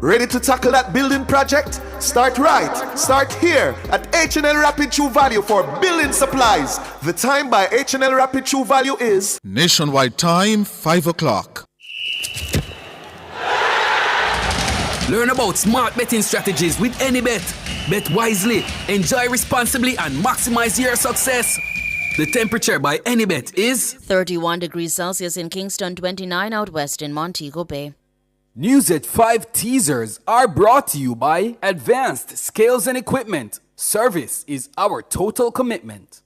Ready to tackle that building project? Start right. Start here at H&L Rapid True Value for building supplies. The time by H&L Rapid True Value is Nationwide time, 5 o'clock. Learn about smart betting strategies with AnyBet. Bet wisely, enjoy responsibly, and maximize your success. The temperature by AnyBet is 31 degrees Celsius in Kingston, 29 out west in Montego Bay. News at 5 teasers are brought to you by Advanced Scales and Equipment. Service is our total commitment.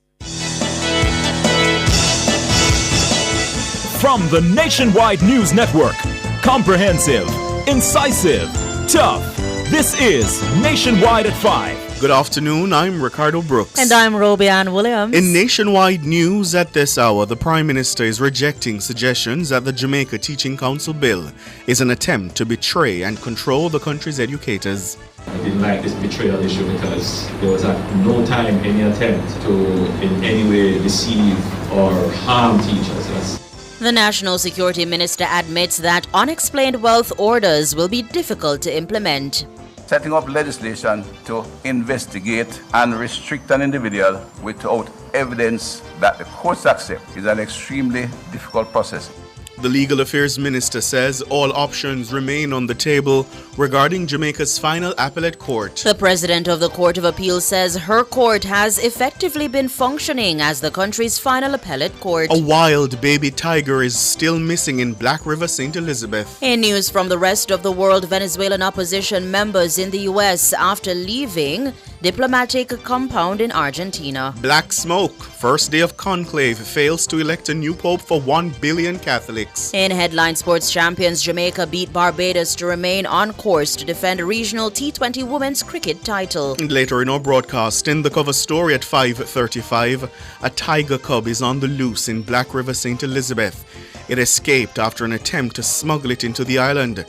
From the Nationwide News Network, comprehensive, incisive, tough. This is Nationwide at 5. Good afternoon, I'm Ricardo Brooks. And I'm Robianne Williams. In Nationwide News at this hour, the Prime Minister is rejecting suggestions that the Jamaica Teaching Council bill is an attempt to betray and control the country's educators. I didn't like this betrayal issue because there was at no time any attempt to in any way deceive or harm teachers. The National Security Minister admits that unexplained wealth orders will be difficult to implement. Setting up legislation to investigate and restrict an individual without evidence that the courts accept is an extremely difficult process. The Legal Affairs Minister says all options remain on the table regarding Jamaica's final appellate court. The President of the Court of Appeal says her court has effectively been functioning as the country's final appellate court. A wild baby tiger is still missing in Black River, St. Elizabeth. In news from the rest of the world, Venezuelan opposition members in the U.S. after leaving diplomatic compound in Argentina. Black smoke. First day of conclave fails to elect a new pope for 1 billion Catholics. In headline sports champions, Jamaica beat Barbados to remain on course to defend a regional T20 women's cricket title. And later in our broadcast, in the cover story at 5:35, a tiger cub is on the loose in Black River, St. Elizabeth. It escaped after an attempt to smuggle it into the island.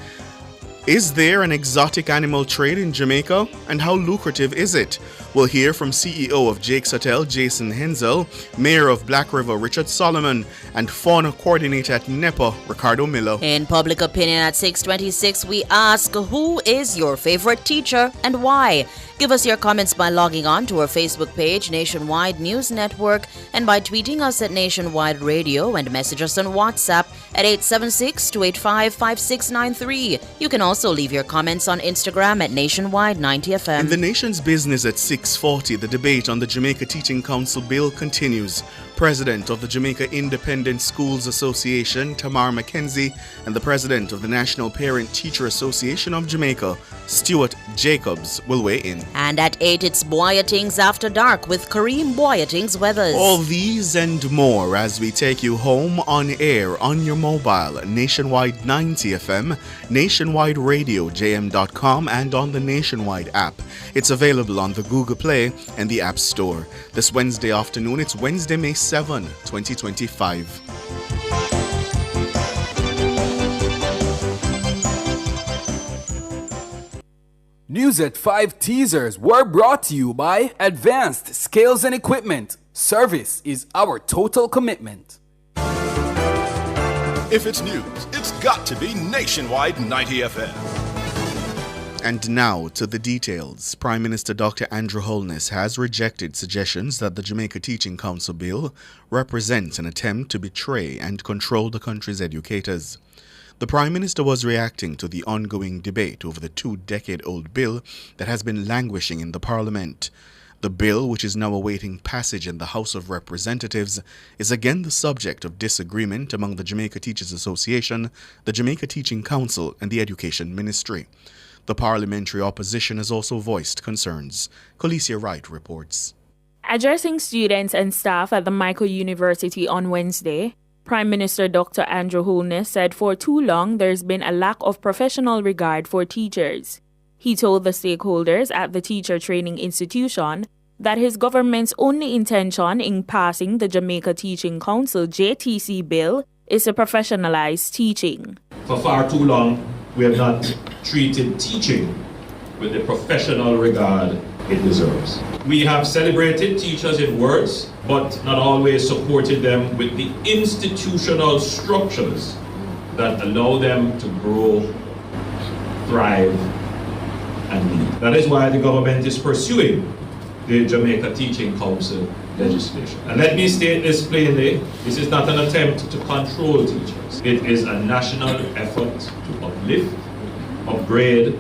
Is there an exotic animal trade in Jamaica, and how lucrative is it? We'll hear from CEO of Jake's Hotel, Jason Hensel, Mayor of Black River, Richard Solomon, and Fauna Coordinator at NEPA, Ricardo Miller. In Public Opinion at 6:26, we ask, who is your favorite teacher and why? Give us your comments by logging on to our Facebook page, Nationwide News Network, and by tweeting us at Nationwide Radio, and message us on WhatsApp at 876-285-5693. You can also leave your comments on Instagram at Nationwide 90FM. In the nation's business at 6:40, the debate on the Jamaica Teaching Council bill continues. President of the Jamaica Independent Schools Association, Tamar McKenzie, and the President of the National Parent Teacher Association of Jamaica, Stuart Jacobs, will weigh in. And at 8, it's Boyatings After Dark with Kareem Boyatings Weathers. All these and more as we take you home on air on your mobile, Nationwide 90 FM, Nationwide Radio, JM.com, and on the Nationwide app. It's available on the Google Play and the App Store. This Wednesday afternoon, it's Wednesday, May 7, 2025. News at 5 teasers were brought to you by Advanced Scales and Equipment. Service is our total commitment. If it's news, it's got to be Nationwide 90 FM. And now to the details. Prime Minister Dr. Andrew Holness has rejected suggestions that the Jamaica Teaching Council bill represents an attempt to betray and control the country's educators. The Prime Minister was reacting to the ongoing debate over the 2-decade-old bill that has been languishing in the Parliament. The bill, which is now awaiting passage in the House of Representatives, is again the subject of disagreement among the Jamaica Teachers Association, the Jamaica Teaching Council, and the Education Ministry. The parliamentary opposition has also voiced concerns. Colicia Wright reports. Addressing students and staff at the Michael University on Wednesday, Prime Minister Dr. Andrew Holness said for too long there's been a lack of professional regard for teachers. He told the stakeholders at the teacher training institution that his government's only intention in passing the Jamaica Teaching Council JTC bill is to professionalize teaching. For far too long, we have not treated teaching with the professional regard it deserves. We have celebrated teachers in words, but not always supported them with the institutional structures that allow them to grow thrive and lead. That is why the government is pursuing the Jamaica Teaching Council legislation. And let me state this plainly, this is not an attempt to control teachers. It is a national effort to uplift, upgrade,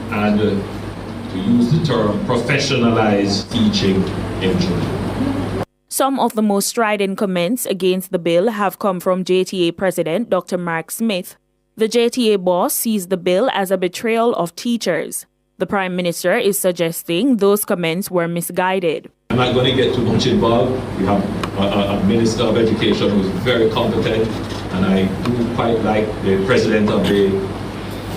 and to use the term professionalize teaching in Jamaica. Some of the most strident comments against the bill have come from JTA President Dr. Mark Smith. The JTA boss sees the bill as a betrayal of teachers. The Prime Minister is suggesting those comments were misguided. I'm not going to get too much involved. We have a Minister of Education who is very competent, and I do quite like the President of the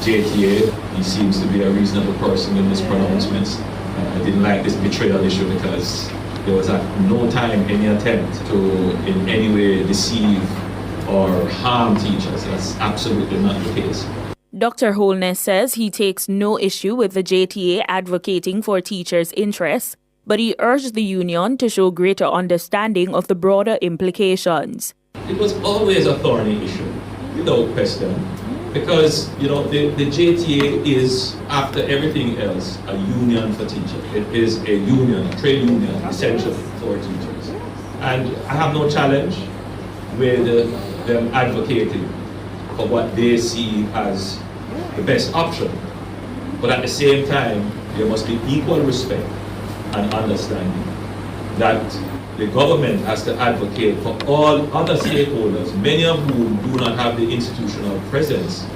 JTA. He seems to be a reasonable person in his pronouncements. I didn't like this betrayal issue because there was at no time any attempt to in any way deceive or harm teachers. That's absolutely not the case. Dr. Holness says he takes no issue with the JTA advocating for teachers' interests, but he urged the union to show greater understanding of the broader implications. It was always a thorny issue, without question, because the JTA is, after everything else, a union for teachers. It is a union, a trade union, essentially for teachers. And I have no challenge with them advocating for what they see as the best option. But at the same time, there must be equal respect and understanding that the government has to advocate for all other stakeholders, many of whom do not have the institutional presence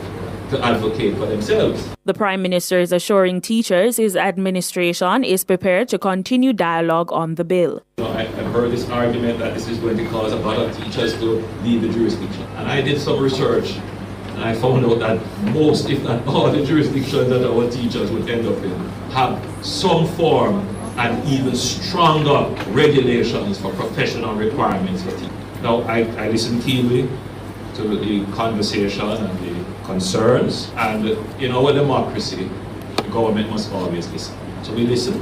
to advocate for themselves. The Prime Minister is assuring teachers his administration is prepared to continue dialogue on the bill. I've heard this argument that this is going to cause a lot of teachers to leave the jurisdiction. And I did some research and I found out that most, if not all, the jurisdictions that our teachers would end up in have some form and even stronger regulations for professional requirements for teachers. Now, I listened keenly to the conversation and the concerns, and in our democracy, the government must always listen. So we listen.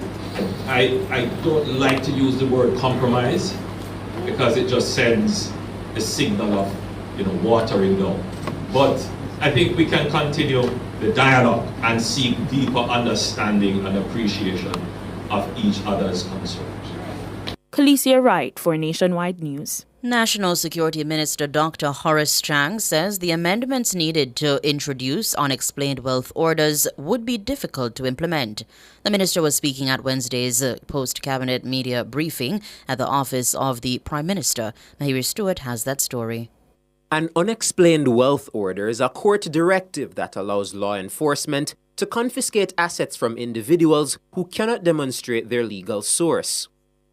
I don't like to use the word compromise because it just sends a signal of watering down. But I think we can continue the dialogue and seek deeper understanding and appreciation of each other's concerns. Khalesia Wright for Nationwide News. National Security Minister Dr. Horace Chang says the amendments needed to introduce unexplained wealth orders would be difficult to implement. The minister was speaking at Wednesday's post-cabinet media briefing at the office of the Prime Minister. Mahiri Stewart has that story. An unexplained wealth order is a court directive that allows law enforcement to confiscate assets from individuals who cannot demonstrate their legal source.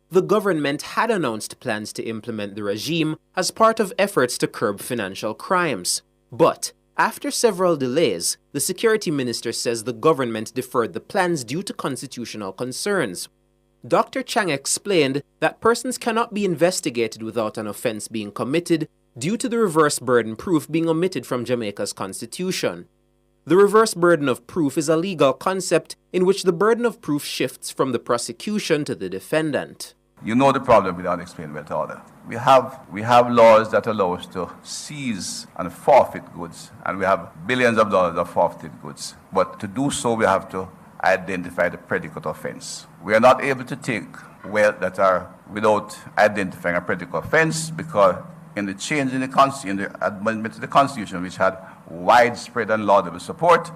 The government had announced plans to implement the regime as part of efforts to curb financial crimes. But after several delays, the security minister says the government deferred the plans due to constitutional concerns. Dr. Chang explained that persons cannot be investigated without an offense being committed due to the reverse burden proof being omitted from Jamaica's constitution. The reverse burden of proof is a legal concept in which the burden of proof shifts from the prosecution to the defendant. You know the problem with the unexplained wealth order. We have laws that allow us to seize and forfeit goods, and we have billions of dollars of forfeited goods. But to do so, we have to identify the predicate offense. We are not able to take wealth that are without identifying a predicate offense because in the change in the amendment to the Constitution, which had widespread and laudable support,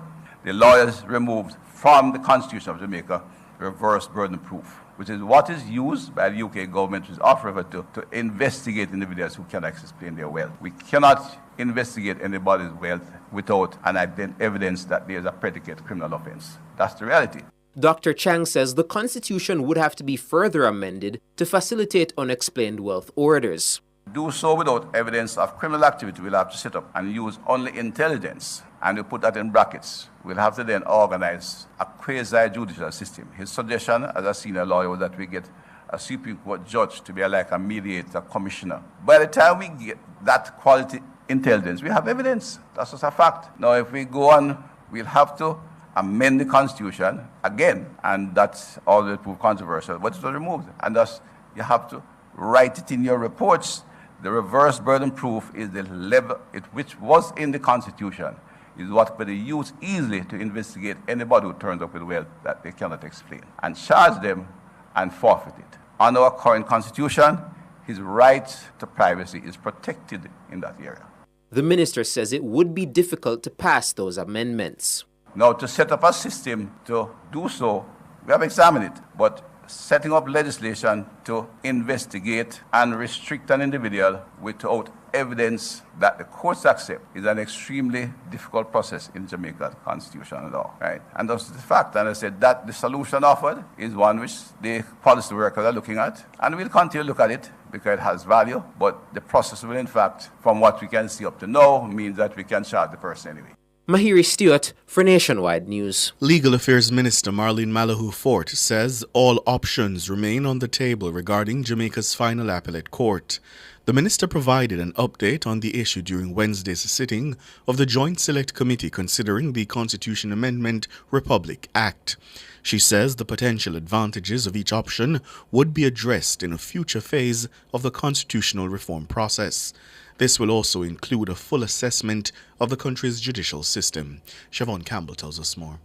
the lawyers removed from the Constitution of Jamaica reverse burden proof, which is what is used by the UK government, which is offered to investigate individuals who cannot explain their wealth. We cannot investigate anybody's wealth without an evidence that there is a predicate criminal offense. That's the reality. Dr. Chang says the Constitution would have to be further amended to facilitate unexplained wealth orders. Do so without evidence of criminal activity, we'll have to set up and use only intelligence, and we put that in brackets. We'll have to then organize a quasi-judicial system. His suggestion as a senior lawyer was that we get a Supreme Court judge to be like a mediator, commissioner. By the time we get that quality intelligence, we have evidence. That's just a fact. Now, if we go on, we'll have to amend the Constitution again, and that's always proved controversial, but it was removed. And thus, you have to write it in your reports. The reverse burden proof is the level which was in the Constitution is what could be used easily to investigate anybody who turns up with wealth that they cannot explain and charge them and forfeit it. Under our current constitution, his right to privacy is protected in that area. The minister says it would be difficult to pass those amendments. Now, to set up a system to do so, we have examined it, but setting up legislation to investigate and restrict an individual without evidence that the courts accept is an extremely difficult process in Jamaica's constitutional law, right? And that's the fact, and I said that the solution offered is one which the policy workers are looking at, and we'll continue to look at it because it has value, but the process will, in fact, from what we can see up to now, means that we can charge the person anyway. Mahiri Stewart for Nationwide News. Legal Affairs Minister Marlene Malahoo Fort says all options remain on the table regarding Jamaica's final appellate court. The minister provided an update on the issue during Wednesday's sitting of the Joint Select Committee considering the Constitution Amendment Republic Act. She says the potential advantages of each option would be addressed in a future phase of the constitutional reform process. This will also include a full assessment of the country's judicial system. Siobhan Campbell tells us more.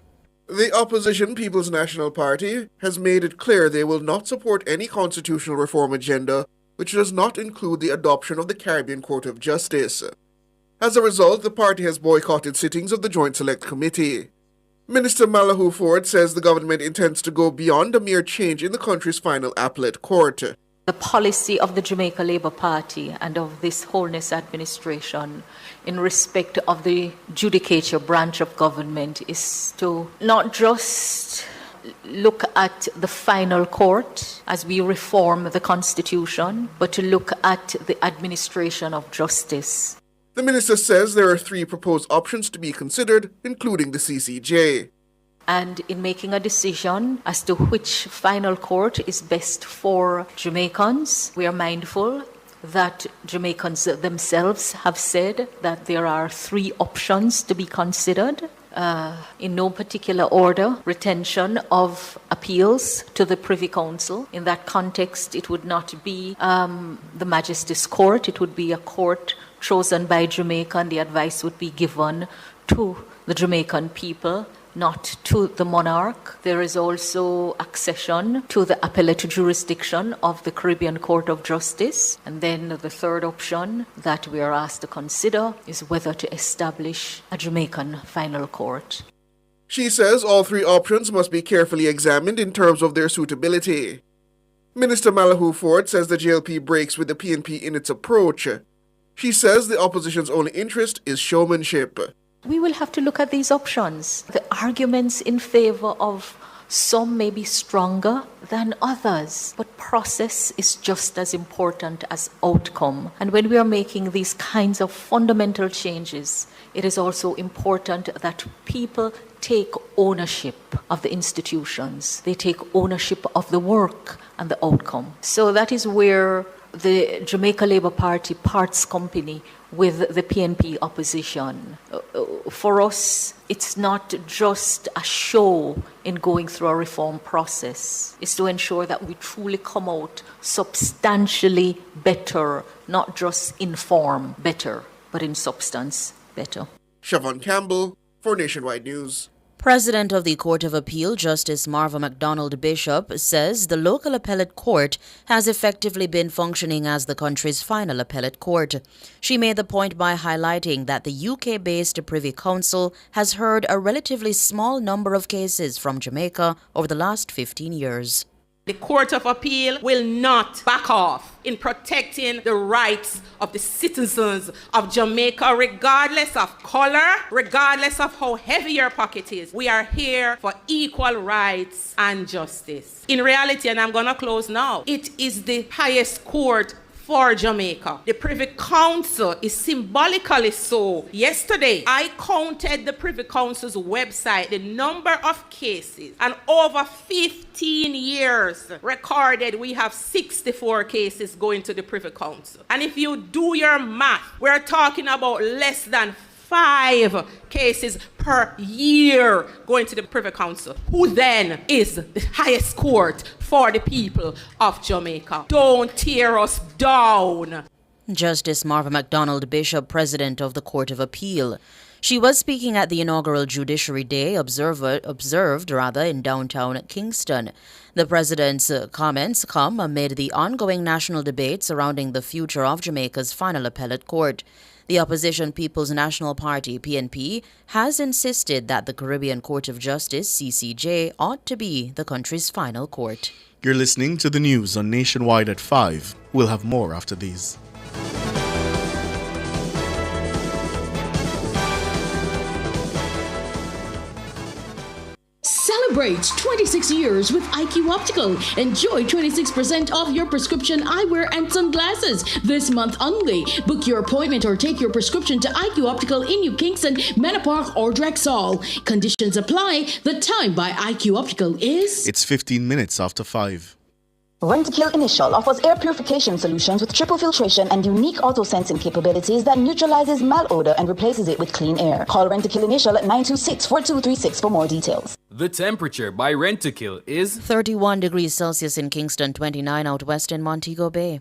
The opposition People's National Party has made it clear they will not support any constitutional reform agenda which does not include the adoption of the Caribbean Court of Justice. As a result, the party has boycotted sittings of the Joint Select Committee. Minister Malahoo Fort says the government intends to go beyond a mere change in the country's final appellate court. The policy of the Jamaica Labour Party and of this Holness administration in respect of the judicature branch of government is to not just look at the final court as we reform the Constitution, but to look at the administration of justice. The minister says there are 3 proposed options to be considered, including the CCJ. And in making a decision as to which final court is best for Jamaicans, we are mindful that Jamaicans themselves have said that there are 3 options to be considered. In no particular order, retention of appeals to the Privy Council. In that context, it would not be the Majesty's Court, it would be a court chosen by Jamaica, and the advice would be given to the Jamaican people, not to the monarch. There is also accession to the appellate jurisdiction of the Caribbean Court of Justice. And then the third option that we are asked to consider is whether to establish a Jamaican final court. She says all 3 options must be carefully examined in terms of their suitability. Minister Malahoo Fort says the JLP breaks with the PNP in its approach. She says the opposition's only interest is showmanship. We will have to look at these options. The arguments in favor of some may be stronger than others, but process is just as important as outcome. And when we are making these kinds of fundamental changes, it is also important that people take ownership of the institutions. They take ownership of the work and the outcome. So that is where the Jamaica Labour Party parts company with the PNP opposition. For us, it's not just a show in going through a reform process. It's to ensure that we truly come out substantially better, not just in form better, but in substance better. Siobhan Campbell for Nationwide News. President of the Court of Appeal, Justice Marva MacDonald Bishop, says the local appellate court has effectively been functioning as the country's final appellate court. She made the point by highlighting that the UK-based Privy Council has heard a relatively small number of cases from Jamaica over the last 15 years. The Court of Appeal will not back off in protecting the rights of the citizens of Jamaica, regardless of color, regardless of how heavy your pocket is. We are here for equal rights and justice. In reality, and I'm going to close now, it is the highest court for Jamaica. The Privy Council is symbolically so. Yesterday, I counted the Privy Council's website, the number of cases, and over 15 years recorded, we have 64 cases going to the Privy Council. And if you do your math, we're talking about less than 5 cases per year going to the Privy Council, who then is the highest court for the people of Jamaica. Don't tear us down. Justice Marva MacDonald Bishop, President of the Court of Appeal. She was speaking at the inaugural Judiciary Day observed in downtown Kingston. The president's comments come amid the ongoing national debate surrounding the future of Jamaica's final appellate court. The opposition People's National Party, PNP, has insisted that the Caribbean Court of Justice, CCJ, ought to be the country's final court. You're listening to the news on Nationwide at 5. We'll have more after these. Celebrate 26 years with IQ Optical. Enjoy 26% off your prescription eyewear and sunglasses this month only. Book your appointment or take your prescription to IQ Optical in New Kingston, Manor Park, or Drexel. Conditions apply. The time by IQ Optical is... It's 15 minutes after 5. Rentokil Initial offers air purification solutions with triple filtration and unique auto-sensing capabilities that neutralizes malodor and replaces it with clean air. Call Rentokil Initial at 926-4236 for more details. The temperature by Rentokil is 31 degrees Celsius in Kingston, 29 out west in Montego Bay.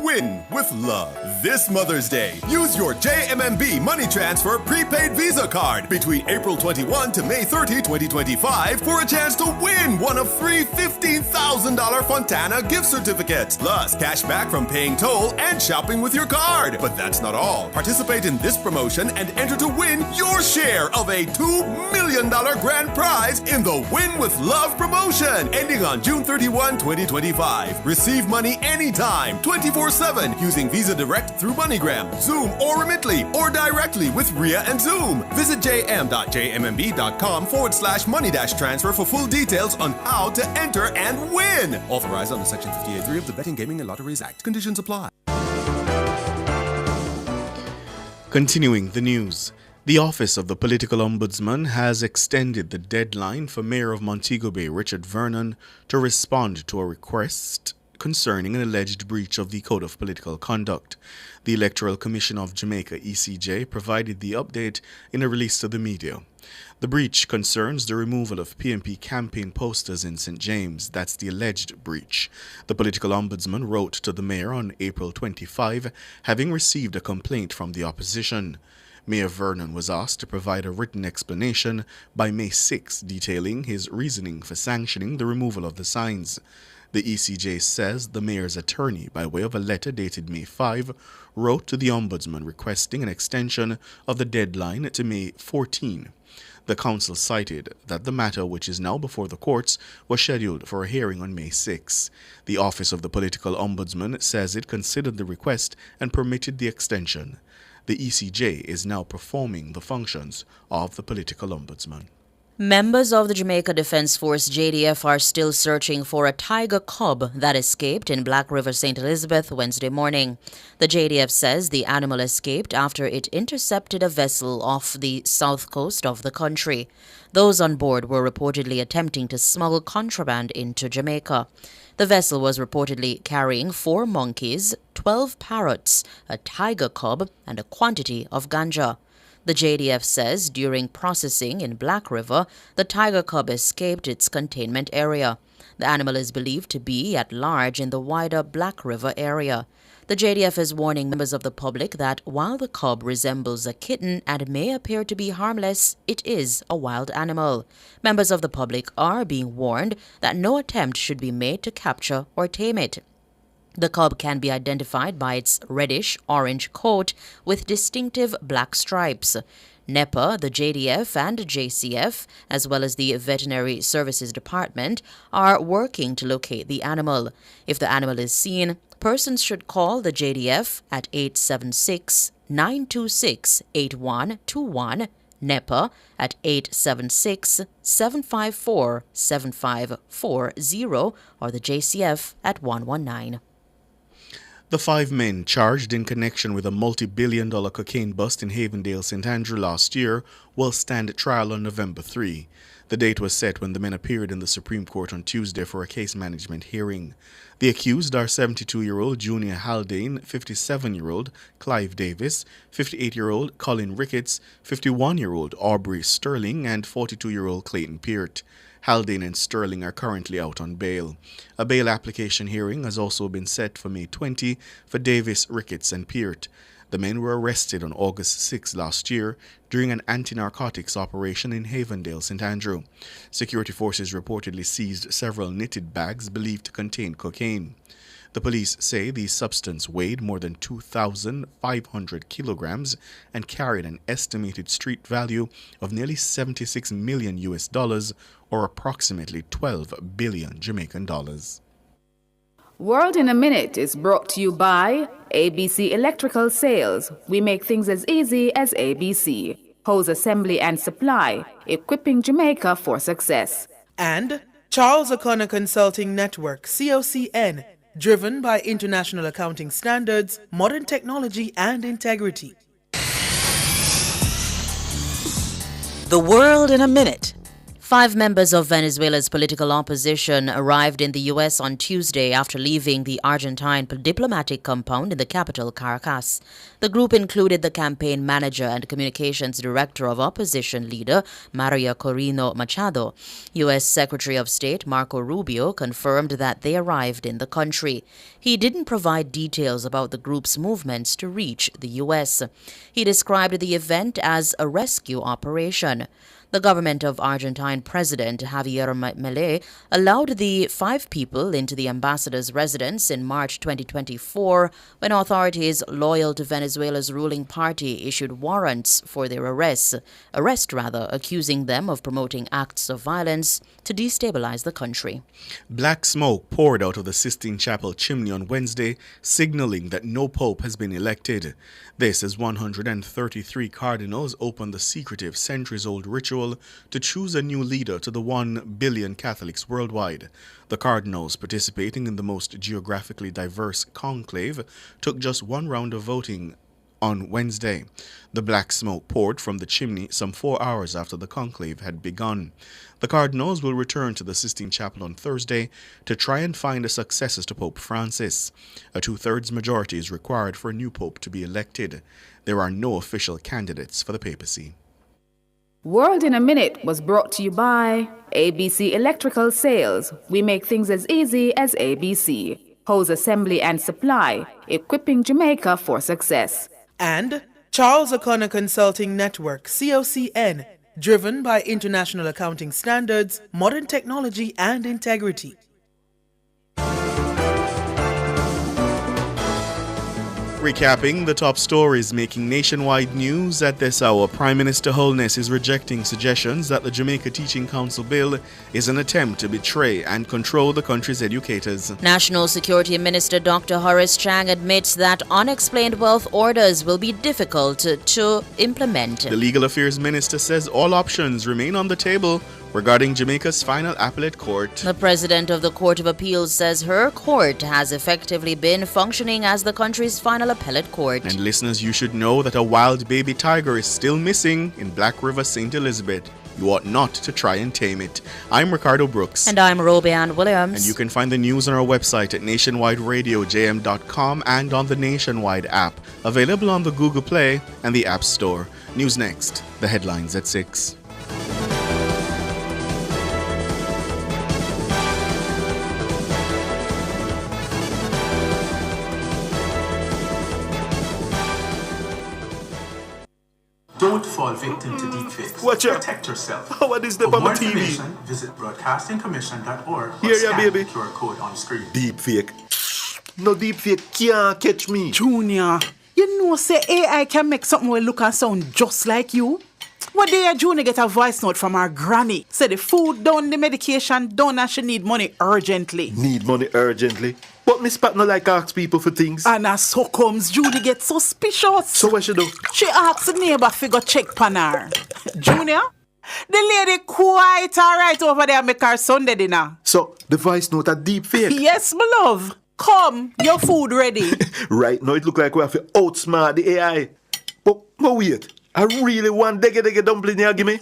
Win with love this Mother's Day. Use your JMMB Money Transfer prepaid Visa card between April 21 to May 30, 2025 for a chance to win one of 3 $15,000 Fontana gift certificates, plus cash back from paying toll and shopping with your card. But that's not all. Participate in this promotion and enter to win your share of a $2 million grand prize in the Win with Love promotion, ending on June 31, 2025. Receive money anytime, 24/7 using Visa Direct through MoneyGram, Zoom, or Remitly, or directly with Ria and Zoom. Visit jm.jmmb.com/money-transfer for full details on how to enter and win. Authorized under Section 58.3 of the Betting, Gaming and Lotteries Act. Conditions apply. Continuing the news. The Office of the Political Ombudsman has extended the deadline for Mayor of Montego Bay, Richard Vernon, to respond to a request concerning an alleged breach of the Code of Political Conduct. The Electoral Commission of Jamaica, ECJ, provided the update in a release to the media. The breach concerns the removal of PNP campaign posters in St. James. That's the alleged breach. The political ombudsman wrote to the mayor on April 25, having received a complaint from the opposition. Mayor Vernon was asked to provide a written explanation by May 6, detailing his reasoning for sanctioning the removal of the signs. The ECJ says the mayor's attorney, by way of a letter dated May 5, wrote to the ombudsman requesting an extension of the deadline to May 14. The council cited that the matter, which is now before the courts, was scheduled for a hearing on May 6. The Office of the Political Ombudsman says it considered the request and permitted the extension. The ECJ is now performing the functions of the political ombudsman. Members of the Jamaica Defense Force JDF are still searching for a tiger cub that escaped in Black River, St. Elizabeth Wednesday morning. The JDF says the animal escaped after it intercepted a vessel off the south coast of the country. Those on board were reportedly attempting to smuggle contraband into Jamaica. The vessel was reportedly carrying 4 monkeys, 12 parrots, a tiger cub, and a quantity of ganja. The JDF says during processing in Black River, the tiger cub escaped its containment area. The animal is believed to be at large in the wider Black River area. The JDF is warning members of the public that while the cub resembles a kitten and may appear to be harmless, it is a wild animal. Members of the public are being warned that no attempt should be made to capture or tame it. The cub can be identified by its reddish-orange coat with distinctive black stripes. NEPA, the JDF and JCF, as well as the Veterinary Services Department, are working to locate the animal. If the animal is seen, persons should call the JDF at 876-926-8121, NEPA at 876-754-7540, or the JCF at 119. The 5 men charged in connection with a multi-billion-dollar cocaine bust in Havendale, St. Andrew last year will stand trial on November 3. The date was set when the men appeared in the Supreme Court on Tuesday for a case management hearing. The accused are 72-year-old Junior Haldane, 57-year-old Clive Davis, 58-year-old Colin Ricketts, 51-year-old Aubrey Sterling, and 42-year-old Clayton Peart. Haldane and Sterling are currently out on bail. A bail application hearing has also been set for May 20 for Davis, Ricketts, and Peart. The men were arrested on August 6 last year during an anti-narcotics operation in Havendale, St. Andrew. Security forces reportedly seized several knitted bags believed to contain cocaine. The police say the substance weighed more than 2,500 kilograms and carried an estimated street value of nearly $76 million or approximately 12 billion Jamaican dollars. World in a Minute is brought to you by ABC Electrical Sales. We make things as easy as ABC. Hose assembly and supply, equipping Jamaica for success. And Charles O'Connor Consulting Network, COCN, driven by international accounting standards, modern technology, and integrity. The World in a Minute. 5 members of Venezuela's political opposition arrived in the U.S. on Tuesday after leaving the Argentine diplomatic compound in the capital, Caracas. The group included the campaign manager and communications director of opposition leader Maria Corina Machado. U.S. Secretary of State Marco Rubio confirmed that they arrived in the country. He didn't provide details about the group's movements to reach the U.S. He described the event as a rescue operation. The government of Argentine President Javier Milei allowed the 5 people into the ambassador's residence in March 2024 when authorities loyal to Venezuela's ruling party issued warrants for their arrest, accusing them of promoting acts of violence to destabilize the country. Black smoke poured out of the Sistine Chapel chimney on Wednesday, signaling that no pope has been elected. This as 133 cardinals opened the secretive centuries-old ritual to choose a new leader to the 1 billion Catholics worldwide. The cardinals participating in the most geographically diverse conclave took just one round of voting on Wednesday. The black smoke poured from the chimney some 4 hours after the conclave had begun. The cardinals will return to the Sistine Chapel on Thursday to try and find a successor to Pope Francis. A 2/3 majority is required for a new pope to be elected. There are no official candidates for the papacy. World in a Minute was brought to you by ABC Electrical Sales. We make things as easy as ABC. Hose assembly and supply, equipping Jamaica for success. And Charles O'Connor Consulting Network, COCN, driven by international accounting standards, modern technology, and integrity. Recapping the top stories making nationwide news at this hour, Prime Minister Holness is rejecting suggestions that the Jamaica Teaching Council bill is an attempt to betray and control the country's educators. National Security Minister Dr. Horace Chang admits that unexplained wealth orders will be difficult to implement. The Legal Affairs Minister says all options remain on the table regarding Jamaica's final appellate court. The President of the Court of Appeals says her court has effectively been functioning as the country's final appellate court. And listeners, you should know that a wild baby tiger is still missing in Black River, St. Elizabeth. You ought not to try and tame it. I'm Ricardo Brooks. And I'm Roby Ann Williams. And you can find the news on our website at nationwideradiojm.com and on the Nationwide app, available on the Google Play and the App Store. News next, the headlines at 6. Don't fall victim to deepfakes. Watch out. Protect yourself. How are this For on more the TV? information, visit broadcastingcommission.org or Here ya, scan baby. the QR code on screen. Deepfake. No deepfake can't catch me. Junior, you know say AI can make something will look and sound just like you? One day Junior get a voice note from her granny. Say the food done, the medication done, and she need money urgently. Need money urgently? But Miss Pat no like ask people for things. And as so comes Judy get suspicious. So what she do? She asks the neighbor to go check pan her. Junior, the lady quite alright over there make her Sunday dinner. So the voice note a deepfake? Yes, my love. Come, your food ready. Right now it look like we have to outsmart the AI. But wait, I really want dege dumpling here, give me.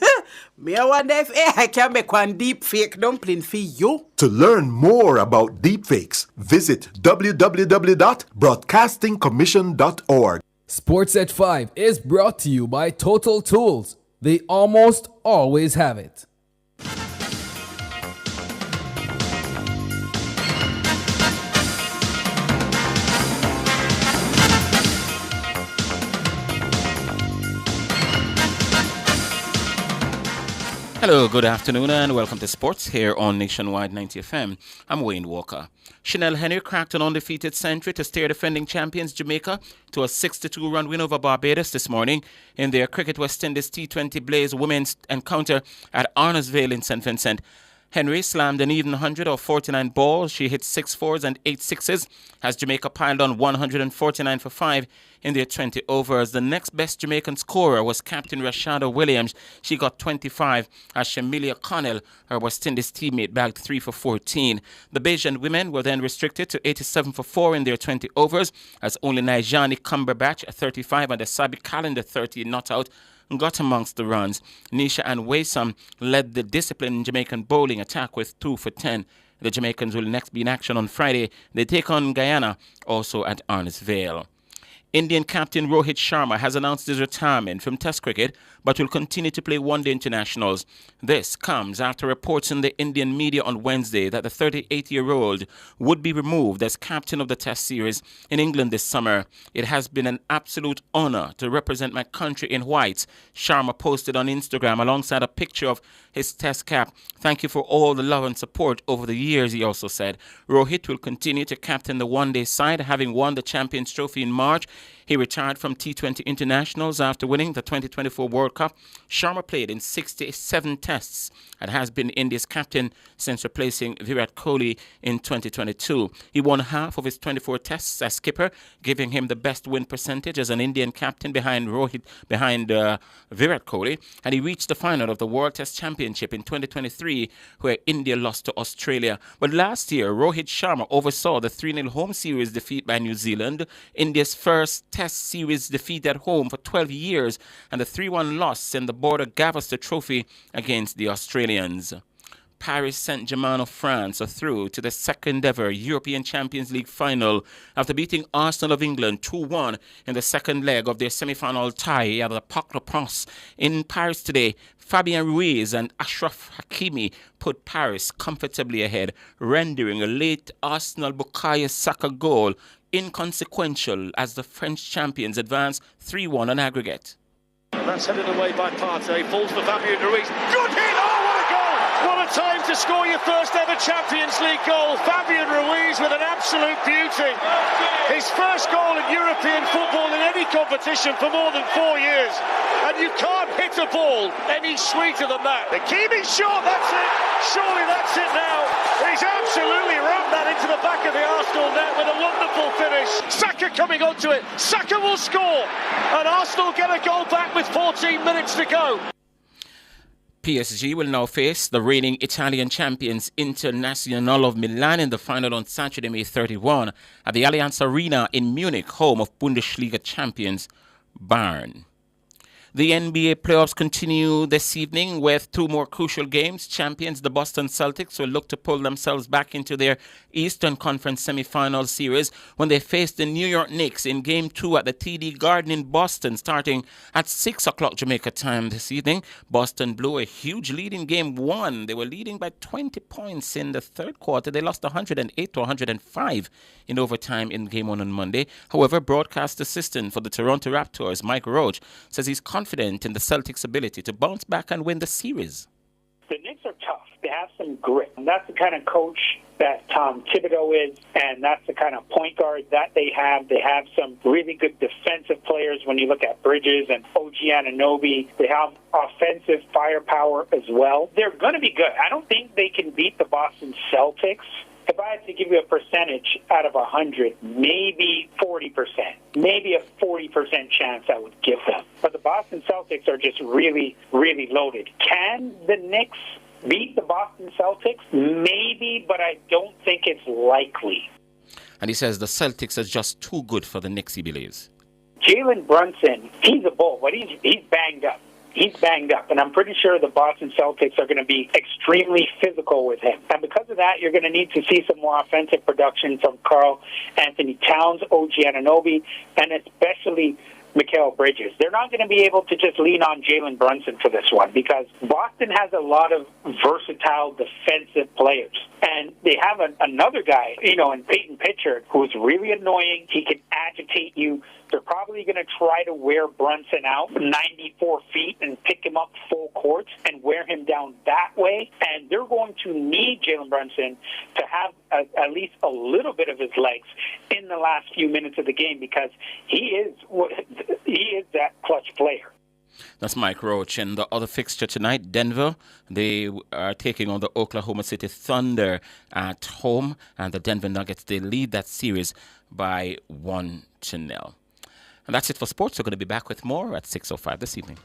Me I wonder if AI can make one deep fake dumpling for you. To learn more about deepfakes, visit www.broadcastingcommission.org. Sports at 5 is brought to you by Total Tools. They almost always have it. Hello, good afternoon and welcome to Sports here on Nationwide 90 FM. I'm Wayne Walker. Chanel Henry cracked an undefeated century to steer defending champions Jamaica to a 6-2 win over Barbados this morning in their Cricket West Indies T20 Blaze women's encounter at Arnasville in St. Vincent. Henry slammed an even 100 of 49 balls. She hit 6 fours and 8 sixes as Jamaica piled on 149 for 5 in their 20 overs. The next best Jamaican scorer was Captain Rashada Williams. She got 25 as Shamilia Connell, her West Indies teammate, bagged 3 for 14. The Bajan women were then restricted to 87 for 4 in their 20 overs as only Nijani Cumberbatch, 35, and Asabi Calendar, 30, not out, got amongst the runs. Nisha and Waysam led the disciplined Jamaican bowling attack with 2 for 10. The Jamaicans will next be in action on Friday. They take on Guyana, also at Arnasville. Indian captain Rohit Sharma has announced his retirement from Test cricket but will continue to play one-day internationals. This comes after reports in the Indian media on Wednesday that the 38-year-old would be removed as captain of the Test series in England this summer. It has been an absolute honor to represent my country in white, Sharma posted on Instagram alongside a picture of his Test cap. Thank you for all the love and support over the years, he also said. Rohit will continue to captain the one-day side, having won the Champions Trophy in March. He retired from T20 internationals after winning the 2024 World Cup. Sharma played in 67 tests and has been India's captain since replacing Virat Kohli in 2022. He won half of his 24 tests as skipper, giving him the best win percentage as an Indian captain behind Virat Kohli. And he reached the final of the World Test Championship in 2023, where India lost to Australia. But last year, Rohit Sharma oversaw the 3-0 home series defeat by New Zealand, India's first Test series defeat at home for 12 years, and the 3-1 loss in the Border Gavaskar Trophy against the Australians. Paris Saint-Germain of France are through to the second ever European Champions League final after beating Arsenal of England 2-1 in the second leg of their semi-final tie at the Parc des Princes in Paris today. Fabian Ruiz and Ashraf Hakimi put Paris comfortably ahead, rendering a late Arsenal Bukayo Saka goal inconsequential as the French champions advance 3-1 on aggregate. And that's headed away by Partey, falls for Fabian Ruiz. Good hit! Oh, what a goal! What a time to score your first ever Champions League goal. Fabian Ruiz with an absolute beauty. His first goal in European football in any competition for more than 4 years. And you can't hit a ball any sweeter than that. The Hakimi shot, that's it. Surely that's it now. He's absolutely rammed that into the back of the Arsenal net with a wonderful finish. Saka coming onto it. Saka will score. And Arsenal get a goal back with 14 minutes to go. PSG will now face the reigning Italian champions Internazionale of Milan in the final on Saturday, May 31 at the Allianz Arena in Munich, home of Bundesliga champions Bayern. The NBA playoffs continue this evening with 2 more crucial games. Champions, the Boston Celtics, will look to pull themselves back into their Eastern Conference semi-final series when they face the New York Knicks in Game 2 at the TD Garden in Boston, starting at 6 o'clock Jamaica time this evening. Boston blew a huge lead in Game 1. They were leading by 20 points in the third quarter. They lost 108 to 105 in overtime in Game 1 on Monday. However, broadcast assistant for the Toronto Raptors, Mike Roach, says he's confident in the Celtics' ability to bounce back and win the series. The Knicks are tough. They have some grit. And that's the kind of coach that Tom Thibodeau is, and that's the kind of point guard that they have. They have some really good defensive players when you look at Bridges and OG Anunoby. They have offensive firepower as well. They're going to be good. I don't think they can beat the Boston Celtics. If I had to give you a percentage out of 100, maybe 40%. Maybe a 40% chance I would give them. But the Boston Celtics are just really, really loaded. Can the Knicks beat the Boston Celtics? Maybe, but I don't think it's likely. And he says the Celtics are just too good for the Knicks, he believes. Jalen Brunson, he's a bull, but he's banged up. He's banged up, and I'm pretty sure the Boston Celtics are going to be extremely physical with him. And because of that, you're going to need to see some more offensive production from Karl Anthony Towns, OG Anunoby, and especially Mikal Bridges. They're not going to be able to just lean on Jalen Brunson for this one because Boston has a lot of versatile defensive players. And they have another guy, in Peyton Pritchard, who's really annoying. He can agitate you. They're probably probably going to try to wear Brunson out 94 feet and pick him up full court and wear him down that way. And they're going to need Jalen Brunson to have at least a little bit of his legs in the last few minutes of the game, because he is that clutch player. That's Mike Roach. And the other fixture tonight, Denver, they are taking on the Oklahoma City Thunder at home. And the Denver Nuggets, they lead that series by 1-0. And that's it for sports. We're going to be back with more at 6:05 this evening.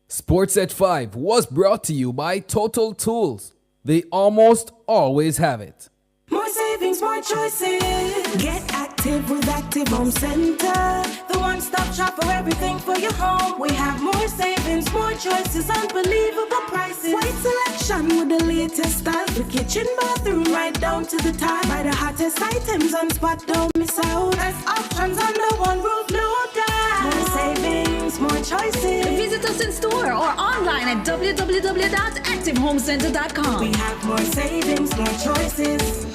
Sports at 5 was brought to you by Total Tools. They almost always have it. More savings, more choices. Get active with Active Home Center. The one-stop shop for everything for your home. We have more savings, more choices, unbelievable prices. Wide selection with the latest style. The kitchen, bathroom, right down to the tile. Buy the hottest items on spot, don't miss out. Best options under one roof, no doubt. More savings, more choices. Visit us in store or online at www.activehomecenter.com. We have more savings, more choices.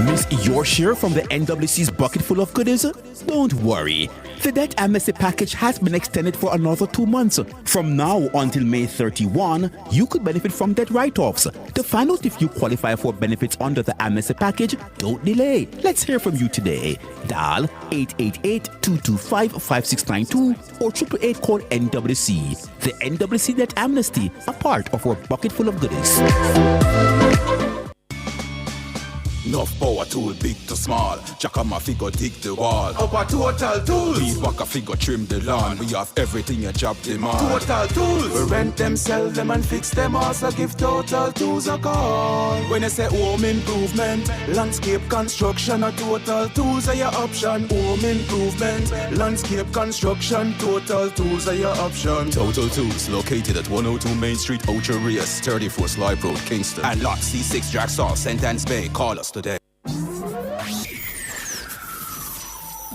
Miss your share from the NWC's bucket full of goodies? Don't worry. The debt amnesty package has been extended for another 2 months. From now until May 31, you could benefit from debt write-offs. To find out if you qualify for benefits under the amnesty package, don't delay. Let's hear from you today. Dial 888-225-5692 or 888-code NWC. The NWC Debt Amnesty, a part of our bucket full of goodies. Enough power tool, big to small. Jack on my figure, dig the wall. Our Total Tools. Weed whacker figure, trim the lawn. We have everything your job demand. Total Tools. We rent them, sell them, and fix them. Also give Total Tools a call. When you say home improvement, landscape construction, a Total Tools are your option. Home improvement, landscape construction, Total Tools are your option. Total Tools, located at 102 Main Street, Ocho Rios, 34 Slive Road, Kingston. And lot C6 Jacksaw, Sentence Bay. Call us today.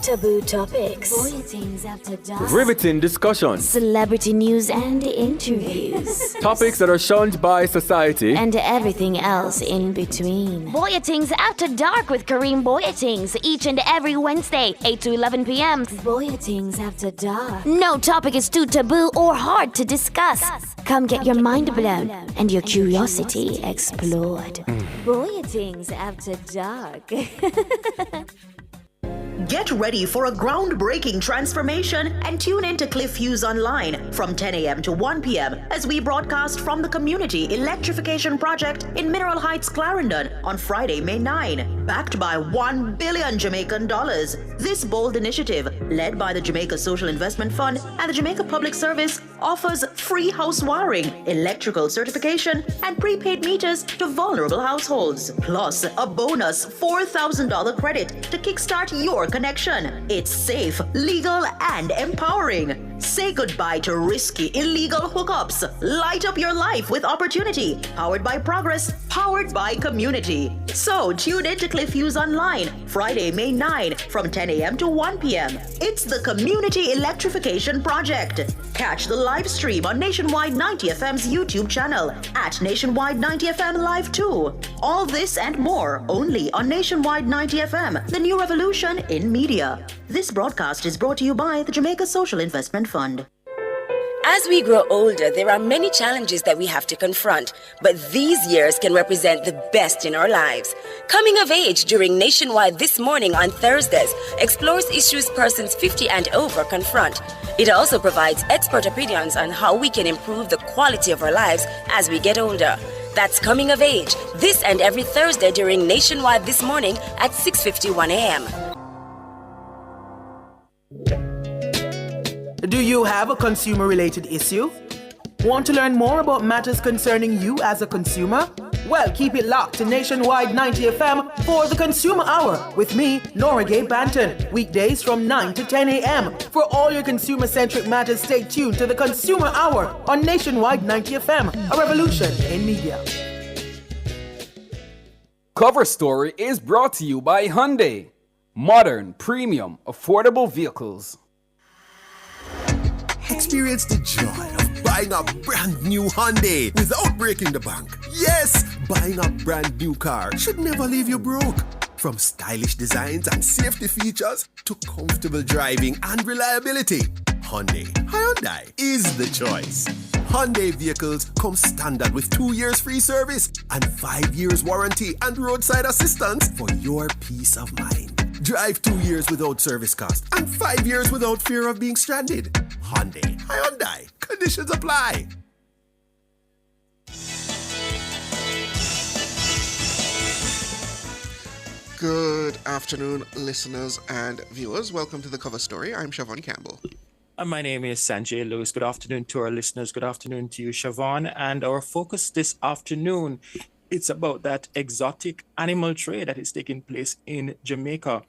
Taboo topics, bulletins after dark, riveting discussions, celebrity news and interviews, topics that are shunned by society, and everything else in between. Boyatings After Dark with Kareem Boyatings, each and every Wednesday, 8 to 11 p.m. Boyatings After Dark. No topic is too taboo or hard to discuss. Come get your mind blown and your curiosity explored. Boyatings After Dark. Get ready for a groundbreaking transformation and tune in to Cliff Hughes Online from 10 a.m. to 1 p.m. as we broadcast from the Community Electrification Project in Mineral Heights, Clarendon on Friday, May 9. Backed by $1 billion Jamaican dollars. This bold initiative, led by the Jamaica Social Investment Fund and the Jamaica Public Service, offers free house wiring, electrical certification, and prepaid meters to vulnerable households. Plus, a bonus $4,000 credit to kickstart your connection. It's safe, legal, and empowering. Say goodbye to risky, illegal hookups. Light up your life with opportunity. Powered by Progress, powered by Community. So tune in to Cliff Hughes Online, Friday, May 9 from 10 a.m. to 1 p.m. It's the Community Electrification Project. Catch the live stream on Nationwide 90 FM's YouTube channel at Nationwide 90 FM Live 2. All this and more only on Nationwide 90 FM, the new revolution in media. This broadcast is brought to you by the Jamaica Social Investment Fund. As we grow older, there are many challenges that we have to confront, but these years can represent the best in our lives. Coming of Age during Nationwide This Morning on Thursdays explores issues persons 50 and over confront. It also provides expert opinions on how we can improve the quality of our lives as we get older. That's Coming of Age, this and every Thursday during Nationwide This Morning at 6:51 a.m. Do you have a consumer-related issue? Want to learn more about matters concerning you as a consumer? Well, keep it locked to Nationwide 90 FM for the Consumer Hour with me, Nora Gay Banton. Weekdays from 9 to 10 a.m. For all your consumer-centric matters, stay tuned to the Consumer Hour on Nationwide 90 FM, a revolution in media. Cover Story is brought to you by Hyundai. Modern, premium, affordable vehicles. Experience the joy of buying a brand new Hyundai without breaking the bank. Yes, buying a brand new car should never leave you broke. From stylish designs and safety features to comfortable driving and reliability, Hyundai is the choice. Hyundai vehicles come standard with 2 years free service and 5 years warranty and roadside assistance for your peace of mind. Drive 2 years without service cost and 5 years without fear of being stranded. Hyundai. Conditions apply. Good afternoon, listeners and viewers. Welcome to The Cover Story. I'm Siobhan Campbell. My name is Sanjay Lewis. Good afternoon to our listeners. Good afternoon to you, Siobhan. And our focus this afternoon, it's about that exotic animal trade that is taking place in Jamaica.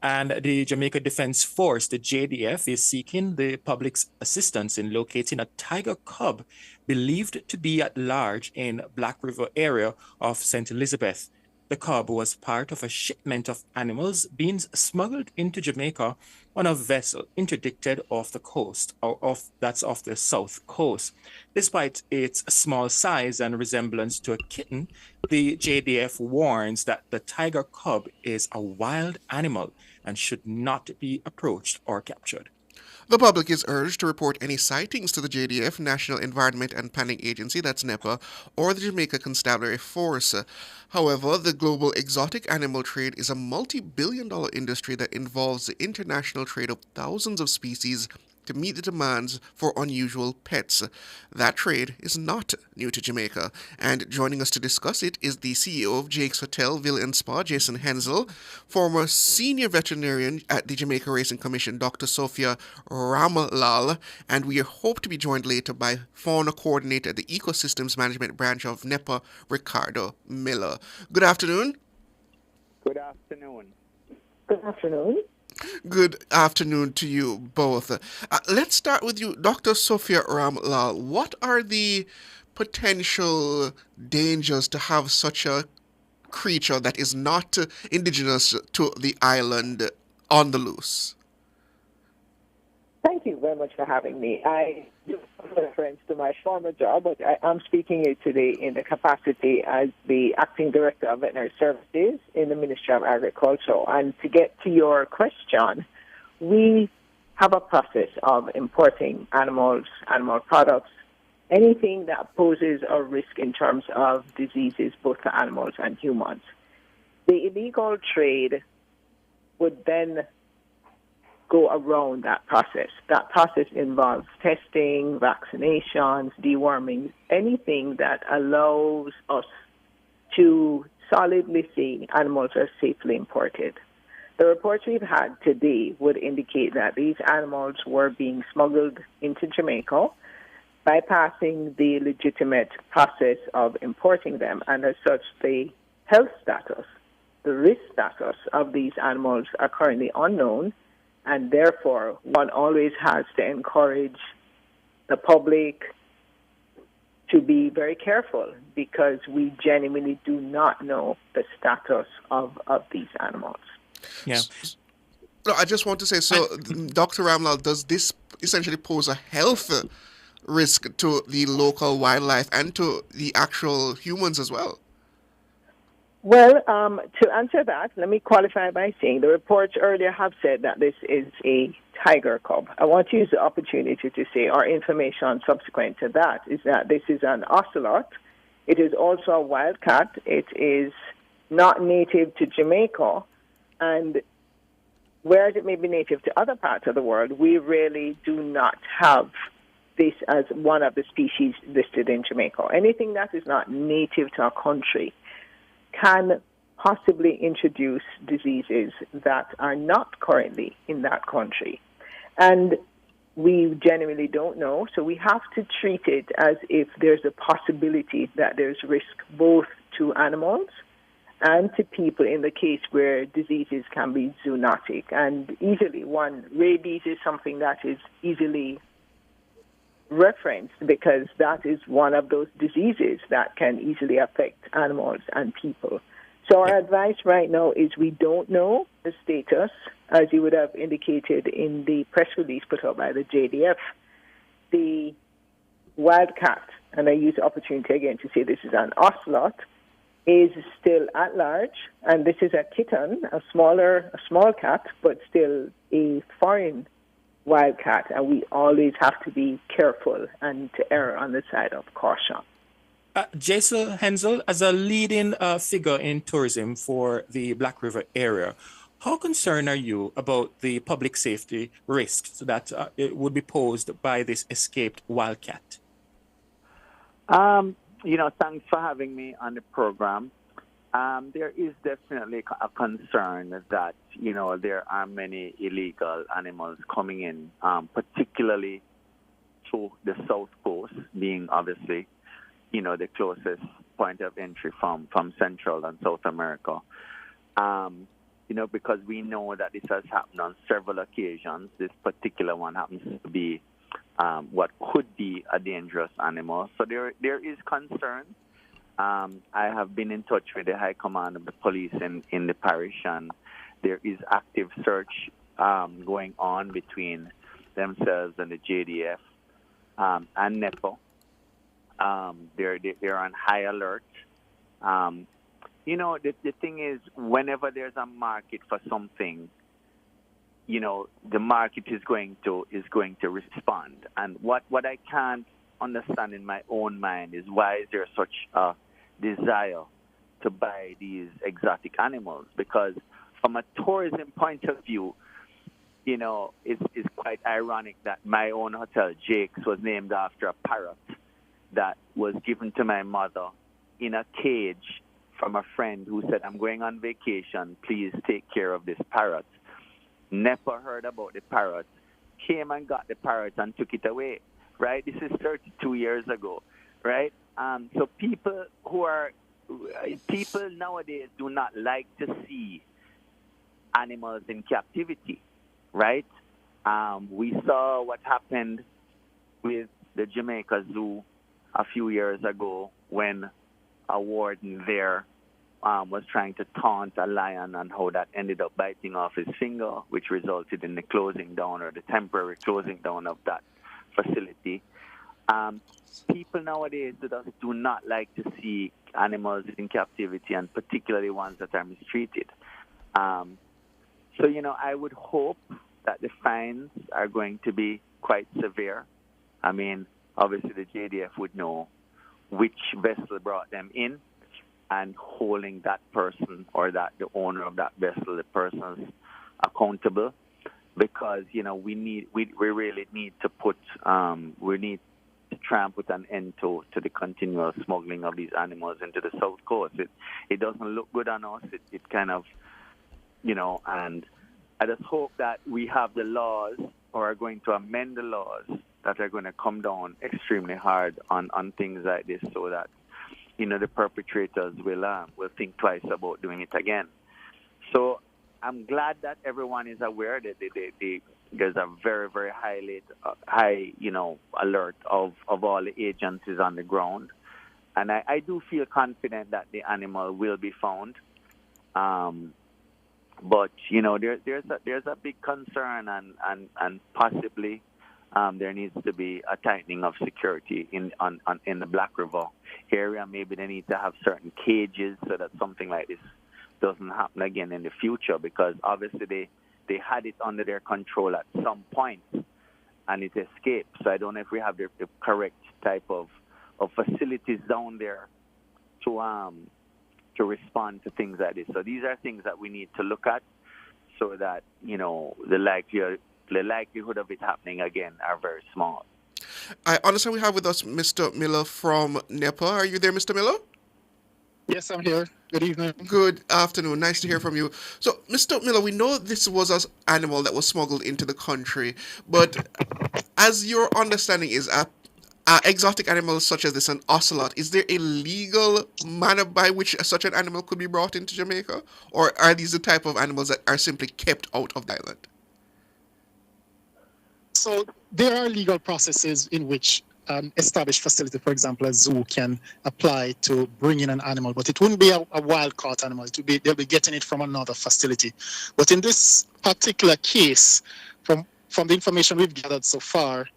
And the Jamaica Defense Force, the JDF, is seeking the public's assistance in locating a tiger cub believed to be at large in Black River area of St. Elizabeth. The cub was part of a shipment of animals being smuggled into Jamaica on a vessel interdicted off the coast, or off the south coast. Despite its small size and resemblance to a kitten, the JDF warns that the tiger cub is a wild animal and should not be approached or captured. The public is urged to report any sightings to the JDF, National Environment and Planning Agency, that's NEPA, or the Jamaica Constabulary Force. However, the global exotic animal trade is a multi-billion-dollar industry that involves the international trade of thousands of species to meet the demands for unusual pets. That trade is not new to Jamaica, and joining us to discuss it is the CEO of Jake's Hotel, Villa and Spa, Jason Hensel, former senior veterinarian at the Jamaica Racing Commission, Dr. Sophia Ramlal, and we hope to be joined later by fauna coordinator at the Ecosystems Management Branch of NEPA, Ricardo Miller. Good afternoon. Good afternoon. Good afternoon. Good afternoon to you both. Let's start with you, Dr. Sophia Ramlal. What are the potential dangers to have such a creature that is not indigenous to the island on the loose? Thank you very much for having me. I do reference to my former job, but I'm speaking here today in the capacity as the Acting Director of Veterinary Services in the Ministry of Agriculture. And to get to your question, we have a process of importing animals, animal products, anything that poses a risk in terms of diseases both to animals and humans. The illegal trade would then go around that process. That process involves testing, vaccinations, deworming, anything that allows us to solidly say animals are safely imported. The reports we've had today would indicate that these animals were being smuggled into Jamaica, bypassing the legitimate process of importing them, and as such, the health status, the risk status of these animals are currently unknown. And therefore, one always has to encourage the public to be very careful because we genuinely do not know the status of these animals. Yeah. No, I just want to say, so Dr. Ramlal, does this essentially pose a health risk to the local wildlife and to the actual humans as well? Well, to answer that, let me qualify by saying the reports earlier have said that this is a tiger cub. I want to use the opportunity to say our information subsequent to that is that this is an ocelot. It is also a wildcat. It is not native to Jamaica. And whereas it may be native to other parts of the world, we really do not have this as one of the species listed in Jamaica. Anything that is not native to our country can possibly introduce diseases that are not currently in that country. And we genuinely don't know, so we have to treat it as if there's a possibility that there's risk both to animals and to people in the case where diseases can be zoonotic. And rabies is something that is easily referenced because that is one of those diseases that can easily affect animals and people. So our advice right now is we don't know the status, as you would have indicated in the press release put out by the JDF. the wildcat, and I use the opportunity again to say this is an ocelot, is still at large, and this is a kitten, a small cat, but still a foreign wildcat, and we always have to be careful and to err on the side of caution. Jason Hensel, as a leading figure in tourism for the Black River area, how concerned are you about the public safety risks that it would be posed by this escaped wildcat? Thanks for having me on the program. There is definitely a concern that, there are many illegal animals coming in, particularly to the South Coast, being obviously, the closest point of entry from Central and South America. Because we know that this has happened on several occasions. This particular one happens to be what could be a dangerous animal. So there is concern. I have been in touch with the High Command of the police in the parish, and there is active search going on between themselves and the JDF and NEPA. They're on high alert. The thing is, whenever there's a market for something, the market is going to respond. And what I can't understand in my own mind is why is there such a desire to buy these exotic animals? Because from a tourism point of view, it's quite ironic that my own hotel, Jake's, was named after a parrot that was given to my mother in a cage from a friend who said, I'm going on vacation, please take care of this parrot. Never heard about the parrot, came and got the parrot and took it away, right? This is 32 years ago, right? So people nowadays do not like to see animals in captivity, right? We saw what happened with the Jamaica Zoo a few years ago when a warden there was trying to taunt a lion, and how that ended up biting off his finger, which resulted in the closing down or the temporary closing down of that facility. People nowadays do not like to see animals in captivity, and particularly ones that are mistreated. So, I would hope that the fines are going to be quite severe. I mean, obviously the JDF would know which vessel brought them in, and holding that person or the owner of that vessel, the person's accountable, because we really need to try and put an end to the continual smuggling of these animals into the South Coast. It doesn't look good on us. It kind of, and I just hope that we have the laws, or are going to amend the laws that are going to come down extremely hard on things like this, so that the perpetrators will think twice about doing it again. So I'm glad that everyone is aware that there's a very, very high alert of all the agencies on the ground, and I do feel confident that the animal will be found. But there's a big concern, and possibly there needs to be a tightening of security in the Black River area. Maybe they need to have certain cages so that something like this doesn't happen again in the future, because obviously they had it under their control at some point and it escaped. So I don't know if we have the correct type of facilities down there to respond to things like this. So these are things that we need to look at, so that the likelihood of it happening again are very small. I understand we have with us Mr. Miller from NEPA. Are you there, Mr. Miller? Yes, I'm here. Good evening. Good afternoon. Nice to hear from you. So, Mr. Miller, we know this was an animal that was smuggled into the country, but as your understanding is, exotic animals such as this, an ocelot, is there a legal manner by which such an animal could be brought into Jamaica? Or are these the type of animals that are simply kept out of the island? So there are legal processes in which established facility, for example, a zoo, can apply to bring in an animal, but it wouldn't be a wild-caught animal. They'll be getting it from another facility. But in this particular case, from the information we've gathered so far,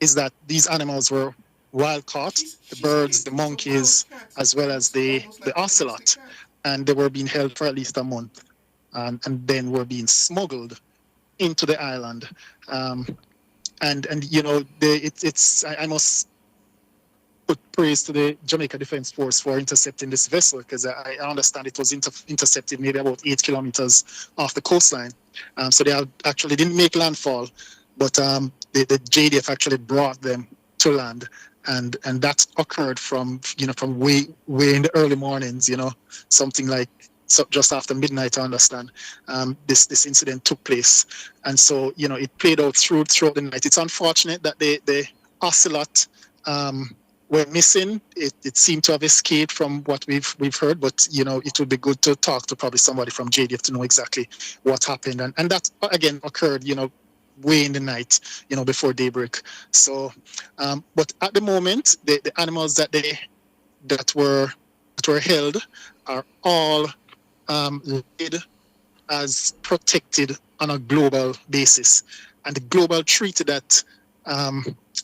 is that these animals were wild caught, the birds, the monkeys, as well as the ocelot, and they were being held for at least a month, and then were being smuggled into the island. And you know, I must put praise to the Jamaica Defence Force for intercepting this vessel, because I understand it was intercepted maybe about 8 kilometers off the coastline. So they actually didn't make landfall, but the JDF actually brought them to land, and that occurred from way in the early mornings, something like just after midnight, I understand. This incident took place, and so it played out throughout the night. It's unfortunate that the ocelot were missing. It seemed to have escaped from what we've heard, but it would be good to talk to probably somebody from JDF to know exactly what happened, and that again occurred way in the night, before daybreak. So but at the moment, the animals that were held are all laid as protected on a global basis, and the global treaty that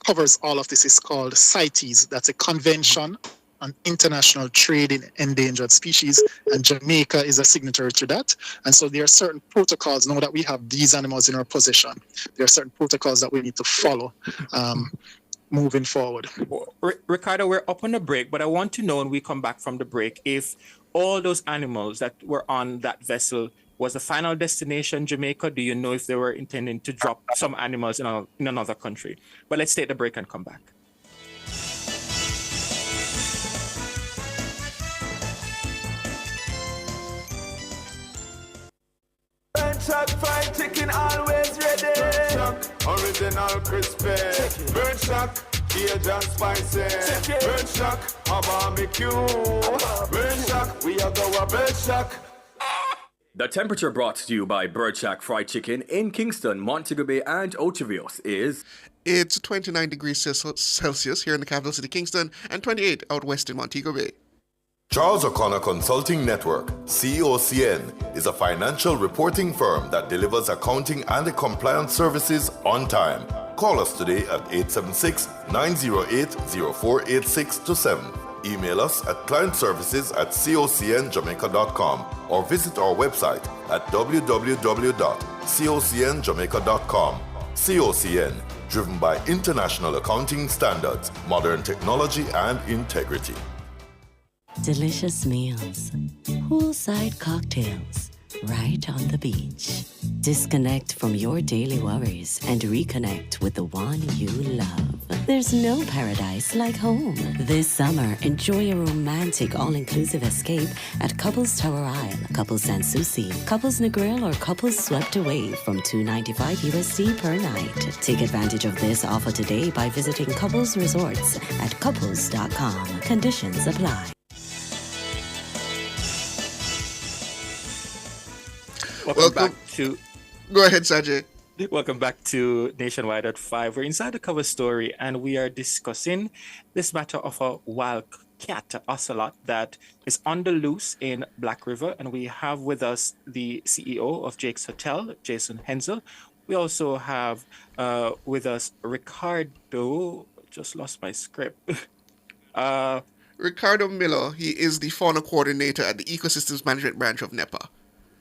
covers all of this is called CITES. That's a Convention on International Trade in Endangered Species, and Jamaica is a signatory to that. And so there are certain protocols. Now that we have these animals in our possession, there are certain protocols that we need to follow moving forward. Ricardo, we're up on the break, but I want to know when we come back from the break if all those animals that were on that vessel was the final destination Jamaica. Do you know if they were intending to drop some animals in another country? But let's take the break and come back. Chuck fried chicken always ready. Chuck, original crispy. Bird Chuck, Cajun spicy. Bird Chuck, a barbecue. Bird Chuck, we are go a Bird Chuck. The temperature brought to you by Bird Shack Fried Chicken in Kingston, Montego Bay, and Ochivios is... It's 29 degrees Celsius here in the capital city, Kingston, and 28 out west in Montego Bay. Charles O'Connor Consulting Network, COCN, is a financial reporting firm that delivers accounting and compliance services on time. Call us today at 876-908-0486 to 7. Email us at clientservices@cocnjamaica.com or visit our website at www.cocnjamaica.com. COCN, driven by international accounting standards, modern technology, and integrity. Delicious meals, poolside cocktails, right on the beach. Disconnect from your daily worries and reconnect with the one you love. There's no paradise like home. This summer, enjoy a romantic all-inclusive escape at Couples Tower Isle, Couples Sans Souci, Couples Negril, or Couples Swept Away from $295 USD per night. Take advantage of this offer today by visiting Couples Resorts at couples.com. Conditions apply. Welcome back to... Go ahead, Sajay. Welcome back to Nationwide at 5. We're inside the cover story, and we are discussing this matter of a wild cat, ocelot, that is on the loose in Black River. And we have with us the CEO of Jake's Hotel, Jason Hensel. We also have with us Ricardo. Just lost my script. Ricardo Miller. He is the fauna coordinator at the Ecosystems Management Branch of NEPA.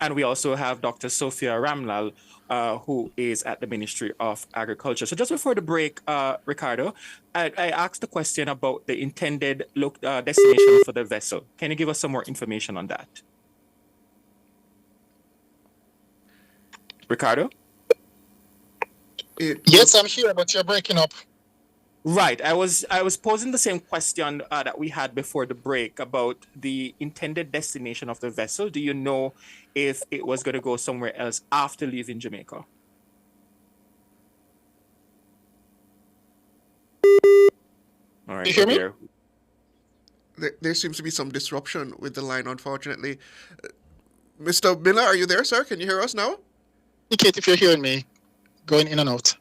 And we also have Dr. Sophia Ramlal, who is at the Ministry of Agriculture. So just before the break, Ricardo, I asked the question about the intended destination for the vessel. Can you give us some more information on that? Ricardo? Yes, I'm here, but you're breaking up. Right. I was posing the same question that we had before the break about the intended destination of the vessel. Do you know if it was going to go somewhere else after leaving Jamaica? All right. You hear me? There seems to be some disruption with the line, unfortunately. Mr. Miller, are you there, sir? Can you hear us now? Indicate if you're hearing me. Going in and out.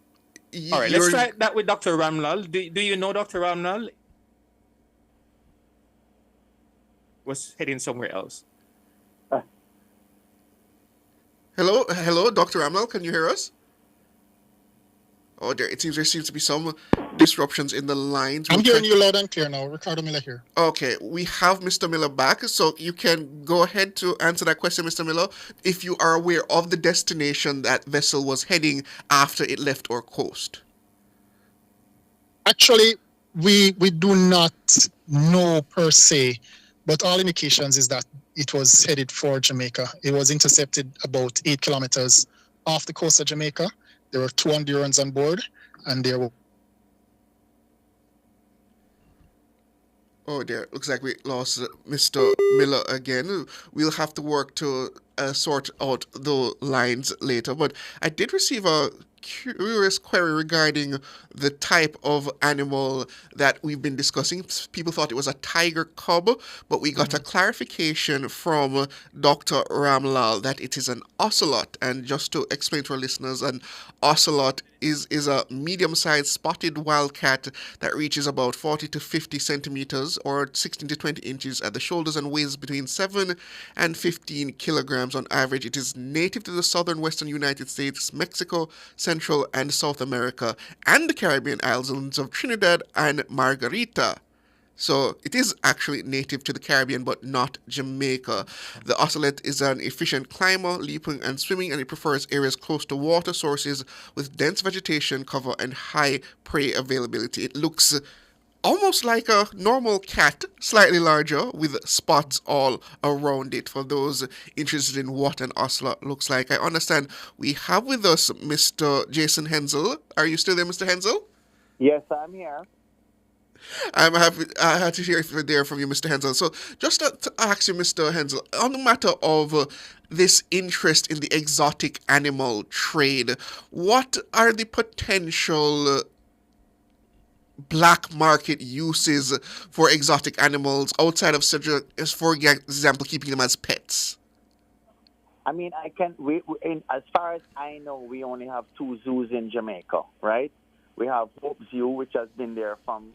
All right, let's try that with Dr. Ramlal. Do you know Dr. Ramlal was heading somewhere else? Hello, Dr. Ramlal, can you hear us? Oh, there seems to be some disruptions in the lines. I'm We'll hearing try- you loud and clear now. Ricardo Miller here. Okay, we have Mr. Miller back, so you can go ahead to answer that question, Mr. Miller, if you are aware of the destination that vessel was heading after it left our coast. Actually, we do not know per se, but all indications is that it was headed for Jamaica. It was intercepted about 8 kilometers off the coast of Jamaica. There were 2 Hondurans on board, and there were... Oh dear, looks like we lost Mr. Miller again. We'll have to work to sort out the lines later, but I did receive a curious query regarding the type of animal that we've been discussing. People thought it was a tiger cub, but we got a clarification from Dr. Ramlal that it is an ocelot. And just to explain to our listeners, an ocelot is a medium-sized spotted wildcat that reaches about 40 to 50 centimeters or 16 to 20 inches at the shoulders and weighs between 7 and 15 kilograms on average. It is native to the southern western United States, Mexico, Central and South America, and the Caribbean islands of Trinidad and Margarita. So it is actually native to the Caribbean, but not Jamaica. The ocelot is an efficient climber, leaping and swimming, and it prefers areas close to water sources with dense vegetation cover and high prey availability. It looks almost like a normal cat, slightly larger, with spots all around it. For those interested in what an ocelot looks like, I understand we have with us Mr. Jason Hensel. Are you still there, Mr. Hensel? Yes, I'm here. I'm happy to hear there from you, Mr. Hensel. So just to ask you, Mr. Hensel, on the matter of this interest in the exotic animal trade, what are the potential black market uses for exotic animals outside of such as, for example, keeping them as pets? I mean, as far as I know, we only have 2 zoos in Jamaica, right? We have Hope Zoo, which has been there from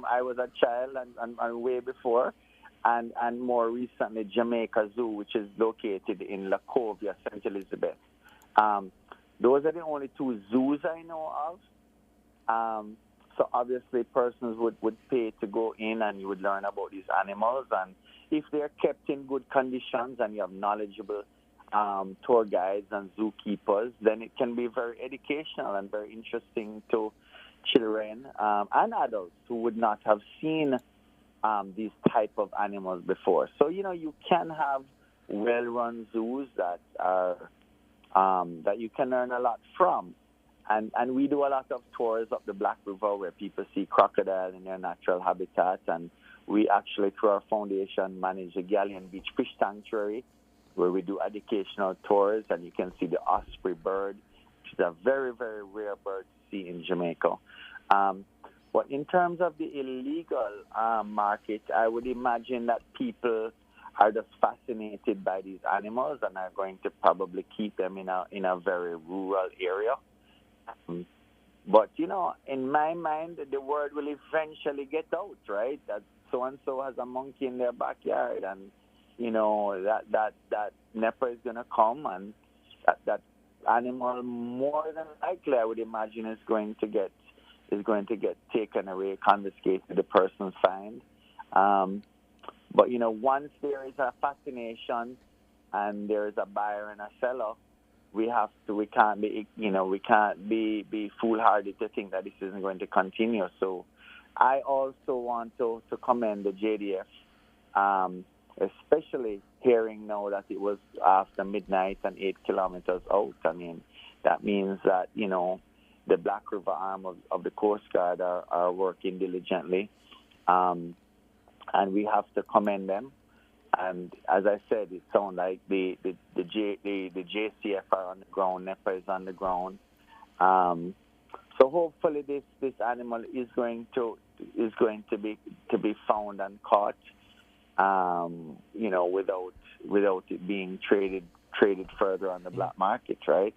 I was a child and way before, and more recently Jamaica Zoo, which is located in La Covia, St. Elizabeth. Those are the only 2 zoos I know of. So obviously persons would pay to go in and you would learn about these animals. And if they're kept in good conditions and you have knowledgeable tour guides and zookeepers, then it can be very educational and very interesting to children and adults who would not have seen these type of animals before. So, you can have well-run zoos that are that you can learn a lot from. And we do a lot of tours up the Black River where people see crocodile in their natural habitat. And we actually, through our foundation, manage the Galleon Beach Fish Sanctuary, where we do educational tours, and you can see the osprey bird, which is a very, very rare bird to see in Jamaica. But in terms of the illegal market, I would imagine that people are just fascinated by these animals and are going to probably keep them in a very rural area. But, in my mind, the word will eventually get out, right? That so-and-so has a monkey in their backyard, and that NEPA is going to come, and that animal, more than likely, I would imagine, is going to get taken away, confiscated, the person's fined. But once there is a fascination and there is a buyer and a seller, we can't be foolhardy to think that this isn't going to continue. So I also want to commend the JDF. Especially hearing now that it was after midnight and 8 kilometers out. I mean, that means that, the Black River arm of the Coast Guard are working diligently. And we have to commend them. And as I said, it sounds like the JCF are on the ground, NEPA is on the ground. So hopefully this animal is going to be found and caught. Without it being traded further on the black market, right?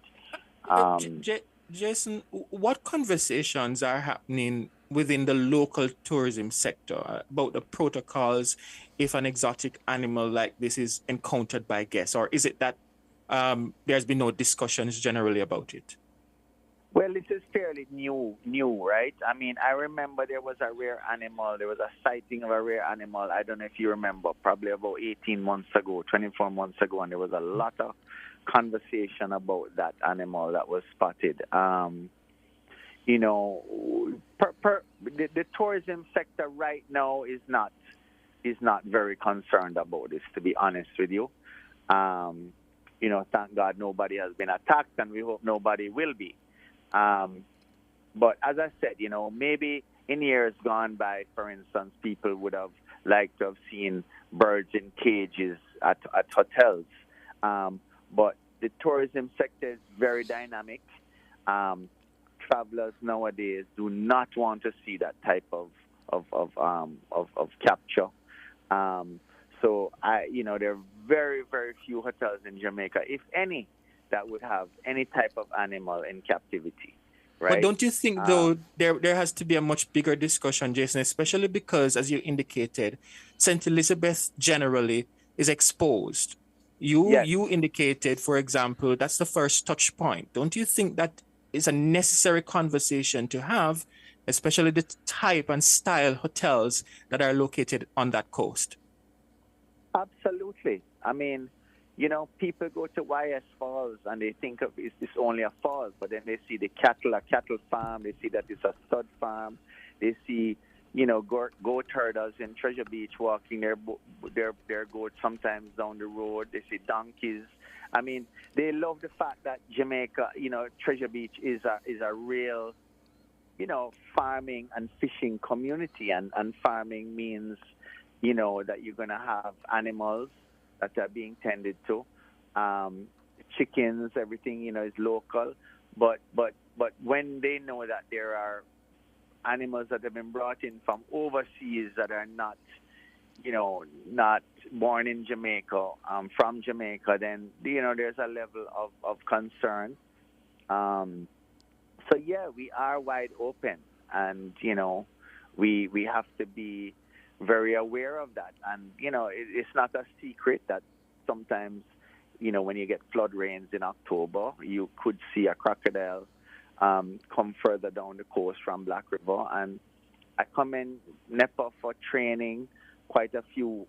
Jason, what conversations are happening within the local tourism sector about the protocols if an exotic animal like this is encountered by guests, or is it that there's been no discussions generally about it? Well, this is fairly new, right? I mean, I remember there was a rare animal. There was a sighting of a rare animal. I don't know if you remember, probably about 18 months ago, 24 months ago, and there was a lot of conversation about that animal that was spotted. You know, the tourism sector right now is not very concerned about this, to be honest with you. You know, thank God nobody has been attacked, and we hope nobody will be. But as I said, you know, maybe in years gone by, for instance, people would have liked to have seen birds in cages at hotels. But the tourism sector is very dynamic. Travelers nowadays do not want to see that type of capture. So there are very, very few hotels in Jamaica, if any, that would have any type of animal in captivity. Right? But don't you think, though, there has to be a much bigger discussion, Jason, especially because, as you indicated, St. Elizabeth generally is exposed. You indicated, for example, that's the first touch point. Don't you think that is a necessary conversation to have, especially the type and style hotels that are located on that coast? Absolutely. I mean, you know, people go to YS Falls and they think of it's only a falls, but then they see a cattle farm, they see that it's a stud farm, they see, you know, goat herders in Treasure Beach walking their goats sometimes down the road. They see donkeys. I mean, they love the fact that Jamaica, you know, Treasure Beach is a real, you know, farming and fishing community, and farming means, you know, that you're going to have animals that are being tended to, chickens, everything, you know, is local. But when they know that there are animals that have been brought in from overseas that are not, you know, not born in Jamaica, from Jamaica, then, you know, there's a level of concern. So yeah, we are wide open, and, you know, we have to be very aware of that. And, you know, it's not a secret that sometimes, you know, when you get flood rains in October, you could see a crocodile come further down the coast from Black River. And I come in NEPA for training quite a few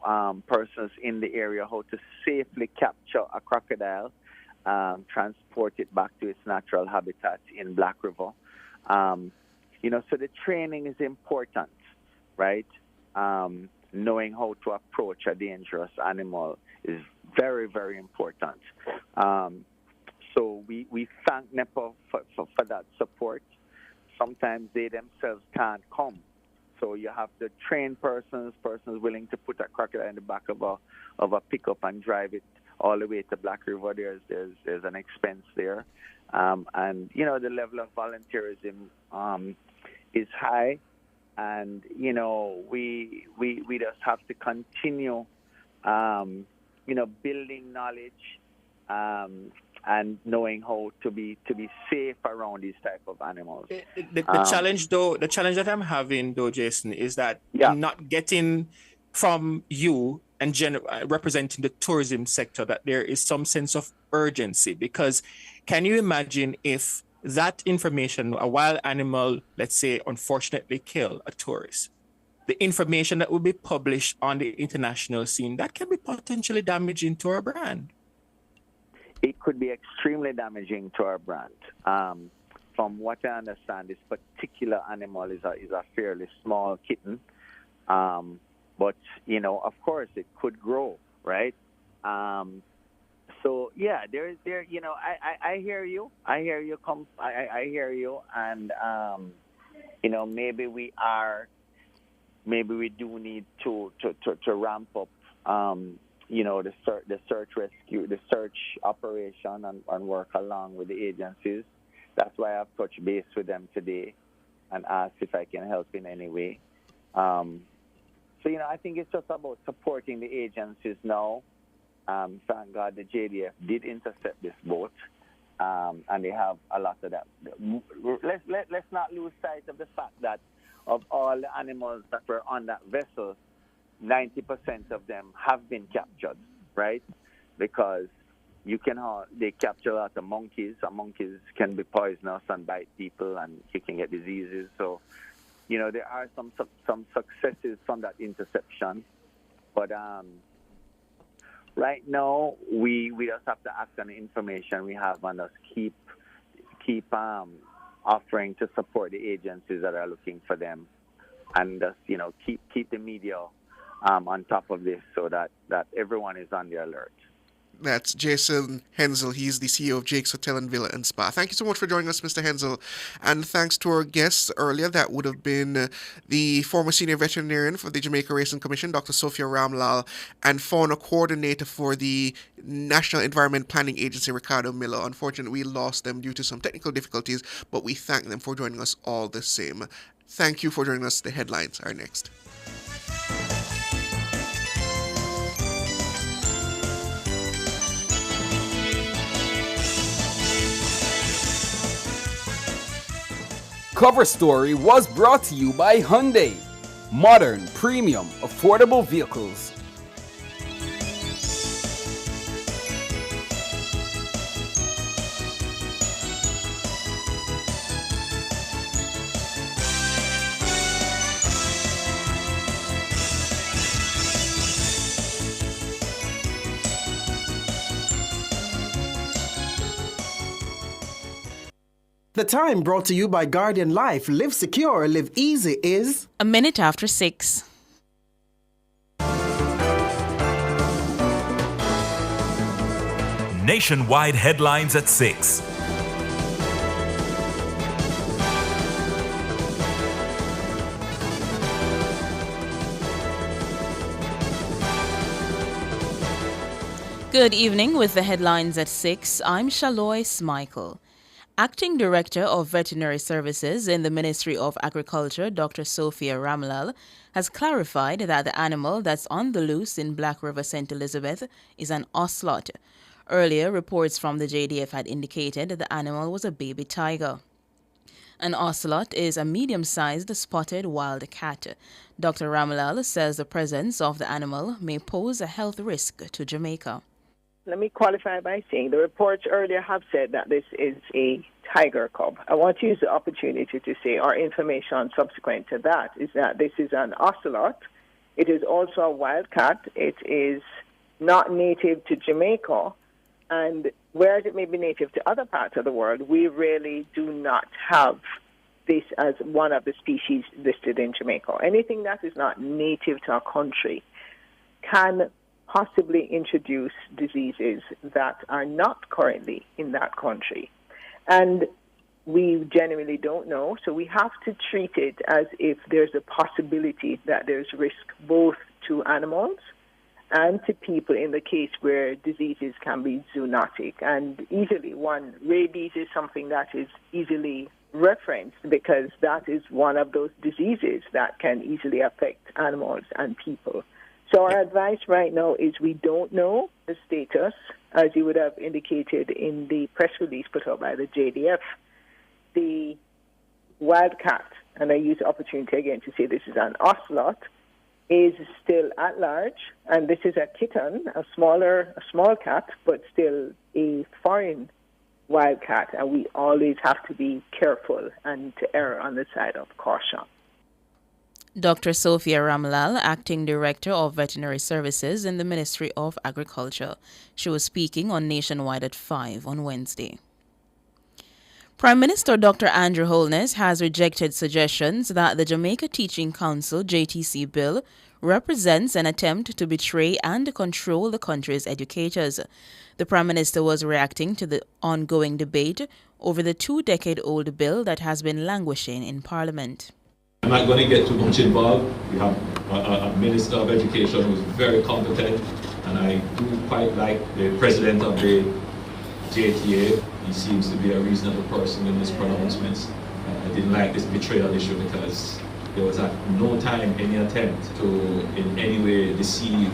persons in the area how to safely capture a crocodile, transport it back to its natural habitat in Black River. You know, so the training is important, right? Knowing how to approach a dangerous animal is very, very important. So we thank NEPA for that support. Sometimes they themselves can't come. So you have to train persons willing to put a crocodile in the back of a pickup and drive it all the way to Black River. There's an expense there. And, you know, the level of volunteerism is high. And, you know, we just have to continue, you know, building knowledge and knowing how to be safe around these type of animals. The challenge that I'm having, though, Jason, is that not getting from you and representing the tourism sector that there is some sense of urgency. Because can you imagine if that information, a wild animal, let's say, unfortunately kill a tourist, the information that will be published on the international scene, that can be potentially damaging to our brand. It could be extremely damaging to our brand. From what I understand, this particular animal is a fairly small kitten. But, you know, of course, it could grow, right? So yeah, there. You know, I hear you. I hear you. And you know, maybe we do need to ramp up. You know, the search rescue, the search operation, and work along with the agencies. That's why I've touched base with them today and asked if I can help in any way. So, you know, I think it's just about supporting the agencies now. Thank God the JDF did intercept this boat, and they have a lot of that. Let's not lose sight of the fact that of all the animals that were on that vessel, 90% of them have been captured, right? Because they capture a lot of monkeys, and monkeys can be poisonous and bite people, and you can get diseases. So, there are some successes from that interception, but right now we just have to act on the information we have and just keep offering to support the agencies that are looking for them, and just keep the media on top of this so that everyone is on the alert. That's Jason Hensel. He's the CEO of Jake's Hotel and Villa and Spa. Thank you so much for joining us, Mr. Hensel. And thanks to our guests earlier. That would have been the former senior veterinarian for the Jamaica Racing Commission, Dr. Sophia Ramlal, and fauna coordinator for the National Environment Planning Agency, Ricardo Miller. Unfortunately, we lost them due to some technical difficulties, but we thank them for joining us all the same. Thank you for joining us. The headlines are next. Cover Story was brought to you by Hyundai. Modern, premium, affordable vehicles. The time brought to you by Guardian Life. Live secure, live easy is... 6:01. Nationwide headlines at 6. Good evening with the headlines at 6. I'm Shalois Michael. Acting Director of Veterinary Services in the Ministry of Agriculture, Dr. Sophia Ramlal, has clarified that the animal that's on the loose in Black River, St. Elizabeth is an ocelot. Earlier, reports from the JDF had indicated that the animal was a baby tiger. An ocelot is a medium-sized spotted wild cat. Dr. Ramlal says the presence of the animal may pose a health risk to Jamaica. Let me qualify by saying the reports earlier have said that this is a tiger cub. I want to use the opportunity to say our information subsequent to that is that this is an ocelot. It is also a wild cat. It is not native to Jamaica. And whereas it may be native to other parts of the world, we really do not have this as one of the species listed in Jamaica. Anything that is not native to our country can possibly introduce diseases that are not currently in that country. And we genuinely don't know, so we have to treat it as if there's a possibility that there's risk both to animals and to people in the case where diseases can be zoonotic. And rabies is something that is easily referenced because that is one of those diseases that can easily affect animals and people. So our advice right now is we don't know the status, as you would have indicated in the press release put out by the JDF. The wildcat, and I use the opportunity again to say this is an ocelot, is still at large, and this is a kitten, a small cat, but still a foreign wildcat, and we always have to be careful and to err on the side of caution. Dr. Sophia Ramlal, Acting Director of Veterinary Services in the Ministry of Agriculture. She was speaking on Nationwide at 5 on Wednesday. Prime Minister Dr. Andrew Holness has rejected suggestions that the Jamaica Teaching Council JTC bill represents an attempt to betray and control the country's educators. The Prime Minister was reacting to the ongoing debate over the 2-decade-old bill that has been languishing in Parliament. I'm not going to get too much involved. We have a Minister of Education who is very competent, and I do quite like the President of the JTA. He seems to be a reasonable person in his pronouncements. I didn't like this betrayal issue because there was at no time any attempt to in any way deceive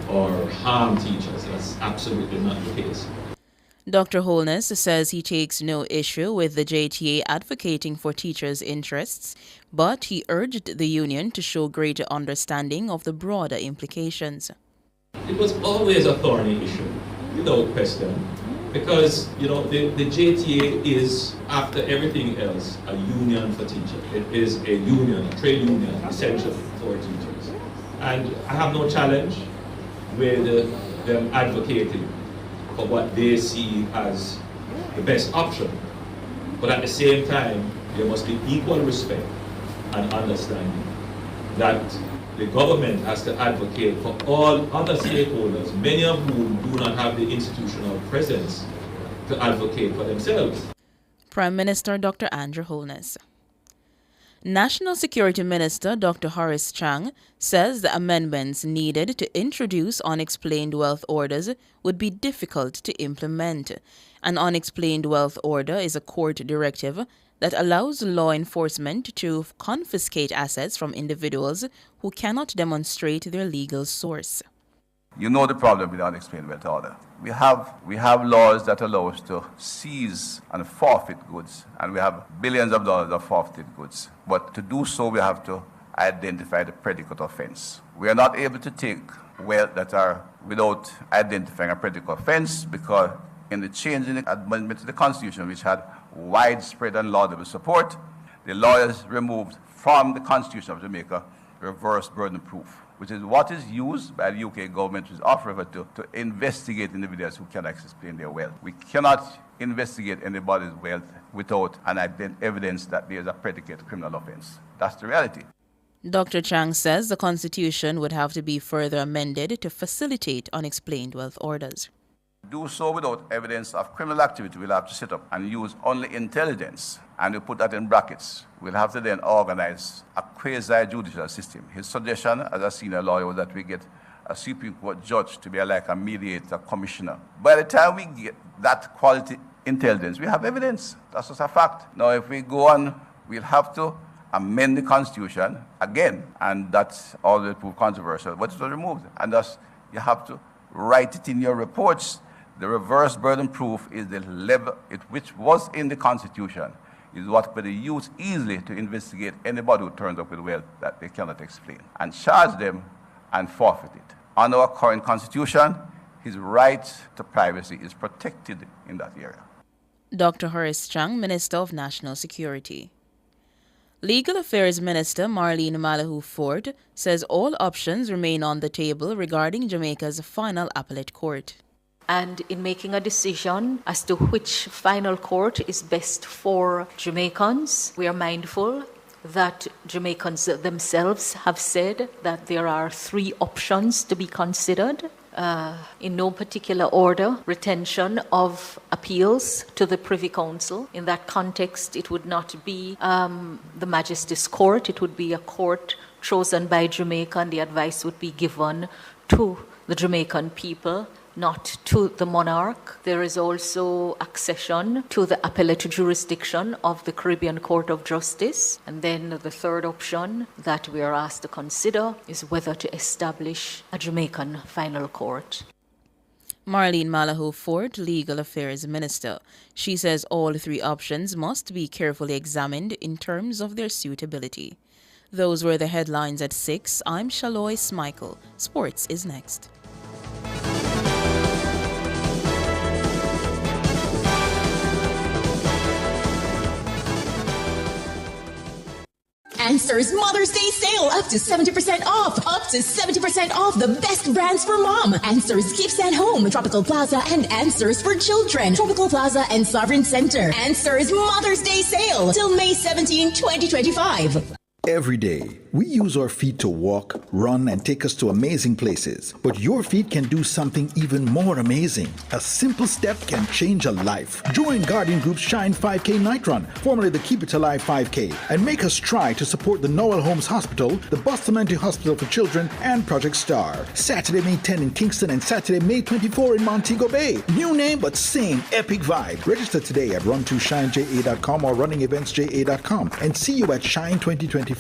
or harm teachers. That's absolutely not the case. Dr. Holness says he takes no issue with the JTA advocating for teachers' interests, but he urged the union to show greater understanding of the broader implications. It was always a thorny issue. without question, because the JTA is, after everything else, a union for teachers. It is a union, a trade union, essentially for teachers. And I have no challenge with them advocating for what they see as the best option. But at the same time, there must be equal respect and understanding that the government has to advocate for all other stakeholders, many of whom do not have the institutional presence to advocate for themselves. Prime Minister Dr. Andrew Holness. National Security Minister Dr. Horace Chang says the amendments needed to introduce unexplained wealth orders would be difficult to implement. An unexplained wealth order is a court directive that allows law enforcement to confiscate assets from individuals who cannot demonstrate their legal source. You know the problem with unexplained wealth order. We have laws that allow us to seize and forfeit goods, and we have billions of dollars of forfeited goods. But to do so, we have to identify the predicate offense. We are not able to take wealth that are without identifying a predicate offense, because in the change in the amendment to the Constitution, which had widespread and laudable support, the lawyers removed from the Constitution of Jamaica reverse burden proof, which is what is used by the UK government, which is offered to investigate individuals who cannot explain their wealth. We cannot investigate anybody's wealth without an evidence that there is a predicate criminal offense. That's the reality. Dr. Chang says the Constitution would have to be further amended to facilitate unexplained wealth orders. Do so without evidence of criminal activity, we'll have to set up and use only intelligence, and we put that in brackets. We'll have to then organize a quasi-judicial system. His suggestion as a senior lawyer was that we get a Supreme Court judge to be like a mediator, commissioner. By the time we get that quality intelligence, we have evidence. That's just a fact. Now, if we go on, we'll have to amend the Constitution again, and that's always proved controversial, but it was removed. And thus, you have to write it in your reports. The reverse burden proof is the level which was in the Constitution, is what could be used easily to investigate anybody who turns up with wealth that they cannot explain, and charge them and forfeit it. Under our current Constitution, his right to privacy is protected in that area. Dr. Horace Chang, Minister of National Security. Legal Affairs Minister Marlene Malahoo Ford says all options remain on the table regarding Jamaica's final appellate court. And in making a decision as to which final court is best for Jamaicans, we are mindful that Jamaicans themselves have said that there are 3 options to be considered. In no particular order, retention of appeals to the Privy Council. In that context, it would not be the Majesty's Court, it would be a court chosen by Jamaica, and the advice would be given to the Jamaican people, not to the monarch. There is also accession to the appellate jurisdiction of the Caribbean Court of Justice. And then the third option that we are asked to consider is whether to establish a Jamaican final court. Marlene Malahoo Ford, Legal Affairs Minister. She says all 3 options must be carefully examined in terms of their suitability. Those were the headlines at 6. I'm Shaloy Smikle. Sports is next. Answer's Mother's Day sale up to 70% off. Up to 70% off the best brands for mom. Answer's Gifts at Home, Tropical Plaza, and Answer's for Children, Tropical Plaza and Sovereign Center. Answer's Mother's Day sale till May 17, 2025. Every day, we use our feet to walk, run, and take us to amazing places. But your feet can do something even more amazing. A simple step can change a life. Join Guardian Group's Shine 5K Night Run, formerly the Keep It Alive 5K, and make us try to support the Noel Holmes Hospital, the Bustamante Hospital for Children, and Project Star. Saturday, May 10 in Kingston and Saturday, May 24 in Montego Bay. New name, but same epic vibe. Register today at run2shineja.com or runningeventsja.com and see you at Shine 2025.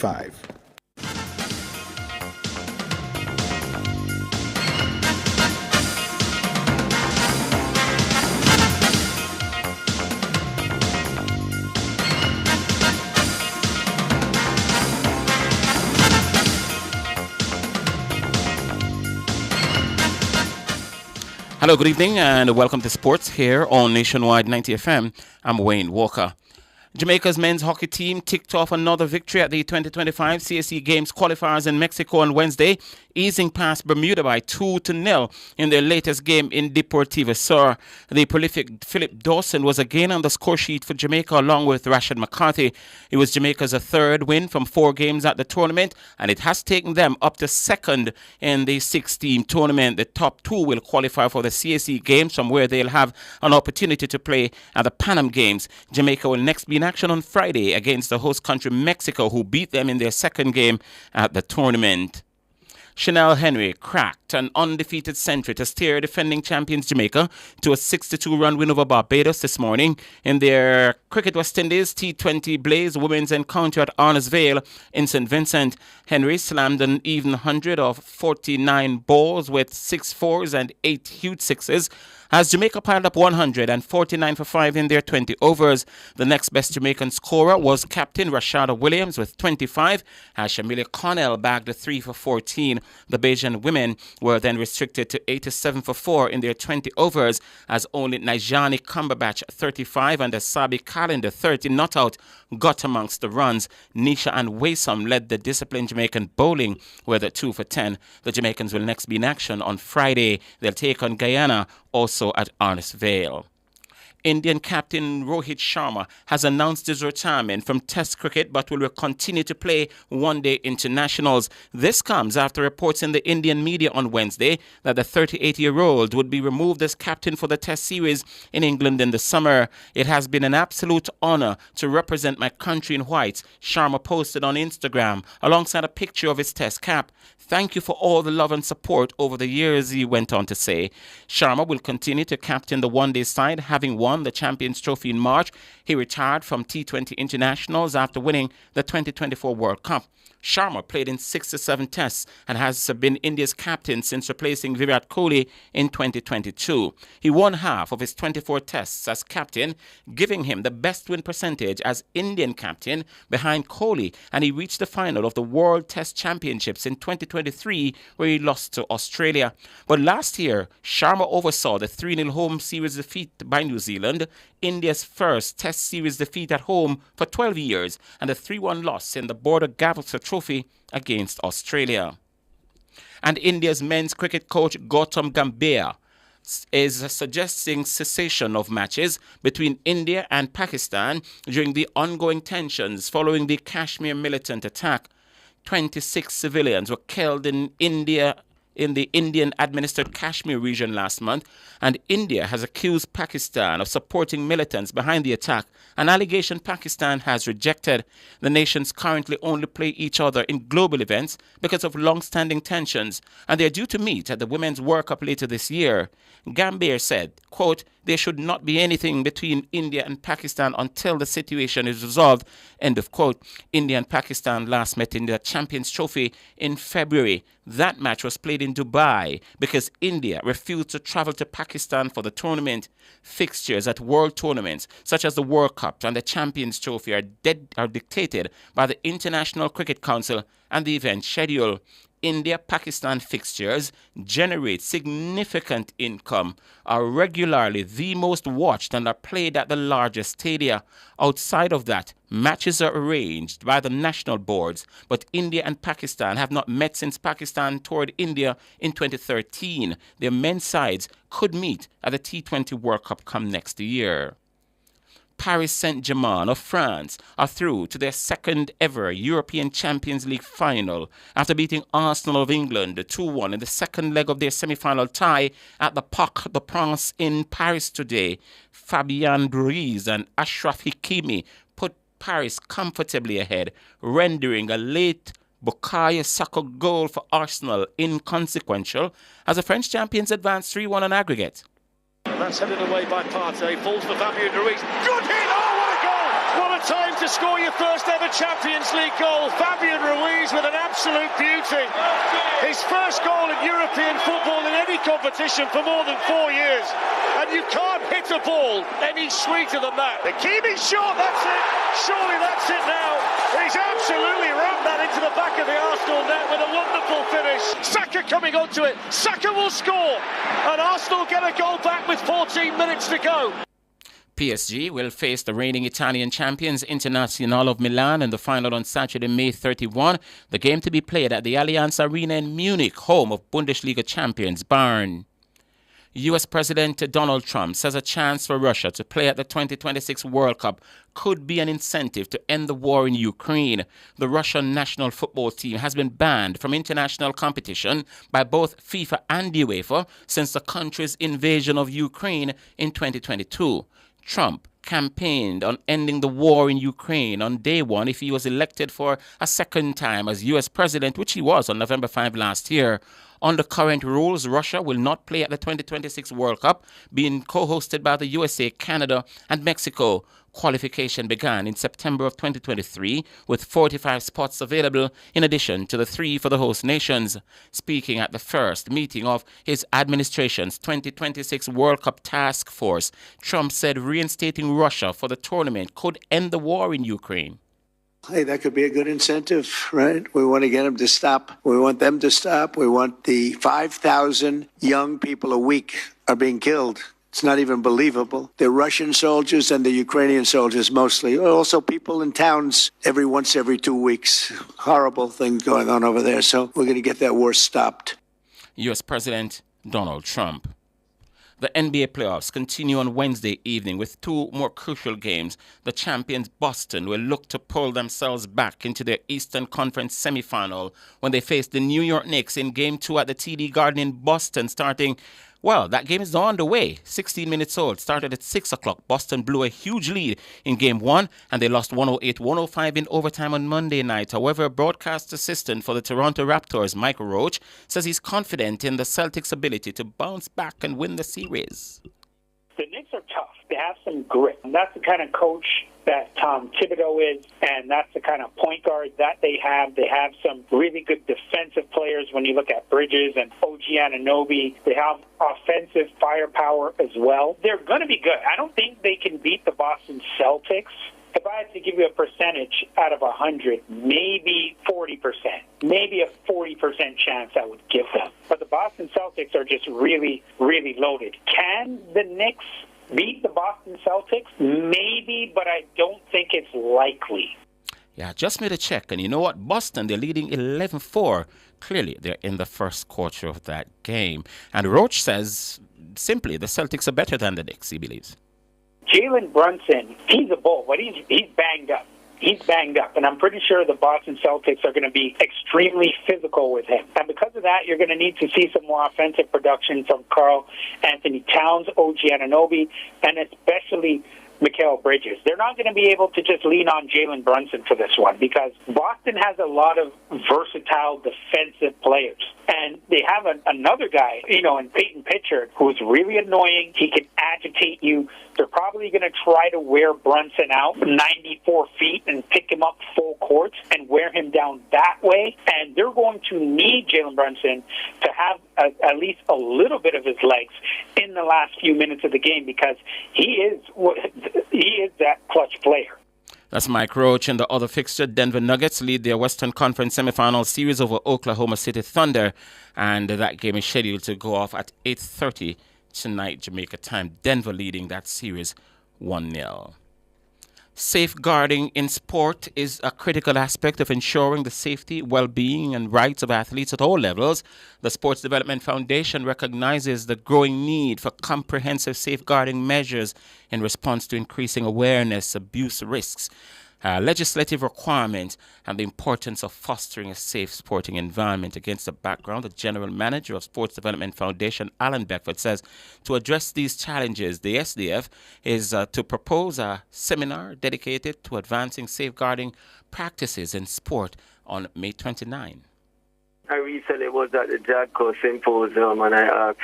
Hello, good evening, and welcome to Sports here on Nationwide 90 FM. I'm Wayne Walker. Jamaica's men's hockey team ticked off another victory at the 2025 CSE Games qualifiers in Mexico on Wednesday, easing past Bermuda by 2-0 in their latest game in Deportivo Sur. The prolific Philip Dawson was again on the score sheet for Jamaica along with Rashad McCarthy. It was Jamaica's third win from 4 games at the tournament, and it has taken them up to second in the 6-team tournament. The top 2 will qualify for the CSE Games, from where they'll have an opportunity to play at the Pan Am Games. Jamaica will next be in action on Friday against the host country Mexico, who beat them in their second game at the tournament. Chanel Henry cracked an undefeated century to steer defending champions Jamaica to a 62-run win over Barbados this morning in their Cricket West Indies T20 Blaze women's encounter at Arnos Vale in St. Vincent. Henry slammed an even 100 of 49 balls with 6 fours and 8 huge sixes as Jamaica piled up 149 for 5 in their 20 overs. The next best Jamaican scorer was captain Rashada Williams with 25, as Shamilia Connell bagged a 3 for 14. The Bajan women were then restricted to 87 for 4 in their 20 overs, as only Najani Cumberbatch 35 and Asabi Calendar 30 not out got amongst the runs. Nisha and Waysome led the disciplined Jamaican bowling with a 2 for 10. The Jamaicans will next be in action on Friday. They'll take on Guyana, also at Arnos Vale. Indian captain Rohit Sharma has announced his retirement from Test cricket but will continue to play one-day internationals. This comes after reports in the Indian media on Wednesday that the 38-year-old would be removed as captain for the Test series in England in the summer. It has been an absolute honor to represent my country in white, Sharma posted on Instagram alongside a picture of his Test cap. Thank you for all the love and support over the years, he went on to say. Sharma will continue to captain the one-day side, having won the Champions Trophy in March. He retired from T20 internationals after winning the 2024 World Cup. Sharma played in 67 tests and has been India's captain since replacing Virat Kohli in 2022. He won half of his 24 tests as captain, giving him the best win percentage as Indian captain behind Kohli, and he reached the final of the World Test Championships in 2023, where he lost to Australia. But last year, Sharma oversaw the 3-0 home series defeat by New Zealand, India's first Test series defeat at home for 12 years, and a 3-1 loss in the Border Gavaskar Trophy against Australia. And India's men's cricket coach Gautam Gambhir is suggesting cessation of matches between India and Pakistan during the ongoing tensions following the Kashmir militant attack. 26 civilians were killed in the Indian-administered Kashmir region last month, and India has accused Pakistan of supporting militants behind the attack, an allegation Pakistan has rejected. The nations currently only play each other in global events because of long-standing tensions, and they're due to meet at the Women's World Cup later this year. Gambhir said, quote, "There should not be anything between India and Pakistan until the situation is resolved," end of quote. India and Pakistan last met in the Champions Trophy in February. That match was played in Dubai because India refused to travel to Pakistan for the tournament. Fixtures at world tournaments such as the World Cup and the Champions Trophy are dictated by the International Cricket Council and the event schedule. India-Pakistan fixtures generate significant income, are regularly the most watched, and are played at the largest stadia. Outside of that, matches are arranged by the national boards, but India and Pakistan have not met since Pakistan toured India in 2013. Their men's sides could meet at the T20 World Cup come next year. Paris Saint-Germain of France are through to their second ever European Champions League final after beating Arsenal of England 2-1 in the second leg of their semi-final tie at the Parc des Princes in Paris today. Fabian Ruiz and Achraf Hakimi put Paris comfortably ahead, rendering a late Bukayo Saka goal for Arsenal inconsequential as the French champions advanced 3-1 on aggregate. That's headed away by Partey, falls for Fabian Ruiz. Good hit! Oh, what a goal! What a time to score your first ever Champions League goal. Fabian Ruiz with an absolute beauty. His first goal in European football in any competition for more than 4 years. And you can't hit a ball any sweeter than that. Hakimi shot, that's it. Surely that's it now. He's absolutely rammed that into the back of the Arsenal net with a wonderful finish. Saka coming onto it. Saka will score, and Arsenal get a goal back with 14 minutes to go. PSG will face the reigning Italian champions Internazionale of Milan in the final on Saturday, May 31. The game to be played at the Allianz Arena in Munich, home of Bundesliga champions Bayern. U.S. President Donald Trump says a chance for Russia to play at the 2026 World Cup could be an incentive to end the war in Ukraine. The Russian national football team has been banned from international competition by both FIFA and UEFA since the country's invasion of Ukraine in 2022. Trump campaigned on ending the war in Ukraine on day one if he was elected for a second time as U.S. president, which he was on November 5 last year. Under current rules, Russia will not play at the 2026 World Cup, being co-hosted by the USA, Canada, and Mexico. Qualification began in September of 2023 with 45 spots available in addition to the 3 for the host nations. Speaking at the first meeting of his administration's 2026 World Cup Task Force, Trump said reinstating Russia for the tournament could end the war in Ukraine. Hey, that could be a good incentive, right? We want to get them to stop. We want them to stop. We want the 5,000 young people a week are being killed. It's not even believable. The Russian soldiers and the Ukrainian soldiers mostly. Also people in towns once every 2 weeks. Horrible thing going on over there. So we're going to get that war stopped. U.S. President Donald Trump. The NBA playoffs continue on Wednesday evening with 2 more crucial games. The champions Boston will look to pull themselves back into their Eastern Conference semifinal when they face the New York Knicks in Game 2 at the TD Garden in Boston starting. Well, that game is now underway. 16 minutes old. Started at 6 o'clock. Boston blew a huge lead in Game 1, and they lost 108-105 in overtime on Monday night. However, broadcast assistant for the Toronto Raptors, Michael Roach, says he's confident in the Celtics' ability to bounce back and win the series. The Knicks are tough. They have some grit. And that's the kind of coach that Tom Thibodeau is, and that's the kind of point guard that they have. They have some really good defensive players when you look at Bridges and OG Anunoby. They have offensive firepower as well. They're going to be good. I don't think they can beat the Boston Celtics. If I had to give you a percentage out of 100, maybe 40%, maybe a 40% chance I would give them. But the Boston Celtics are just really, really loaded. Can the Knicks beat the Boston Celtics? Maybe, but I don't think it's likely. Yeah, just made a check, and you know what? Boston, they're leading 11-4. Clearly, they're in the first quarter of that game. And Roach says, simply, the Celtics are better than the Knicks, he believes. Jalen Brunson, he's a bull, but he's banged up. He's banged up, and I'm pretty sure the Boston Celtics are going to be extremely physical with him. And because of that, you're going to need to see some more offensive production from Karl Anthony Towns, OG Anunoby, and especially Mikal Bridges. They're not going to be able to just lean on Jalen Brunson for this one because Boston has a lot of versatile defensive players. And they have another guy, in Peyton Pritchard, who's really annoying. He can agitate you. They're probably going to try to wear Brunson out 94 feet and pick him up full court and wear him down that way. And they're going to need Jalen Brunson to have at least a little bit of his legs in the last few minutes of the game because he is that clutch player. That's Mike Roach. In the other fixture, Denver Nuggets lead their Western Conference semifinal series over Oklahoma City Thunder, and that game is scheduled to go off at 8:30 tonight, Jamaica time. Denver leading that series 1-0. Safeguarding in sport is a critical aspect of ensuring the safety, well-being, and rights of athletes at all levels. The Sports Development Foundation recognizes the growing need for comprehensive safeguarding measures in response to increasing awareness, abuse risks, legislative requirements, and the importance of fostering a safe sporting environment. Against the background, the General Manager of Sports Development Foundation, Alan Beckford, says to address these challenges, the SDF is to propose a seminar dedicated to advancing safeguarding practices in sport on May 29. I recently was at the JADCO Symposium and I asked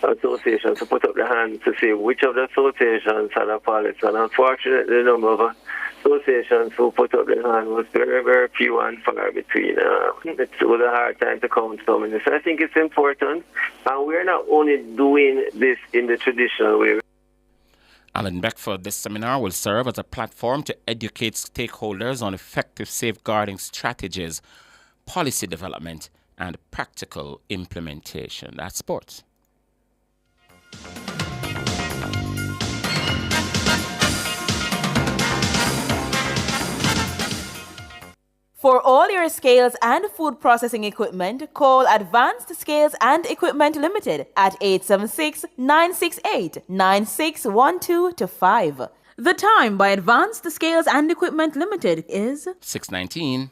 associations to put up their hands to see which of the associations had a policy. And unfortunately, the number of associations who put up their hand was very, very few and far between. It was a hard time to count so many. So I think it's important. And we're not only doing this in the traditional way. Alan Beckford, this seminar will serve as a platform to educate stakeholders on effective safeguarding strategies, policy development, and practical implementation. That's sports. For all your scales and food processing equipment, call Advanced Scales and Equipment Limited at 876-968-9612 to 5. The time by Advanced Scales and Equipment Limited is 6:19.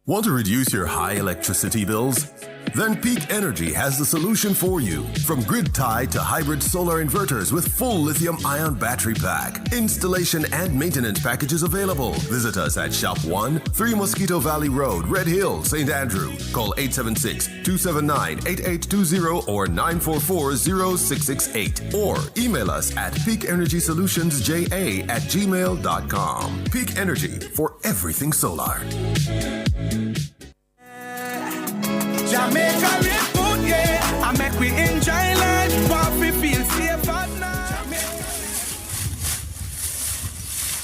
Want to reduce your high electricity bills? Then Peak Energy has the solution for you. From grid-tied to hybrid solar inverters with full lithium-ion battery pack. Installation and maintenance packages available. Visit us at Shop 1, 3 Mosquito Valley Road, Red Hill, St. Andrew. Call 876-279-8820 or 944-0668. Or email us at peakenergysolutionsja@gmail.com. Peak Energy for everything solar. Jamaica live good, yeah. I make we enjoy life, while we feel safe at night.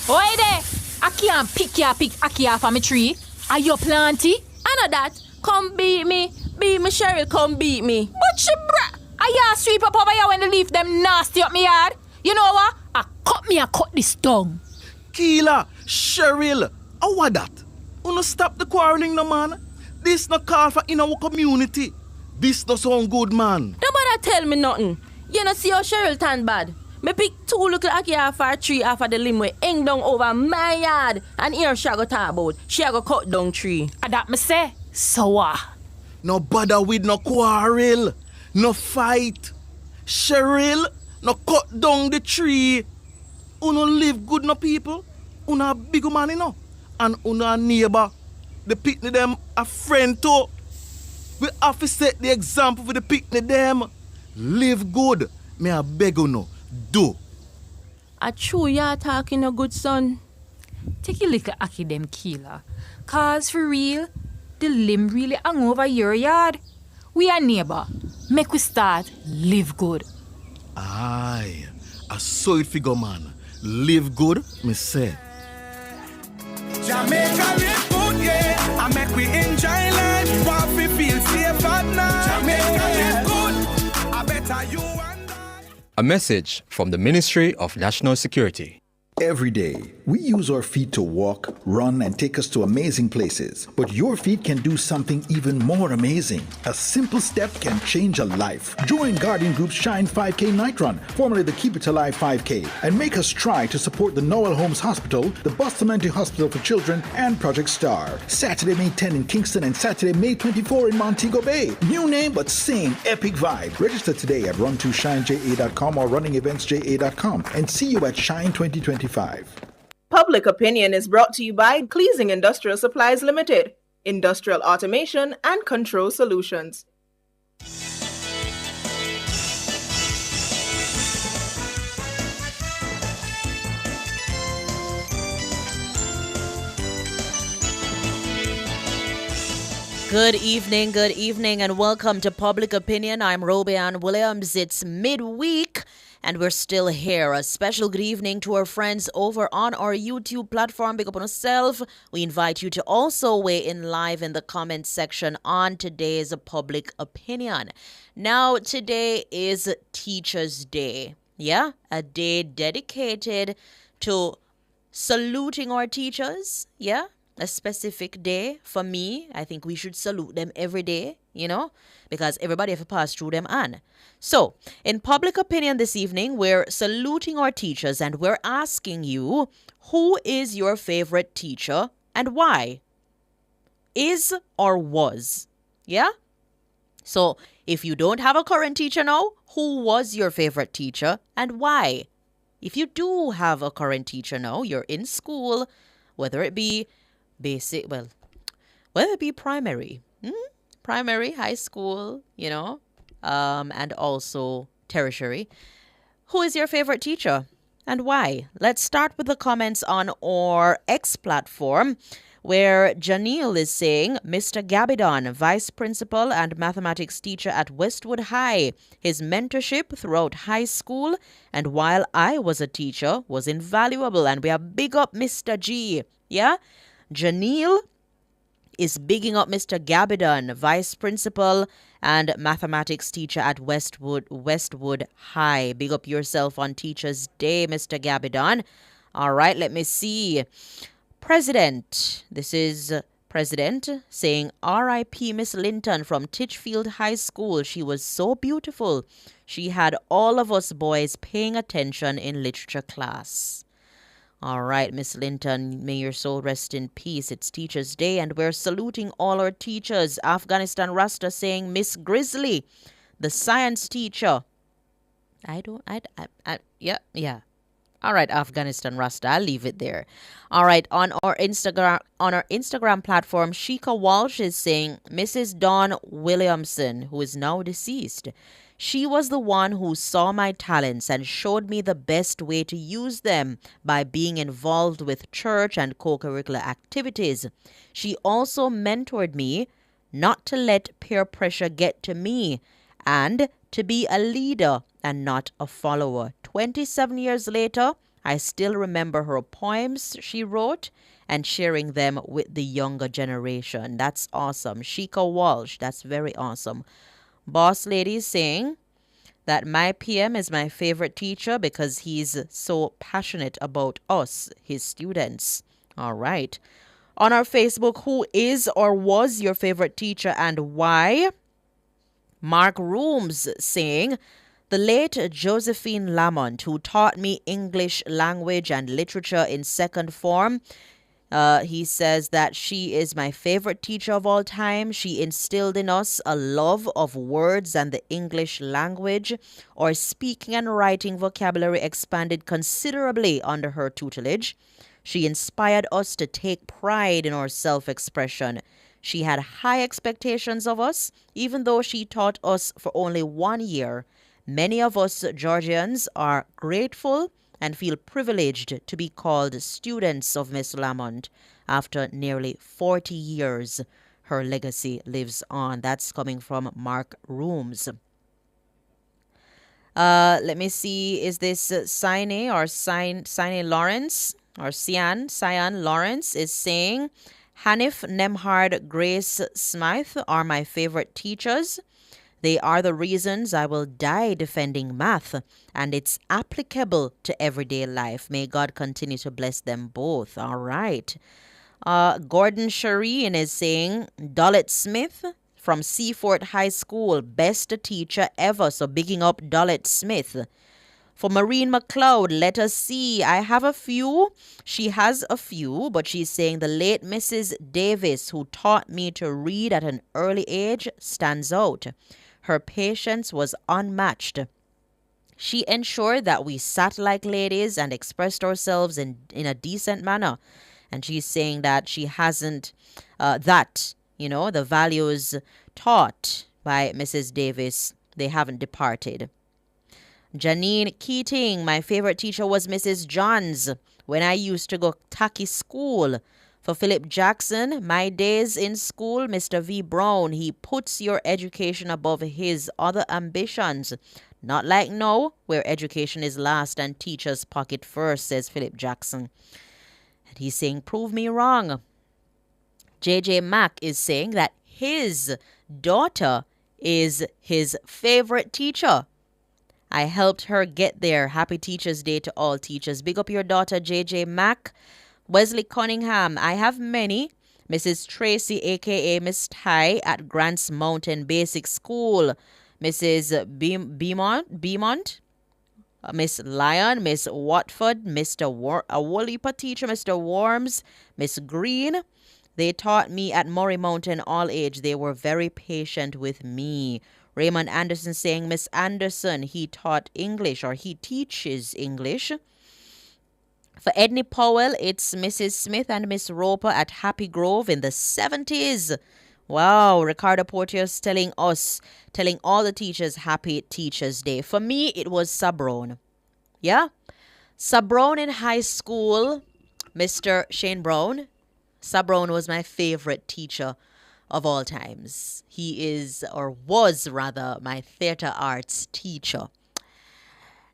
Oi there, I can't pick your ackee off of my tree. Are you planty? I know that. Come beat me, Cheryl, come beat me. But she I ya sweep up over here when the leaf them nasty up me yard. You know what? I cut this tongue. Keela, Cheryl, how was that? Wanna stop the quarreling, no man? This no call for in our community. This no sound good, man. Nobody tell me nothing. You know see how Cheryl tan bad. Me pick 2 little ackee off her tree off of the limb way hang down over my yard. And here she go talk about. She go cut down tree. And that me say, so what? No bother with no quarrel. No fight. Cheryl, no cut down the tree. Uno live good, no people. Uno a big man, you know. And uno a neighbor. The picnic them a friend too. We have to set the example for the picnic them. Live good. Me a beg you no. Do. A true ya talking a good son. Take a little ackee them Keela. Cause for real, the limb really hung over your yard. We are neighbor. Make we start live good. Aye. I saw it figure man. Live good, me say. Jamaica live good, yeah. I make we enjoy life, while we feel safe at night. Jamaica live good. I better you and A message from the Ministry of National Security. Every day, we use our feet to walk, run, and take us to amazing places. But your feet can do something even more amazing. A simple step can change a life. Join Guardian Group's Shine 5K Night Run, formerly the Keep It Alive 5K, and make us try to support the Noel Holmes Hospital, the Bustamante Hospital for Children, and Project Star. Saturday, May 10 in Kingston and Saturday, May 24 in Montego Bay. New name, but same epic vibe. Register today at run2shineja.com or runningeventsja.com and see you at Shine 2025. Public Opinion is brought to you by Cleasing Industrial Supplies Limited, Industrial Automation and Control Solutions. Good evening, and welcome to Public Opinion. I'm Robian Williams. It's midweek, and we're still here. A special good evening to our friends over on our YouTube platform. Big up on yourself. We invite you to also weigh in live in the comments section on today's Public Opinion. Now, today is Teachers' Day. Yeah, a day dedicated to saluting our teachers. Yeah. A specific day for me. I think we should salute them every day, because everybody have to pass through them on. So, in Public Opinion this evening, we're saluting our teachers and we're asking you, who is your favorite teacher and why? Is or was? Yeah? So, if you don't have a current teacher now, who was your favorite teacher and why? If you do have a current teacher now, you're in school, whether it be whether it be primary, high school, and also tertiary. Who is your favorite teacher and why? Let's start with the comments on our X platform, where Janelle is saying, Mr. Gabidon, vice principal and mathematics teacher at Westwood High. His mentorship throughout high school and while I was a teacher was invaluable, and we are big up Mr. G. Yeah? Janelle is bigging up Mr. Gabidon, Vice Principal and Mathematics teacher at Westwood High. Big up yourself on Teachers Day, Mr. Gabidon. All right, let me see. President. This is President saying R.I.P. Miss Linton from Titchfield High School. She was so beautiful. She had all of us boys paying attention in literature class. All right, Miss Linton, may your soul rest in peace. It's Teachers Day, and we're saluting all our teachers. Afghanistan Rasta saying Miss Grizzly, the science teacher. Yeah. All right, Afghanistan Rasta, I'll leave it there. All right, on our Instagram platform, Sheikah Walsh is saying Mrs. Dawn Williamson, who is now deceased. She was the one who saw my talents and showed me the best way to use them by being involved with church and co-curricular activities. She also mentored me not to let peer pressure get to me and to be a leader and not a follower. 27 years later, I still remember her poems she wrote and sharing them with the younger generation. That's awesome. Sheikah Walsh, that's very awesome. Boss Lady is saying that my PM is my favorite teacher because he's so passionate about us, his students. All right. On our Facebook, who is or was your favorite teacher and why? Mark Rooms saying, the late Josephine Lamont, who taught me English language and literature in second form. He says that she is my favorite teacher of all time. She instilled in us a love of words and the English language. Our speaking and writing vocabulary expanded considerably under her tutelage. She inspired us to take pride in our self-expression. She had high expectations of us, even though she taught us for only 1 year. Many of us Georgians are grateful and feel privileged to be called students of Miss Lamont. After nearly 40 years, her legacy lives on. That's coming from Mark Rooms. Let me see, is this Sine or Sine Lawrence or Cyan Lawrence is saying, Hanif Nemhard, Grace Smythe are my favorite teachers. They are the reasons I will die defending math, and it's applicable to everyday life. May God continue to bless them both. All right. Gordon Shireen is saying, Dollett Smith from Seafort High School, best teacher ever. So bigging up Dollett Smith. For Maureen McLeod, let us see. I have a few. She has a few, but she's saying the late Mrs. Davis, who taught me to read at an early age, stands out. Her patience was unmatched. She ensured that we sat like ladies and expressed ourselves in a decent manner. And she's saying that she hasn't, the values taught by Mrs. Davis, they haven't departed. Janine Keating, my favorite teacher was Mrs. Johns when I used to go tacky school. For Philip Jackson, my days in school, Mr. V. Brown, he puts your education above his other ambitions. Not like now, where education is last and teachers pocket first, says Philip Jackson. And he's saying, prove me wrong. JJ Mack is saying that his daughter is his favorite teacher. I helped her get there. Happy Teachers Day to all teachers. Big up your daughter, JJ Mack. Wesley Cunningham, I have many. Mrs. Tracy, a.k.a. Miss Ty at Grants Mountain Basic School. Mrs. Beaumont, Miss Lyon, Miss Watford, Mr. A Woolipa teacher, Mr. Worms, Miss Green. They taught me at Murray Mountain all age. They were very patient with me. Raymond Anderson saying, Miss Anderson, he taught English, or he teaches English. For Edney Powell, it's Mrs. Smith and Miss Roper at Happy Grove in the 70s. Wow, Ricardo Porteous telling all the teachers Happy Teachers Day. For me, it was Sabrone. Yeah? Sabrone in high school, Mr. Shane Brown. Sabrone was my favorite teacher of all times. He is, or was rather, my theater arts teacher.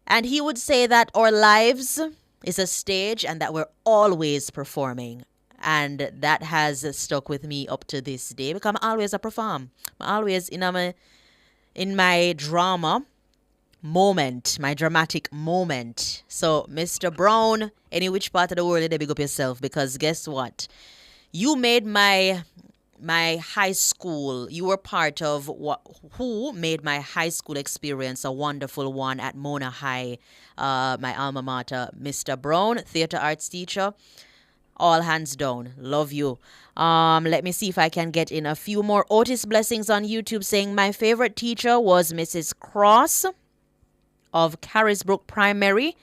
And he would say that our lives is a stage and that we're always performing. And that has stuck with me up to this day because I'm always a perform. I'm always in my drama moment, my dramatic moment. So, Mr. Brown, any which part of the world, they big up yourself because guess what? You made my high school, you were part of who made my high school experience a wonderful one at Mona High, my alma mater. Mr. Brown, theater arts teacher, all hands down. Love you. Let me see if I can get in a few more. Otis Blessings on YouTube saying my favorite teacher was Mrs. Cross of Carisbrook Primary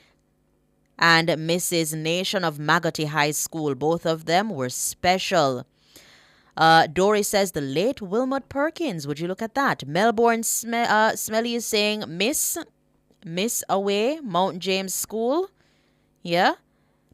and Mrs. Nation of Magotty High School. Both of them were special. Dory says the late Wilmot Perkins. Would you look at that? Melbourne Smelly is saying Miss Away, Mount James School. Yeah.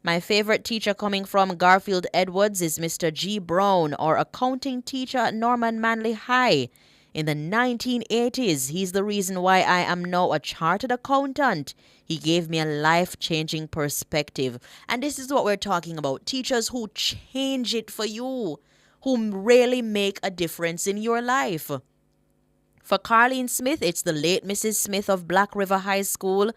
My favorite teacher coming from Garfield Edwards is Mr. G. Brown, our accounting teacher at Norman Manley High in the 1980s. He's the reason why I am now a chartered accountant. He gave me a life-changing perspective. And this is what we're talking about. Teachers who change it for you, who really make a difference in your life. For Carlene Smith, it's the late Mrs. Smith of Black River High School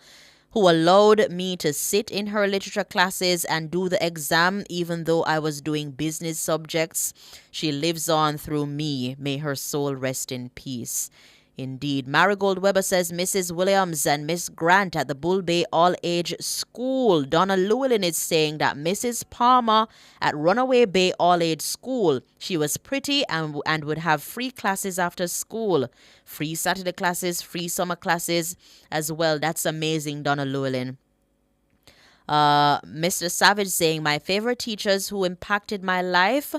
who allowed me to sit in her literature classes and do the exam even though I was doing business subjects. She lives on through me. May her soul rest in peace. Indeed. Marigold Weber says Mrs. Williams and Miss Grant at the Bull Bay All-Age School. Donna Llewellyn is saying that Mrs. Palmer at Runaway Bay All-Age School. She was pretty and would have free classes after school. Free Saturday classes, free summer classes as well. That's amazing, Donna Llewellyn. Mr. Savage saying my favorite teachers who impacted my life,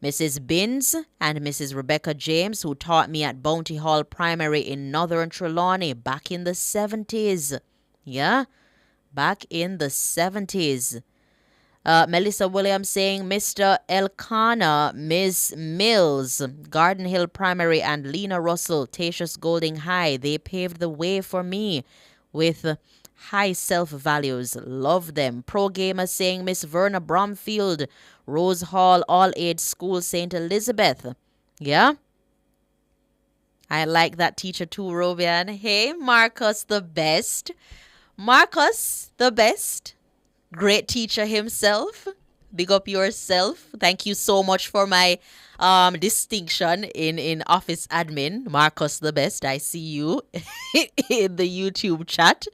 Mrs. Binns and Mrs. Rebecca James, who taught me at Bounty Hall Primary in Northern Trelawney back in the 70s. Yeah, back in the 70s. Melissa Williams saying Mr. Elkanah, Miss Mills, Garden Hill Primary, and Lena Russell, Tatius Golding High. They paved the way for me with high self-values. Love them. Pro Gamer saying Miss Verna Bromfield, Rose Hall All-Age School, St. Elizabeth. Yeah? I like that teacher too, Robian. Hey, Marcus the best. Marcus the best. Great teacher himself. Big up yourself. Thank you so much for my distinction in office admin. Marcus the best. I see you in the YouTube chat.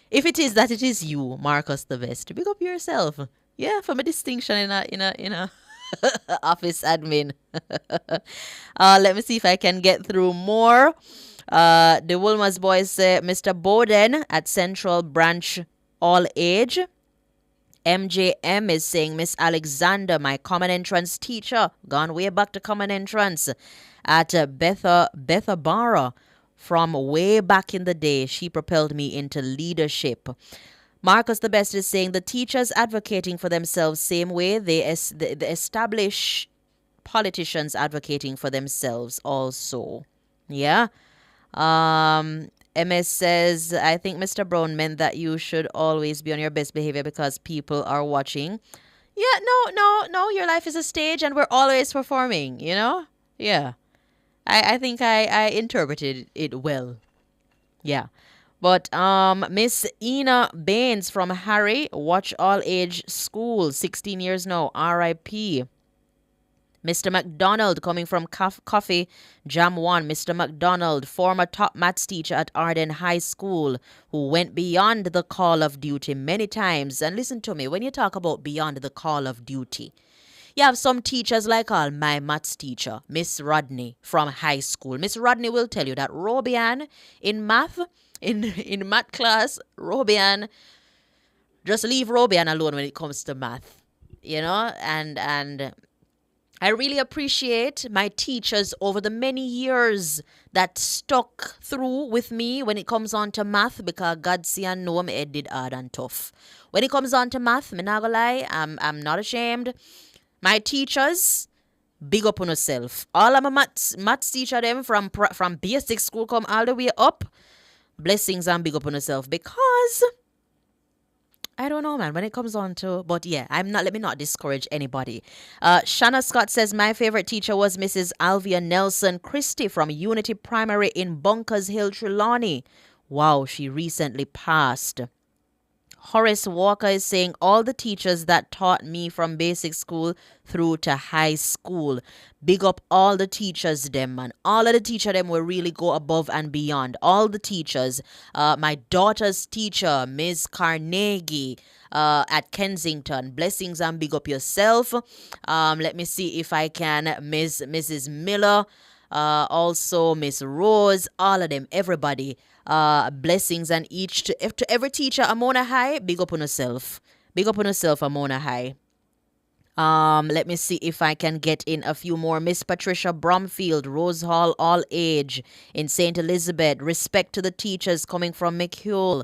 If it is that it is you, Marcus the best, big up yourself. Yeah, for my distinction in a office admin. Let me see if I can get through more. The Wilmers boys say Mr. Bowden at Central Branch All Age. MJM is saying Miss Alexander, my common entrance teacher, gone way back to common entrance at Bethabara. From way back in the day, she propelled me into leadership. Marcus the Best is saying the teachers advocating for themselves same way they establish politicians advocating for themselves also. Yeah. MS says, I think Mr. Brown meant that you should always be on your best behavior because people are watching. Yeah, no. Your life is a stage and we're always performing, you know? Yeah. I think I interpreted it well. Yeah. But Miss Ina Baines from Harry, Watch All Age School, 16 years now, R.I.P. Mr. McDonald coming from Coffee Jam 1. Mr. McDonald, former top maths teacher at Arden High School, who went beyond the call of duty many times. And listen to me, when you talk about beyond the call of duty, you have some teachers like my maths teacher, Miss Rodney from high school. Miss Rodney will tell you that Robian in math, in math class, Robian, just leave Robian alone when it comes to math, you know, and I really appreciate my teachers over the many years that stuck through with me when it comes on to math because God see and know me did hard and tough. When it comes on to math, me not gonna lie, I'm not ashamed. My teachers, big up on yourself. All of my maths teacher them from basic school come all the way up. Blessings and big up on yourself because I don't know, man, when it comes on to, but yeah, let me not discourage anybody. Shanna Scott says, my favorite teacher was Mrs. Alvia Nelson Christie from Unity Primary in Bunkers Hill, Trelawney. Wow, she recently passed. Horace Walker is saying, all the teachers that taught me from basic school through to high school. Big up all the teachers them, man. All of the teachers them will really go above and beyond. All the teachers. My daughter's teacher, Ms. Carnegie at Kensington. Blessings and big up yourself. Let me see if I can. Mrs. Miller. Also Miss Rose. All of them. Everybody. Blessings and each to every teacher. Amona High, big up on yourself. Big up on yourself, Amona High. Let me see if I can get in a few more. Miss Patricia Bromfield, Rose Hall, all age in St. Elizabeth. Respect to the teachers coming from McHule.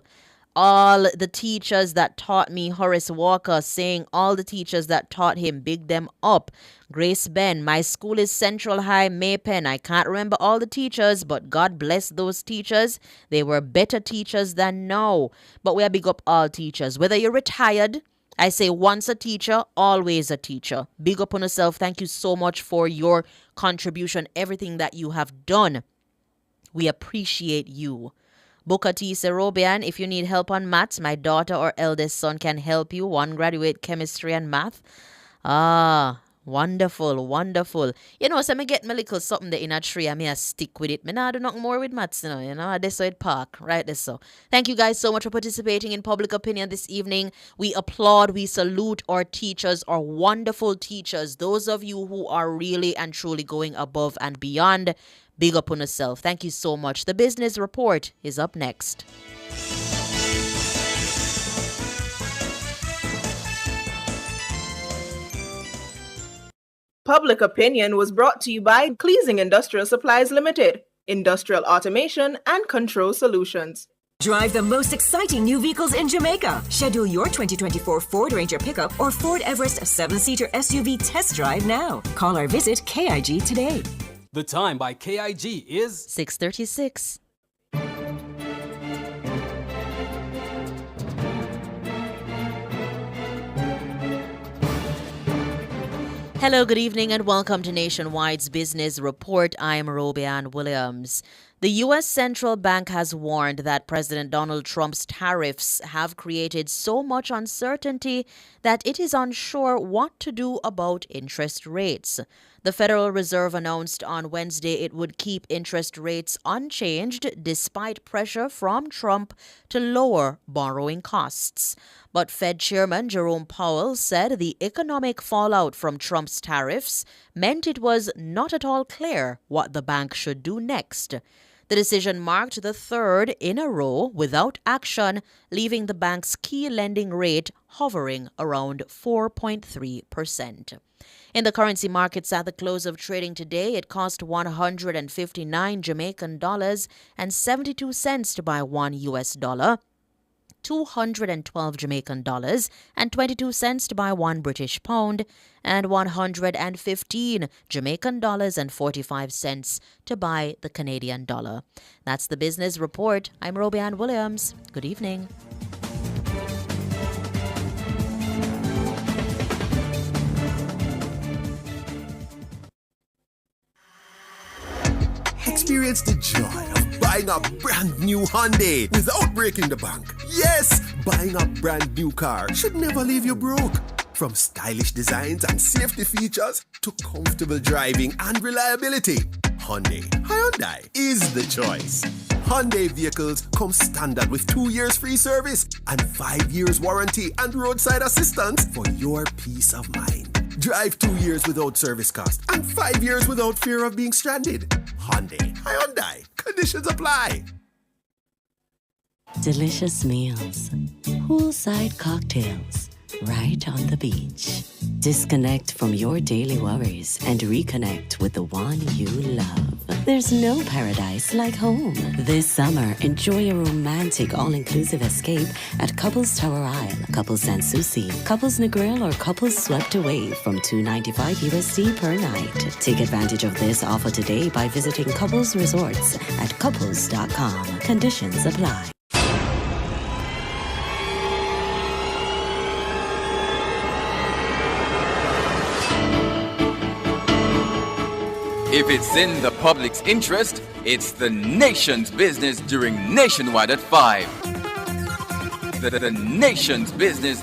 All the teachers that taught me, Horace Walker saying all the teachers that taught him, big them up. Grace Ben, my school is Central High, Maypen. I can't remember all the teachers, but God bless those teachers. They were better teachers than now. But we are big up all teachers. Whether you're retired, I say once a teacher, always a teacher. Big up on yourself. Thank you so much for your contribution, everything that you have done. We appreciate you. Booker T. Serobian, if you need help on maths, my daughter or eldest son can help you. One graduate chemistry and math. Wonderful, wonderful. You know, so me get my little something there in a tree and me a stick with it. Me nah do nothing more with maths, you know. That's how it park, right there so. Thank you guys so much for participating in Public Opinion this evening. We applaud, we salute our teachers, our wonderful teachers. Those of you who are really and truly going above and beyond. Big up on yourself. Thank you so much. The Business Report is up next. Public Opinion was brought to you by Cleasing Industrial Supplies Limited, industrial automation and control solutions. Drive the most exciting new vehicles in Jamaica. Schedule your 2024 Ford Ranger pickup or Ford Everest 7-seater SUV test drive now. Call or visit KIG today. The time by KIG is 6:36. Hello, good evening, and welcome to Nationwide's Business Report. I am Robianne Williams. The U.S. Central Bank has warned that President Donald Trump's tariffs have created so much uncertainty that it is unsure what to do about interest rates. The Federal Reserve announced on Wednesday it would keep interest rates unchanged despite pressure from Trump to lower borrowing costs. But Fed Chairman Jerome Powell said the economic fallout from Trump's tariffs meant it was not at all clear what the bank should do next. The decision marked the third in a row without action, leaving the bank's key lending rate hovering around 4.3%. In the currency markets at the close of trading today, it cost 159 Jamaican dollars and 72 cents to buy $1 US, 212 Jamaican dollars and 22 cents to buy 1 British pound, and 115 Jamaican dollars and 45 cents to buy the Canadian dollar. That's the Business Report. I'm Robianne Williams. Good evening. Experience the joy of buying a brand new Hyundai without breaking the bank. Yes, buying a brand new car should never leave you broke. From stylish designs and safety features to comfortable driving and reliability, Hyundai is the choice. Hyundai vehicles come standard with 2 years free service and 5 years warranty and roadside assistance for your peace of mind. Drive 2 years without service cost and 5 years without fear of being stranded. Hyundai. Conditions apply. Delicious meals, poolside cocktails, right on the beach. Disconnect from your daily worries and reconnect with the one you love. There's no paradise like home. This summer, enjoy a romantic all-inclusive escape at Couples Tower Isle, Couples Sans Souci, Couples Negril, or Couples Swept Away from $295 USD per night. Take advantage of this offer today by visiting Couples Resorts at couples.com. Conditions apply. If it's in the public's interest, it's the nation's business during Nationwide at 5. The nation's business.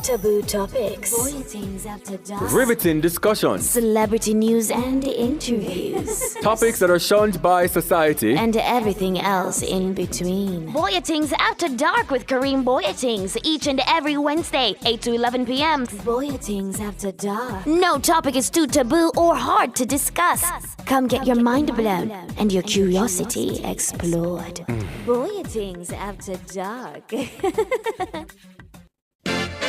Taboo topics. Bulletins after dark. Riveting discussions. Celebrity news and interviews. Topics that are shunned by society. And everything else in between. Bulletins after dark with Kareem Bulletins each and every Wednesday, 8 to 11 p.m. Bulletins after dark. No topic is too taboo or hard to discuss. Come get your mind blown and your curiosity explored. Bulletins after dark.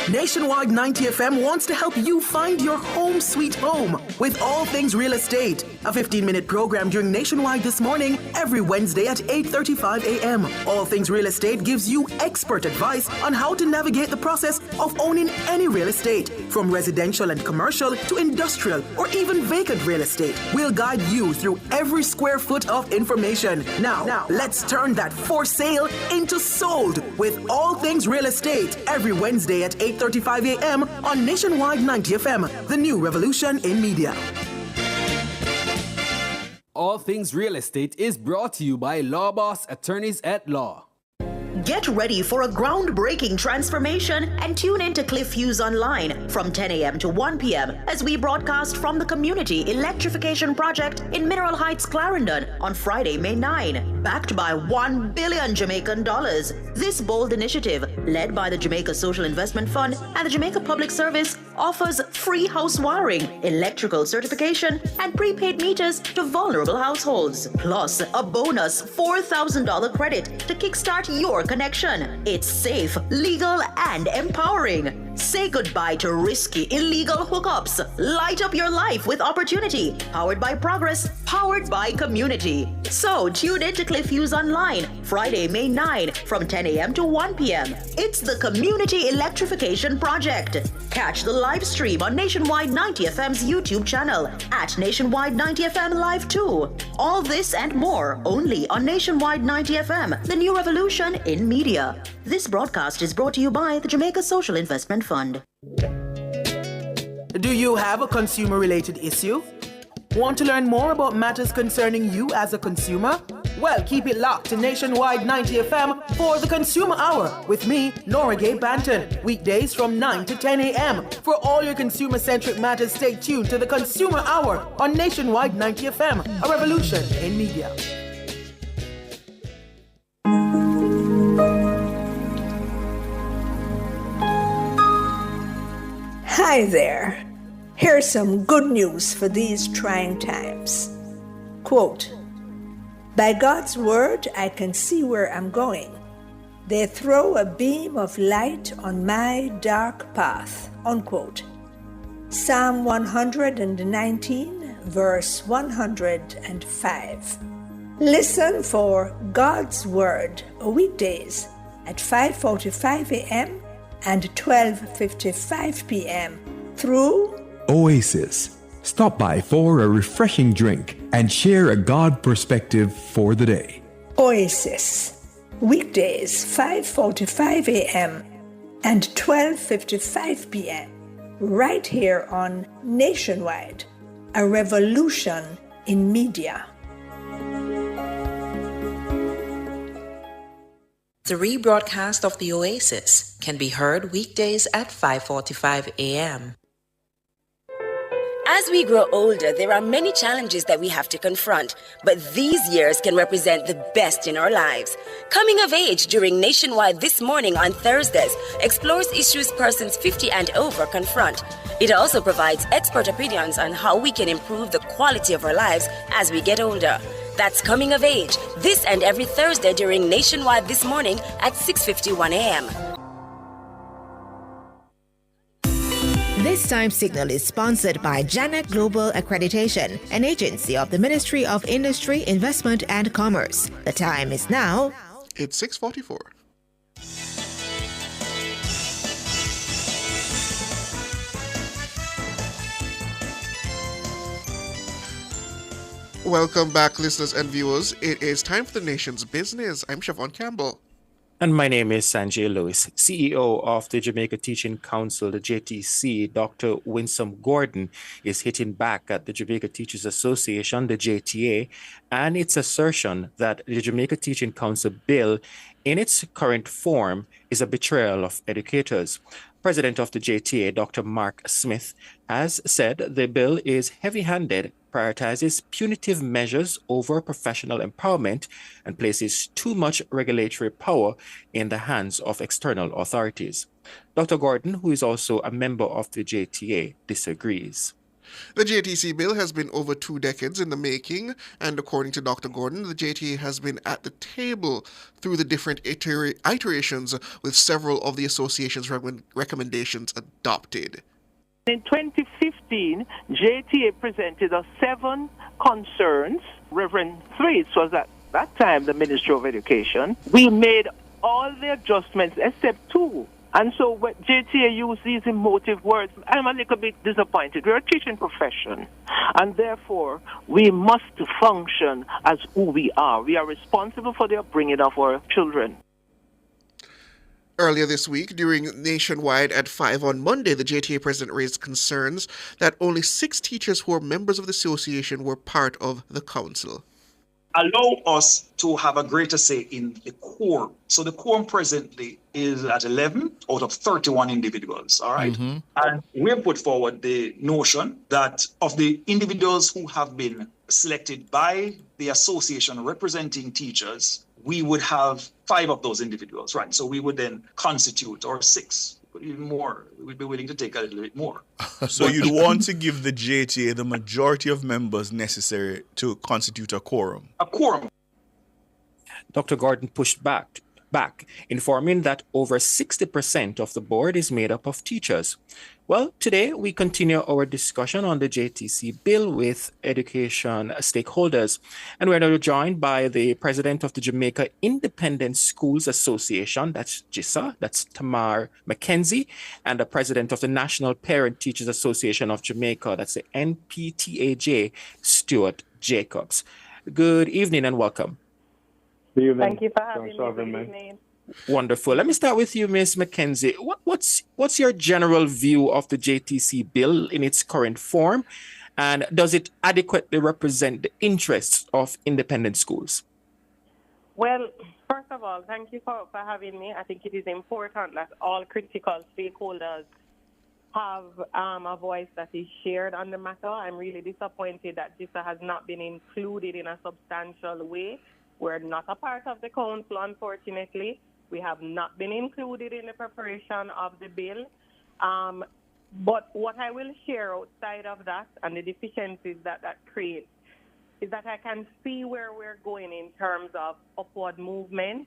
Nationwide 90 FM wants to help you find your home sweet home with all things real estate. A 15-minute program during Nationwide This Morning every Wednesday at 8:35 a.m. All Things Real Estate gives you expert advice on how to navigate the process of owning any real estate, from residential and commercial to industrial or even vacant real estate. We'll guide you through every square foot of information. Now, let's turn that for sale into sold with All Things Real Estate every Wednesday at 8:35 a.m. on Nationwide 90 FM, the new revolution in media. All Things Real Estate is brought to you by Law Boss Attorneys at Law. Get ready for a groundbreaking transformation and tune in to Cliff Hughes Online from 10 a.m. to 1 p.m. as we broadcast from the Community Electrification Project in Mineral Heights, Clarendon on Friday, May 9. Backed by $1 billion Jamaican dollars. This bold initiative, led by the Jamaica Social Investment Fund and the Jamaica Public Service, offers free house wiring, electrical certification, and prepaid meters to vulnerable households. Plus, a bonus $4,000 credit to kickstart your connection. It's safe, legal, and empowering. Say goodbye to risky, illegal hookups. Light up your life with opportunity. Powered by Progress, powered by Community. So tune in to Cliff Hughes Online, Friday, May 9 from 10 a.m. to 1 p.m. It's the Community Electrification Project. Catch the live stream on Nationwide 90 FM's YouTube channel at Nationwide 90 FM Live 2. All this and more only on Nationwide 90 FM, the new revolution in media. This broadcast is brought to you by the Jamaica Social Investment Fund. Do you have a consumer-related issue? Want to learn more about matters concerning you as a consumer? Well, keep it locked to Nationwide 90 FM for the Consumer Hour with me, Nora Gay Banton. Weekdays from 9 to 10 a.m. For all your consumer-centric matters, stay tuned to the Consumer Hour on Nationwide 90 FM, a revolution in media. Hi there. Here's some good news for these trying times. Quote, "By God's word, I can see where I'm going. They throw a beam of light on my dark path." Unquote. Psalm 119, verse 105. Listen for God's word weekdays at 5:45 a.m. and 12:55 p.m. through Oasis. Stop by for a refreshing drink and share a God perspective for the day. Oasis. Weekdays 5:45 a.m. and 12:55 p.m. right here on Nationwide, a revolution in media. The rebroadcast of the Oasis can be heard weekdays at 5:45 a.m. As we grow older, there are many challenges that we have to confront, but these years can represent the best in our lives. Coming of Age during Nationwide This Morning on Thursdays explores issues persons 50 and over confront. It also provides expert opinions on how we can improve the quality of our lives as we get older. That's Coming of Age, this and every Thursday during Nationwide This Morning at 6:51 a.m. This time signal is sponsored by Janet Global Accreditation, an agency of the Ministry of Industry, Investment and Commerce. The time is now. It's 6:44. Welcome back, listeners and viewers. It is time for the nation's business. I'm Siobhan Campbell. And my name is Sanjay Lewis, CEO of the Jamaica Teaching Council, the JTC. Dr. Winsome Gordon is hitting back at the Jamaica Teachers Association, the JTA, and its assertion that the Jamaica Teaching Council bill in its current form is a betrayal of educators. President of the JTA, Dr. Mark Smith, has said the bill is heavy-handed, prioritizes punitive measures over professional empowerment, and places too much regulatory power in the hands of external authorities. Dr. Gordon, who is also a member of the JTA, disagrees. The JTC bill has been over 2 decades in the making, and according to Dr. Gordon, the JTA has been at the table through the different iterations with several of the association's recommendations adopted. In 2015, JTA presented us 7 concerns. Reverend Thwaites was at that time the Ministry of Education. We made all the adjustments except 2. And so when JTA used these emotive words, I'm a little bit disappointed. We're a teaching profession, and therefore we must function as who we are. We are responsible for the upbringing of our children. Earlier this week, during Nationwide at 5 on Monday, the JTA president raised concerns that only 6 teachers who are members of the association were part of the council. Allow us to have a greater say in the quorum. So the quorum presently is at 11 out of 31 individuals, all right? Mm-hmm. And we have put forward the notion that of the individuals who have been selected by the association representing teachers, we would have 5 of those individuals, right? So we would then constitute, or 6, even more. We'd be willing to take a little bit more. So you'd want to give the JTA the majority of members necessary to constitute a quorum? A quorum. Dr. Gordon pushed back, informing that over 60% of the board is made up of teachers. Well, today we continue our discussion on the JTC bill with education stakeholders, and we're now joined by the president of the Jamaica Independent Schools Association, that's JISA, that's Tamar McKenzie, and the president of the National Parent Teachers Association of Jamaica, that's the NPTAJ, Stuart Jacobs. Good evening and welcome. Good evening. Thank you for having me. Wonderful. Let me start with you, Ms. McKenzie. What's your general view of the JTC bill in its current form, and does it adequately represent the interests of independent schools? Well, first of all, thank you for having me. I think it is important that all critical stakeholders have a voice that is shared on the matter. I'm really disappointed that JISA has not been included in a substantial way. We're not a part of the council, unfortunately. We have not been included in the preparation of the bill. But what I will share outside of that and the deficiencies that creates is that I can see where we're going in terms of upward movement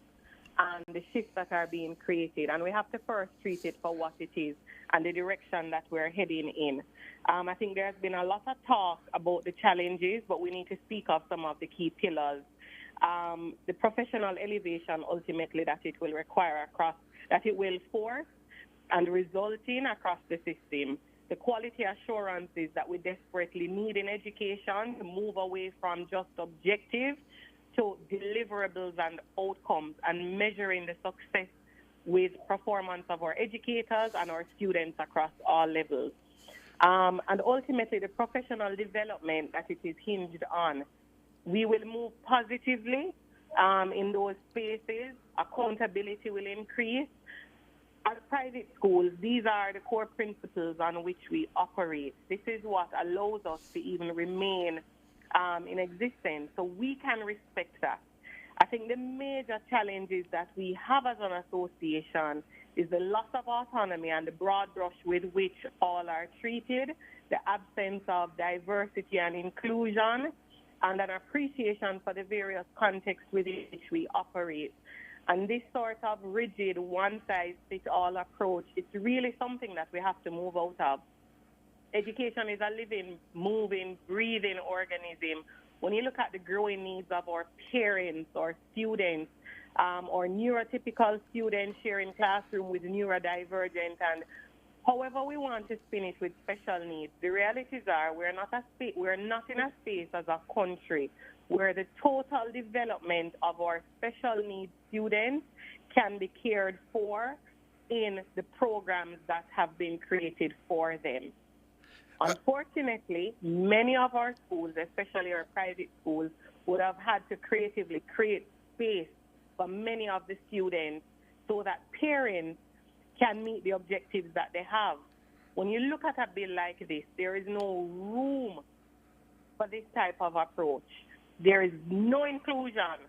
and the shifts that are being created. And we have to first treat it for what it is and the direction that we're heading in. I think there's been a lot of talk about the challenges, but we need to speak of some of the key pillars. The professional elevation ultimately that it will require that it will force and result in across the system. The quality assurances that we desperately need in education to move away from just objectives to deliverables and outcomes and measuring the success with performance of our educators and our students across all levels. And ultimately the professional development that it is hinged on. We will move positively in those spaces. Accountability will increase. As private schools, these are the core principles on which we operate. This is what allows us to even remain in existence. So we can respect that. I think the major challenges that we have as an association is the loss of autonomy and the broad brush with which all are treated, the absence of diversity and inclusion, and an appreciation for the various contexts within which we operate. And this sort of rigid, one-size-fits-all approach, it's really something that we have to move out of. Education is a living, moving, breathing organism. When you look at the growing needs of our parents or students, or neurotypical students sharing classroom with neurodivergent, and however we want to spin it with special needs, the realities are we're not in a space as a country where the total development of our special needs students can be cared for in the programs that have been created for them. Unfortunately, many of our schools, especially our private schools, would have had to creatively create space for many of the students so that parents can meet the objectives that they have. When you look at a bill like this, there is no room for this type of approach. There is no inclusion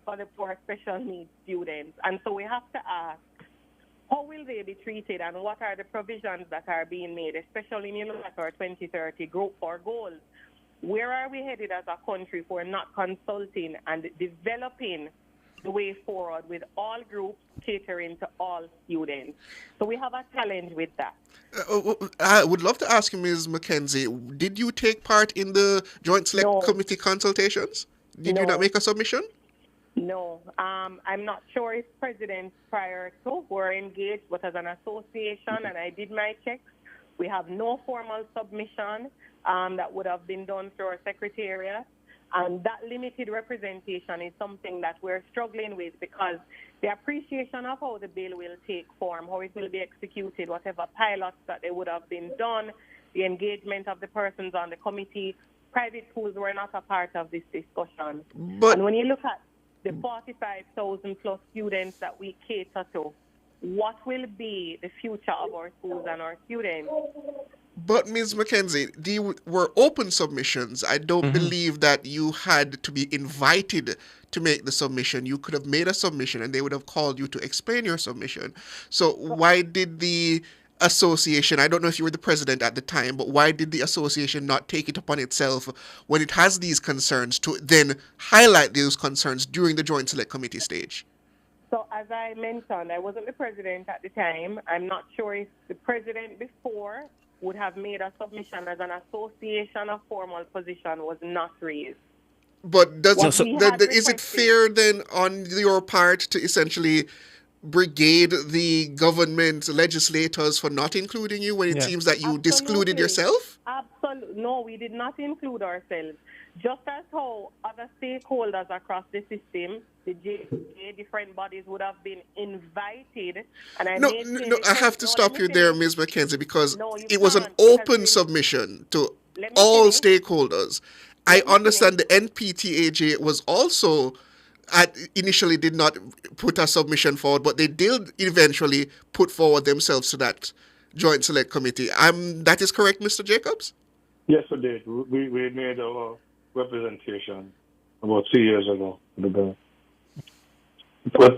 for the poor special needs students. And so we have to ask, how will they be treated and what are the provisions that are being made, especially in our 2030 group or goals? Where are we headed as a country if we're not consulting and developing the way forward with all groups catering to all students? So we have a challenge with that. I would love to ask you, Ms. McKenzie, did you take part in the Joint Select Committee consultations? Did you not make a submission? No. I'm not sure if presidents prior to were engaged, but as an association, and I did my checks, we have no formal submission that would have been done through our secretariat. And that limited representation is something that we're struggling with because the appreciation of how the bill will take form, how it will be executed, whatever pilots that they would have been done, the engagement of the persons on the committee, private schools were not a part of this discussion. And when you look at the 45,000 plus students that we cater to, what will be the future of our schools and our students? But Ms. McKenzie, they were open submissions. I don't believe that you had to be invited to make the submission. You could have made a submission and they would have called you to explain your submission. So why did the association, I don't know if you were the president at the time, but why did the association not take it upon itself when it has these concerns to then highlight those concerns during the Joint Select Committee stage? So as I mentioned, I wasn't the president at the time. I'm not sure if the president before would have made a submission as an association. A formal position was not raised. But is it fair then on your part to essentially brigade the government legislators for not including you when it seems that you discluded yourself? Absolutely. No, we did not include ourselves. Just as how other stakeholders across the system, the JPA, different bodies would have been invited. And I have to stop you there, Ms. McKenzie, because it was an open submission to all stakeholders. I understand the NPTAJ was also initially did not put a submission forward, but they did eventually put forward themselves to that Joint Select Committee. That is correct, Mr. Jacobs? Yes, we did. We made a representation about 2 years ago. But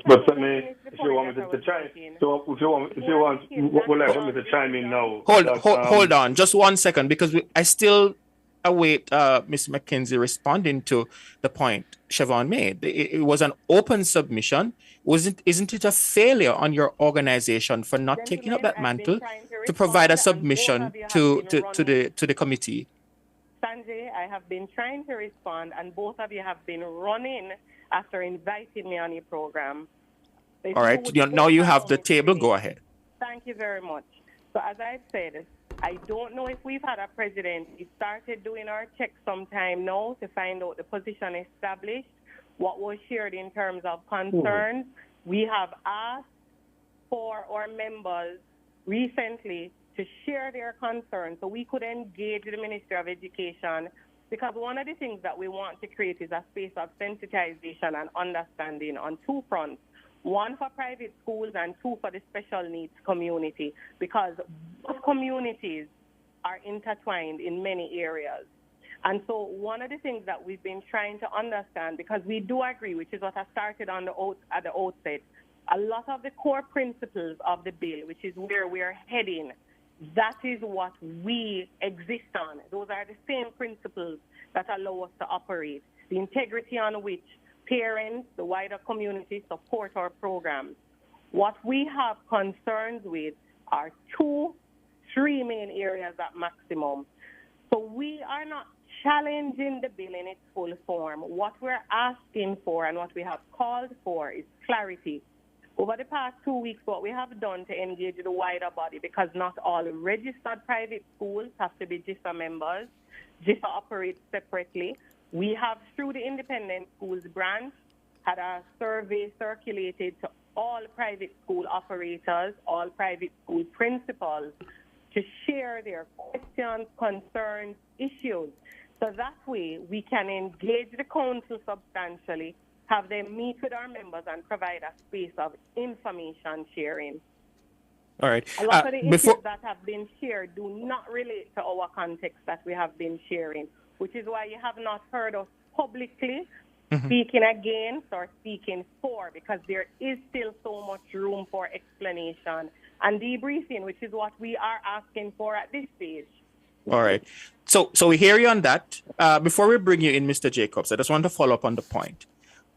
let me, if you want me to chime, would like me to chime in now. Hold on, just 1 second, because I still await Ms. McKenzie responding to the point Siobhan made. It was an open submission. Isn't it a failure on your organization for not taking up that mantle to provide a submission to the committee? Sanjay, I have been trying to respond, and both of you have been running after inviting me on your program. All right, now you have the table. Go ahead. Thank you very much. So as I said, I don't know if we've had a president. We started doing our checks sometime now to find out the position established, what was shared in terms of concerns. We have asked for our members recently to share their concerns so we could engage the Ministry of Education, because one of the things that we want to create is a space of sensitization and understanding on two fronts. One for private schools and two for the special needs community, because both communities are intertwined in many areas. And so one of the things that we've been trying to understand, because we do agree, which is what I started on at the outset, a lot of the core principles of the bill, which is where we're heading, that is what we exist on. Those are the same principles that allow us to operate. The integrity on which parents, the wider community support our programs. What we have concerns with are 3 main areas at maximum. So we are not challenging the bill in its full form. What we're asking for and what we have called for is clarity. Over the past 2 weeks, what we have done to engage the wider body, because not all registered private schools have to be GISA members. GISA operates separately. We have, through the Independent Schools branch, had a survey circulated to all private school operators, all private school principals to share their questions, concerns, issues. So that way we can engage the council substantially, have them meet with our members and provide a space of information sharing. All right. A lot of the issues that have been shared do not relate to our context that we have been sharing, which is why you have not heard us publicly speaking against or speaking for, because there is still so much room for explanation and debriefing, which is what we are asking for at this stage. All right. So we hear you on that. Before we bring you in, Mr. Jacobs, I just want to follow up on the point.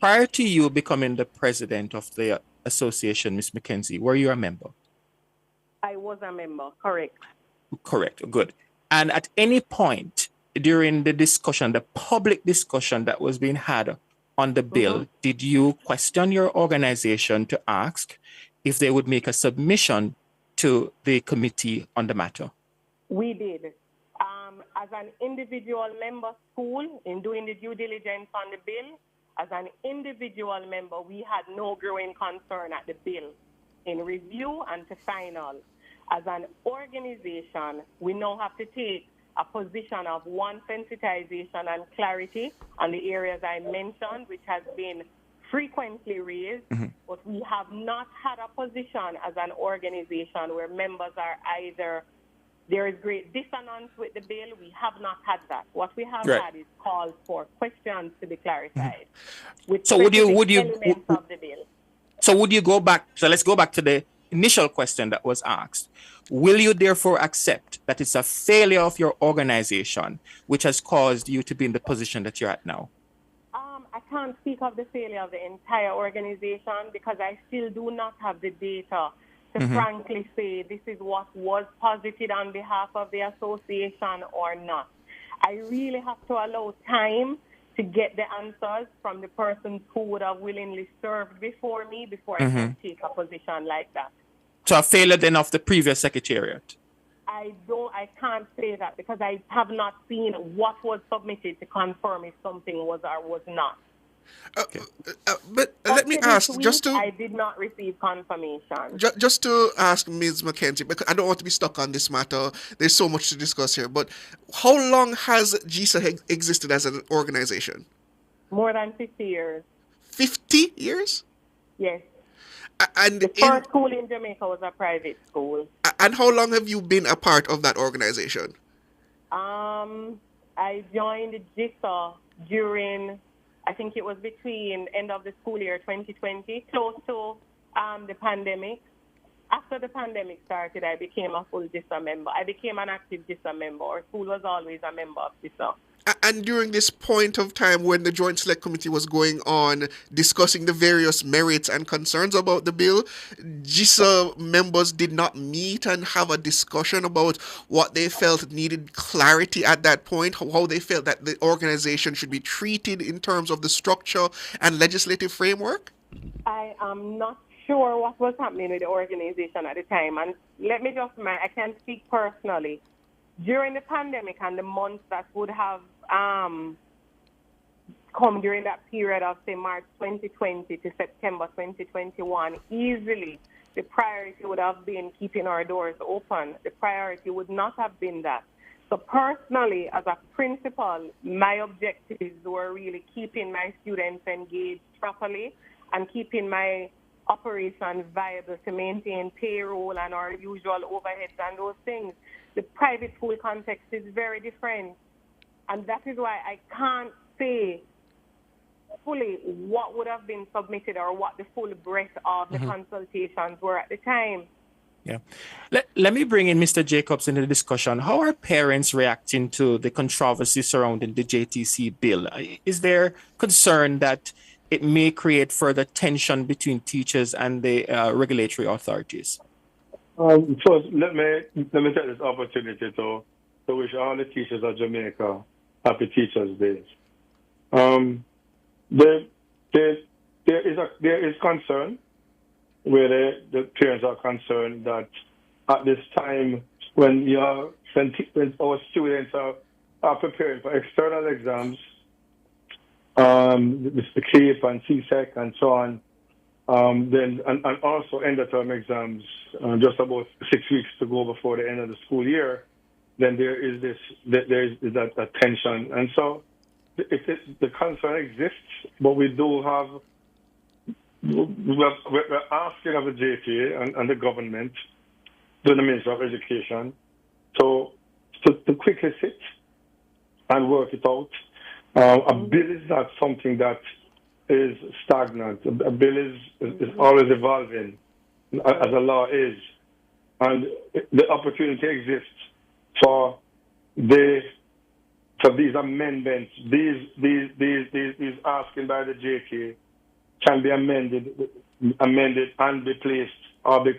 Prior to you becoming the president of the association, Ms. McKenzie, were you a member? I was a member, correct. Correct, good. And at any point during the discussion, the public discussion that was being had on the bill, did you question your organization to ask if they would make a submission to the committee on the matter? We did. As an individual member school, in doing the due diligence on the bill, as an individual member, we had no growing concern at the bill in review and to final. As an organization, we now have to take a position of one, sensitization and clarity on the areas I mentioned, which has been frequently raised, but we have not had a position as an organization where members are either, there is great dissonance with the bill. We have not had that. What we have had is calls for questions to be clarified. So would you elements of the bill. So would you go back? So let's go back to the initial question that was asked. Will you therefore accept that it's a failure of your organization which has caused you to be in the position that you're at now? I can't speak of the failure of the entire organization because I still do not have the data to frankly say this is what was posited on behalf of the association or not. I really have to allow time to get the answers from the persons who would have willingly served before me before I can take a position like that. So a failure then of the previous secretariat? I can't say that because I have not seen what was submitted to confirm if something was or was not. But let me ask, I did not receive confirmation. Just to ask Ms. McKenzie, because I don't want to be stuck on this matter. There's so much to discuss here. But how long has GISA existed as an organization? More than 50 years. 50 years? Yes. And the first school in Jamaica was a private school. And how long have you been a part of that organization? I joined GISA during, I think it was between end of the school year 2020, close to the pandemic. After the pandemic started, I became a full GISA member. I became an active GISA member. Our school was always a member of GISA. And during this point of time when the Joint Select Committee was going on discussing the various merits and concerns about the bill, GISA members did not meet and have a discussion about what they felt needed clarity at that point, how they felt that the organization should be treated in terms of the structure and legislative framework? I am not sure what was happening with the organization at the time. And let me just, I can speak personally. During the pandemic and the months that would have come during that period of, say, March 2020 to September 2021, easily the priority would have been keeping our doors open. The priority would not have been that. So personally, as a principal, my objectives were really keeping my students engaged properly and keeping my operation viable to maintain payroll and our usual overheads and those things. The private school context is very different. And that is why I can't say fully what would have been submitted or what the full breadth of the consultations were at the time. Yeah. Let me bring in Mr. Jacobs into the discussion. How are parents reacting to the controversy surrounding the JTC bill? Is there concern that it may create further tension between teachers and the regulatory authorities? First, let me take this opportunity to wish all the teachers of Jamaica happy Teachers' Day. There is concern where the parents are concerned that at this time when our students are preparing for external exams, the CAPE and CSEC and so on, Then and also end of term exams just about 6 weeks to go before the end of the school year. Then there is that tension, and so the concern exists. But we do have we're asking of the JTA and the government, to the Ministry of Education, to quickly sit and work it out. A bill is not something that is stagnant. A bill is always evolving, as a law is. And the opportunity exists for these amendments, these asking by the JK can be amended and be placed or be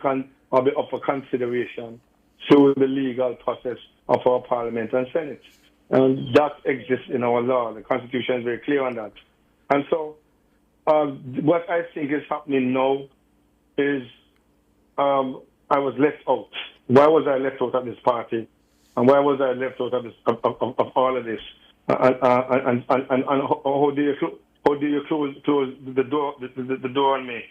up for consideration through the legal process of our Parliament and Senate. And that exists in our law. The Constitution is very clear on that. And so what I think is happening now is I was left out. Why was I left out at this party? And why was I left out of all of this? And how do you close the door on me?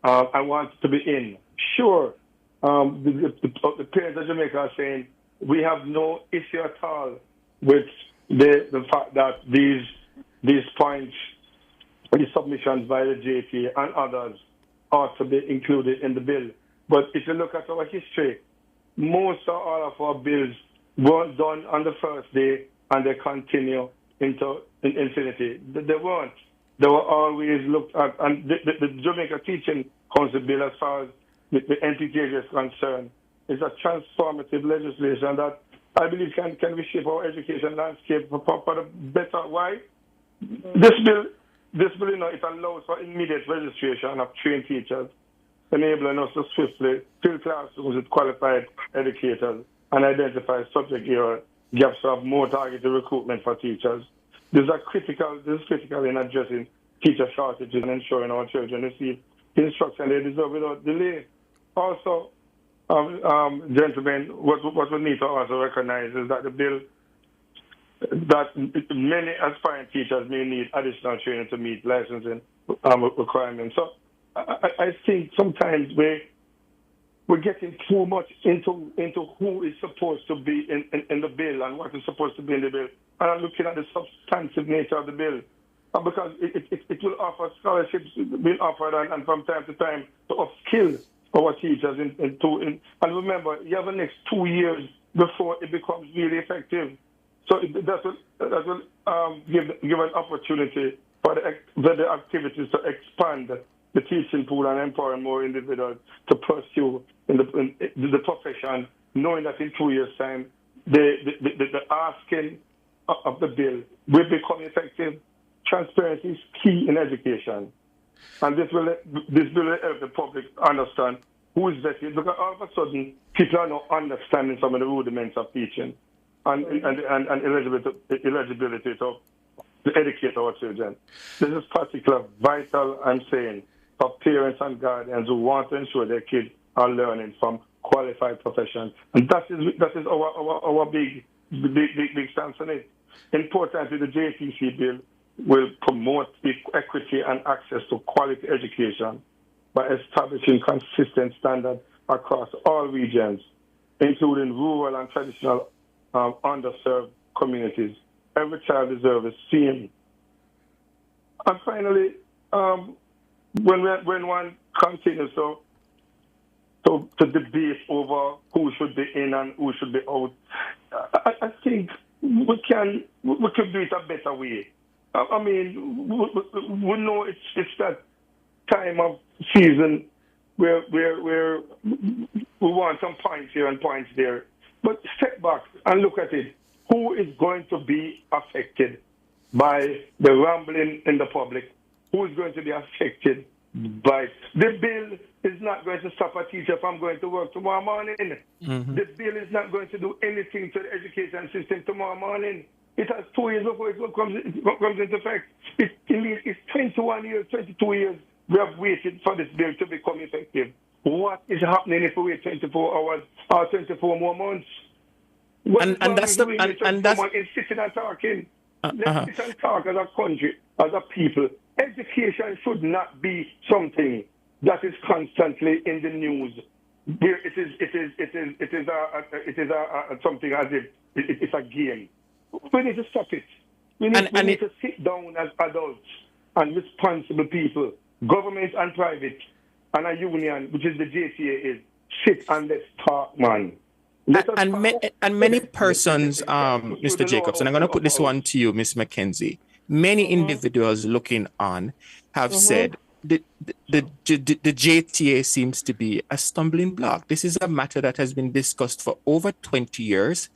I want to be in. Sure, the parents of Jamaica are saying we have no issue at all with the fact that these points, these submissions by the JT and others ought to be included in the bill. But if you look at our history, most or all of our bills weren't done on the first day and they continue into infinity. They weren't. They were always looked at. And the Jamaica Teaching Council bill, as far as the NPTH is concerned, is a transformative legislation that I believe can reshape our education landscape for the better. Why? This bill, it allows for immediate registration of trained teachers, enabling us to swiftly fill classrooms with qualified educators and identify subject area gaps of more targeted recruitment for teachers. This is critical in addressing teacher shortages and ensuring our children receive the instruction they deserve without delay. Also, gentlemen, what we need to also recognize is that the bill, that many aspiring teachers may need additional training to meet licensing requirements. So I think sometimes we're getting too much into who is supposed to be in the bill and what is supposed to be in the bill, and I'm looking at the substantive nature of the bill, because it will offer scholarships being offered and from time to time to upskill our teachers and remember, you have the next 2 years before it becomes really effective. So that will give an opportunity for the activities to expand the teaching pool and empowering more individuals to pursue in the profession, knowing that in 2 years' time, the asking of the bill will become effective. Transparency is key in education. And this will help the public understand who is vetted, because all of a sudden, people are not understanding some of the rudiments of teaching and eligibility to educate our children. This is particularly vital, I'm saying, for parents and guardians who want to ensure their kids are learning from qualified professions. And that is our big stance on it. Importantly, the JTC bill will promote equity and access to quality education by establishing consistent standards across all regions, including rural and traditional underserved communities. Every child deserves the same. And finally, when one continues to debate over who should be in and who should be out, I think we can do it a better way. I mean, we know it's that time of season where we want some points here and points there. But step back and look at it. Who is going to be affected by the rambling in the public? Who is going to be affected by the bill? Is not going to stop a teacher from going to work tomorrow morning. Mm-hmm. The bill is not going to do anything to the education system tomorrow morning. It has 2 years before it comes into effect. It's 21 years, 22 years we have waited for this bill to become effective. What is happening if we wait 24 hours or 24 more months? And that's sitting and talking. Let's sit and talk as a country, as a people. Education should not be something that is constantly in the news. It is something as if it's a game. We need to stop it. We need to sit down as adults and responsible people, government and private, and a union, which is the JTA, is sit and let's talk, man. And many persons, Mr. Jacobs, and I'm going to put this one to you, Ms. McKenzie. Many individuals looking on have said the JTA seems to be a stumbling block. This is a matter that has been discussed for over 20 years,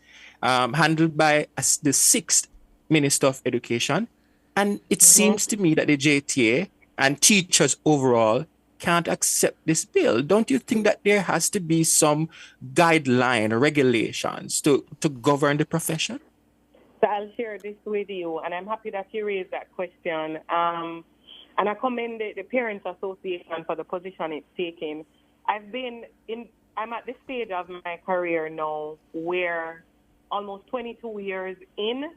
handled by the 6th Minister of Education. And it seems to me that the JTA and teachers overall can't accept this bill. Don't you think that there has to be some guideline, regulations to govern the profession? So I'll share this with you, and I'm happy that you raised that question. And I commend the Parents Association for the position it's taking. I'm at this stage of my career now where almost 22 years in,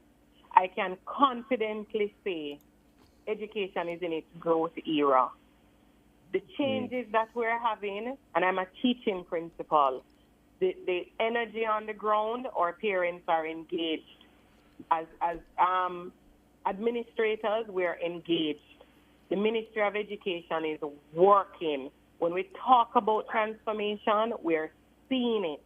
I can confidently say education is in its growth era. The changes that we're having, and I'm a teaching principal, the energy on the ground, our parents are engaged. As administrators, we're engaged. The Ministry of Education is working. When we talk about transformation, we're seeing it,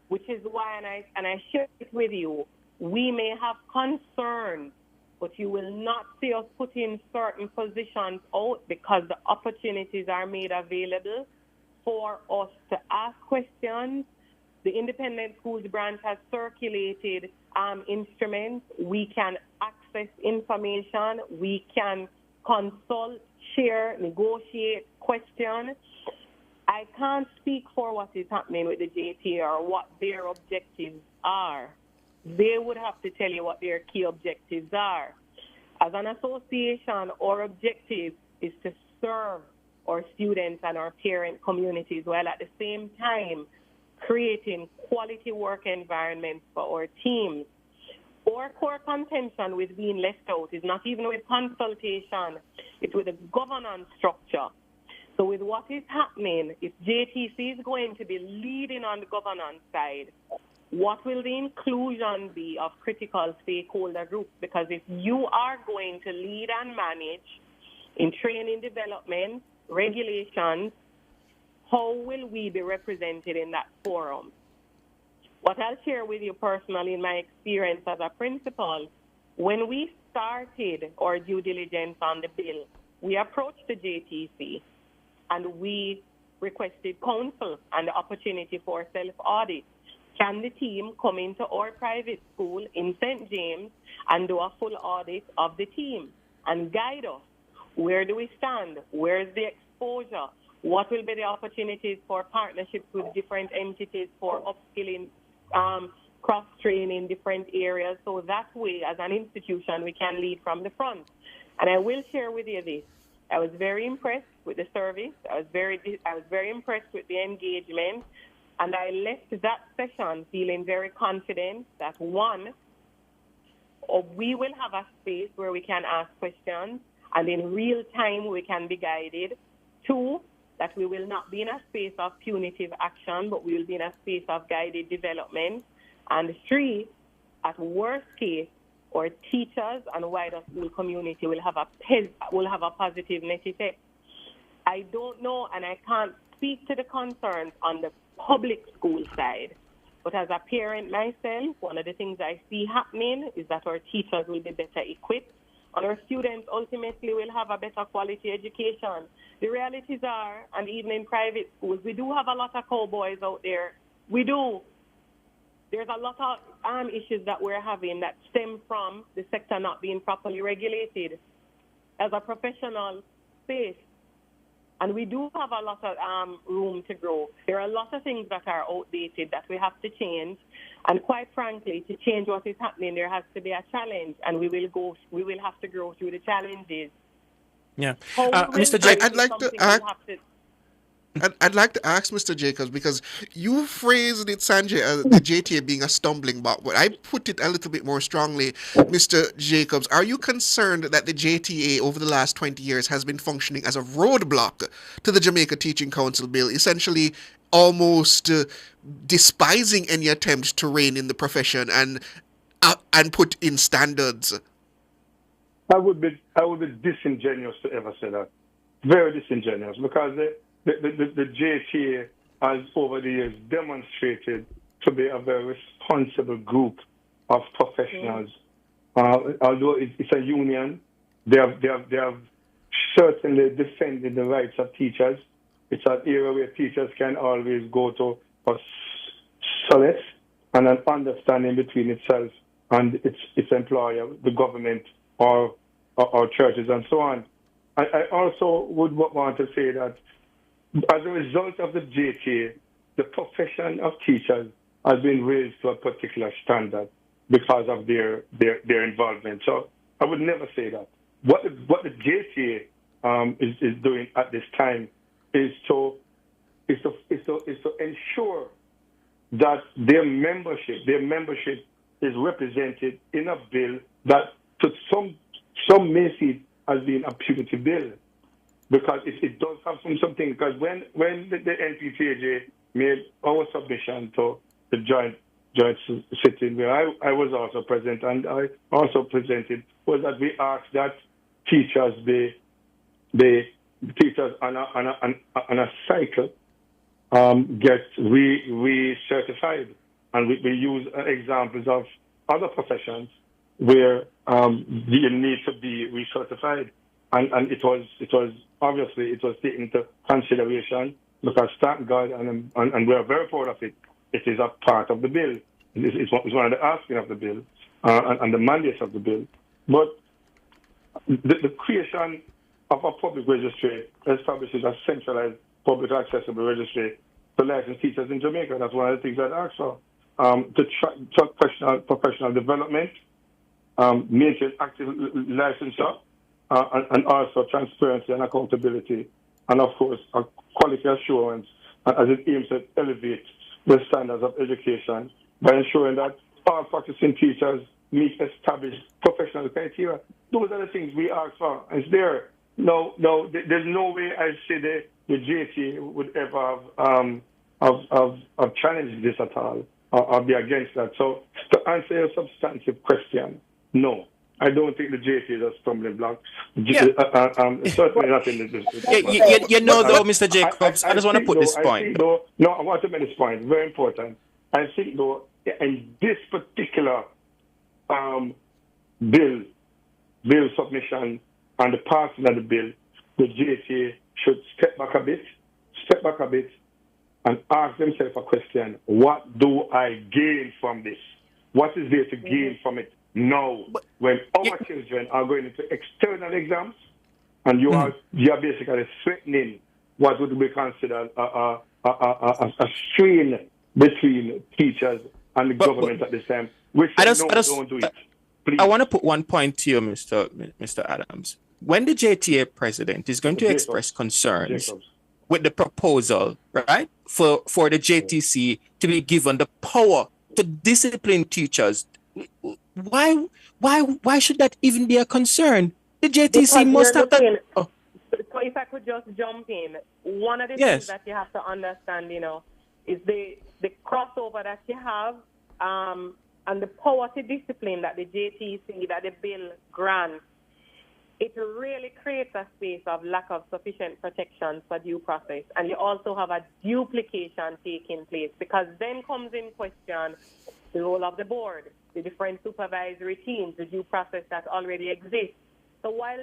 which is why, and I share it with you, we may have concerns, but you will not see us putting certain positions out because the opportunities are made available for us to ask questions. The Independent Schools Branch has circulated instruments. We can access information. We can consult, share, negotiate, question. I can't speak for what is happening with the JTA or what their objectives are. They would have to tell you what their key objectives are. As an association, our objective is to serve our students and our parent communities while at the same time creating quality work environments for our teams. Our core contention with being left out is not even with consultation, it's with the governance structure. So with what is happening, if JTC is going to be leading on the governance side, what will the inclusion be of critical stakeholder groups? Because if you are going to lead and manage in training development, regulations, how will we be represented in that forum? What I'll share with you personally in my experience as a principal, when we started our due diligence on the bill, we approached the JTC and we requested counsel and the opportunity for self-audit. Can the team come into our private school in St. James and do a full audit of the team and guide us? Where do we stand? Where's the exposure? What will be the opportunities for partnerships with different entities for upskilling, cross-training different areas? So that way, as an institution, we can lead from the front. And I will share with you this. I was very impressed with the service. I was very impressed with the engagement. And I left that session feeling very confident that, one, we will have a space where we can ask questions, and in real time we can be guided. Two, that we will not be in a space of punitive action, but we will be in a space of guided development. And three, at worst case, our teachers and wider school community will have a positive net effect. I don't know, and I can't speak to the concerns on the public school side, but as a parent myself, one of the things I see happening is that our teachers will be better equipped and our students ultimately will have a better quality education. The realities are, and even in private schools, we do have a lot of cowboys out there. We do. There's a lot of issues that we're having that stem from the sector not being properly regulated as a professional space. And we do have a lot of room to grow. There are a lot of things that are outdated that we have to change. And quite frankly, to change what is happening, there has to be a challenge, and we will have to grow through the challenges. Yeah. Mr. Jake, I'd like to add. I'd like to ask Mr. Jacobs, because you phrased it, Sanjay, as the JTA being a stumbling block, but I put it a little bit more strongly. Mr. Jacobs, are you concerned that the JTA over the last 20 years has been functioning as a roadblock to the Jamaica Teaching Council bill, essentially almost despising any attempt to rein in the profession and put in standards? I would be disingenuous to ever say that. Very disingenuous, because the JTA has over the years demonstrated to be a very responsible group of professionals. Although it's a union, they have certainly defended the rights of teachers. It's an area where teachers can always go to for solace and an understanding between itself and its employer, the government, or churches, and so on. I also would want to say that as a result of the JTA, the profession of teachers has been raised to a particular standard because of their involvement. So I would never say that. What the JTA is doing at this time is to ensure that their membership is represented in a bill that to some may see it as being a punitive bill, because it does have something. Because when the NPTAJ made our submission to the joint sitting, where I was also present and I also presented, was that we asked that teachers on a cycle get re-certified, and we use examples of other professions where you need to be recertified, and it was obviously it was taken into consideration, because thank God, and we are very proud of it. It is a part of the bill. It's one of the asking of the bill and the mandates of the bill. But the creation of a public registry establishes a centralized public accessible registry for licensed teachers in Jamaica. That's one of the things I'd ask for. To track professional development, maintain active licensure, and also transparency and accountability, and of course quality assurance, as it aims to elevate the standards of education by ensuring that all practicing teachers meet established professional criteria. Those are the things we ask for. It's there. No, there's no way I say the JT would ever have challenged this at all or be against that. So to answer your substantive question, no. I don't think the JT is a stumbling block. Certainly not in this. Though, Mr. Jacobs, I just want to put this point. I want to make this point. Very important. I think, though, in this particular bill submission and the passing of the bill, the JTA should step back a bit and ask themselves a question: what do I gain from this? What is there to gain from it now, when our children are going into external exams, and you are basically threatening what would be considered a strain between teachers and the government at this time? Which don't do it. Please. I want to put one point to you, Mr. Adams. When the JTA president is going to express concerns with the proposal, right, for the JTC to be given the power to discipline teachers, why should that even be a concern? The JTC must have that. So if I could just jump in, one of the things that you have to understand, is the crossover that you have and the power to discipline that the JTC, that the bill grants. It really creates a space of lack of sufficient protection for due process. And you also have a duplication taking place, because then comes in question the role of the board, the different supervisory teams, the due process that already exists. So while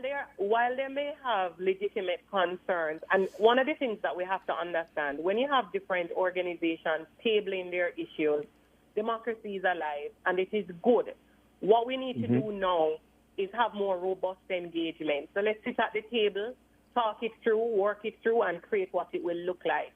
they may have legitimate concerns, and one of the things that we have to understand, when you have different organizations tabling their issues, democracy is alive, and it is good. What we need to do now is have more robust engagement. So let's sit at the table, talk it through, work it through, and create what it will look like.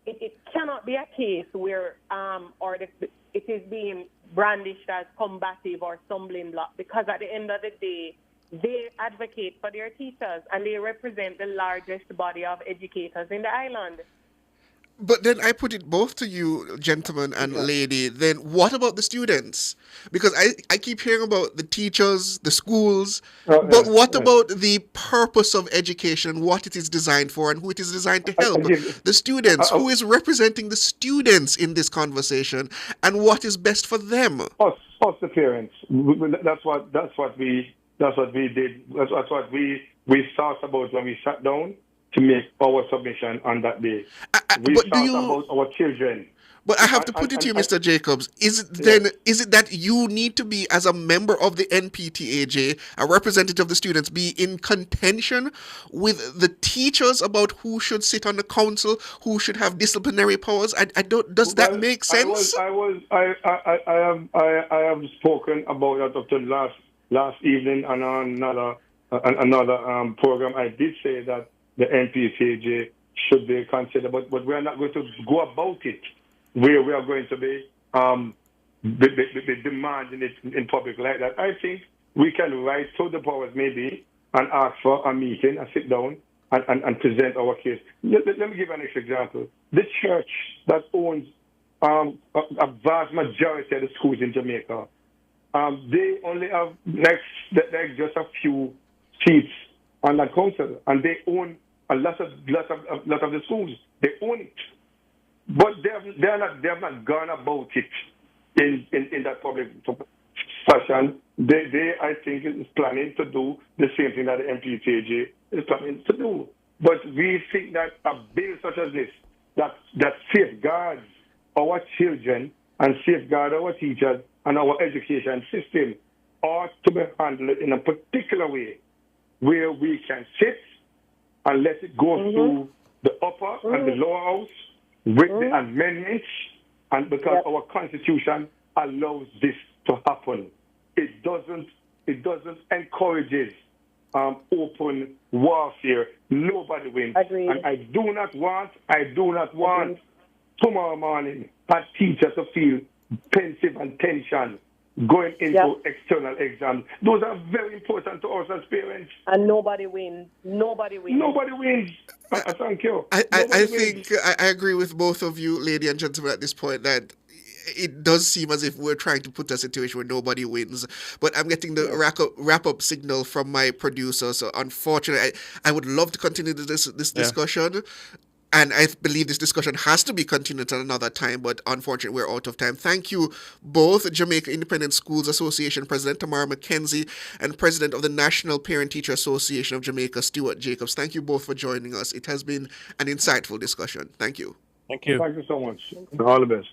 It cannot be a case where it is being brandished as combative or stumbling block, because at the end of the day, they advocate for their teachers and they represent the largest body of educators in the island. But then I put it both to you, gentlemen and lady, then what about the students? Because I keep hearing about the teachers, the schools, but what about the purpose of education, what it is designed for, and who it is designed to help? The students, who is representing the students in this conversation, and what is best for them? Us the parents. That's what we did. That's what we thought about when we sat down to make our submission on that day. We thought about our children. But I have to put it to you, Mr. Jacobs. Is it that you need to be, as a member of the NPTAJ, a representative of the students, be in contention with the teachers about who should sit on the council, who should have disciplinary powers? Does that make sense? I have spoken about that up to last evening and on another program. I did say that the NPTAJ should be considered, but we are not going to go about it where we are going to be demanding it in public like that. I think we can write to the powers maybe and ask for a meeting and sit down and present our case. Let me give an example. The church that owns a vast majority of the schools in Jamaica, they only have just a few seats on that council, and they own a lot of the schools. They own it, but they have not gone about it in that public fashion. They I think is planning to do the same thing that the MPTAJ is planning to do. But we think that a bill such as this that safeguards our children and safeguards our teachers and our education system ought to be handled in a particular way, where we can sit and let it go through the upper and the lower house with the amendments, and because our constitution allows this to happen. It doesn't encourage open warfare. Nobody wins. Agreed. And I do not want tomorrow morning a teacher to feel pensive and tension going into external exams. Those are very important to us as parents. And nobody wins. Nobody wins. Thank you. I think I agree with both of you, lady and gentlemen, at this point, that it does seem as if we're trying to put a situation where nobody wins. But I'm getting the wrap-up signal from my producer, so unfortunately, I would love to continue this discussion. And I believe this discussion has to be continued at another time, but unfortunately, we're out of time. Thank you both, Jamaica Independent Schools Association President Tamara McKenzie and President of the National Parent-Teacher Association of Jamaica, Stuart Jacobs. Thank you both for joining us. It has been an insightful discussion. Thank you. Thank you. Thank you so much. All the best.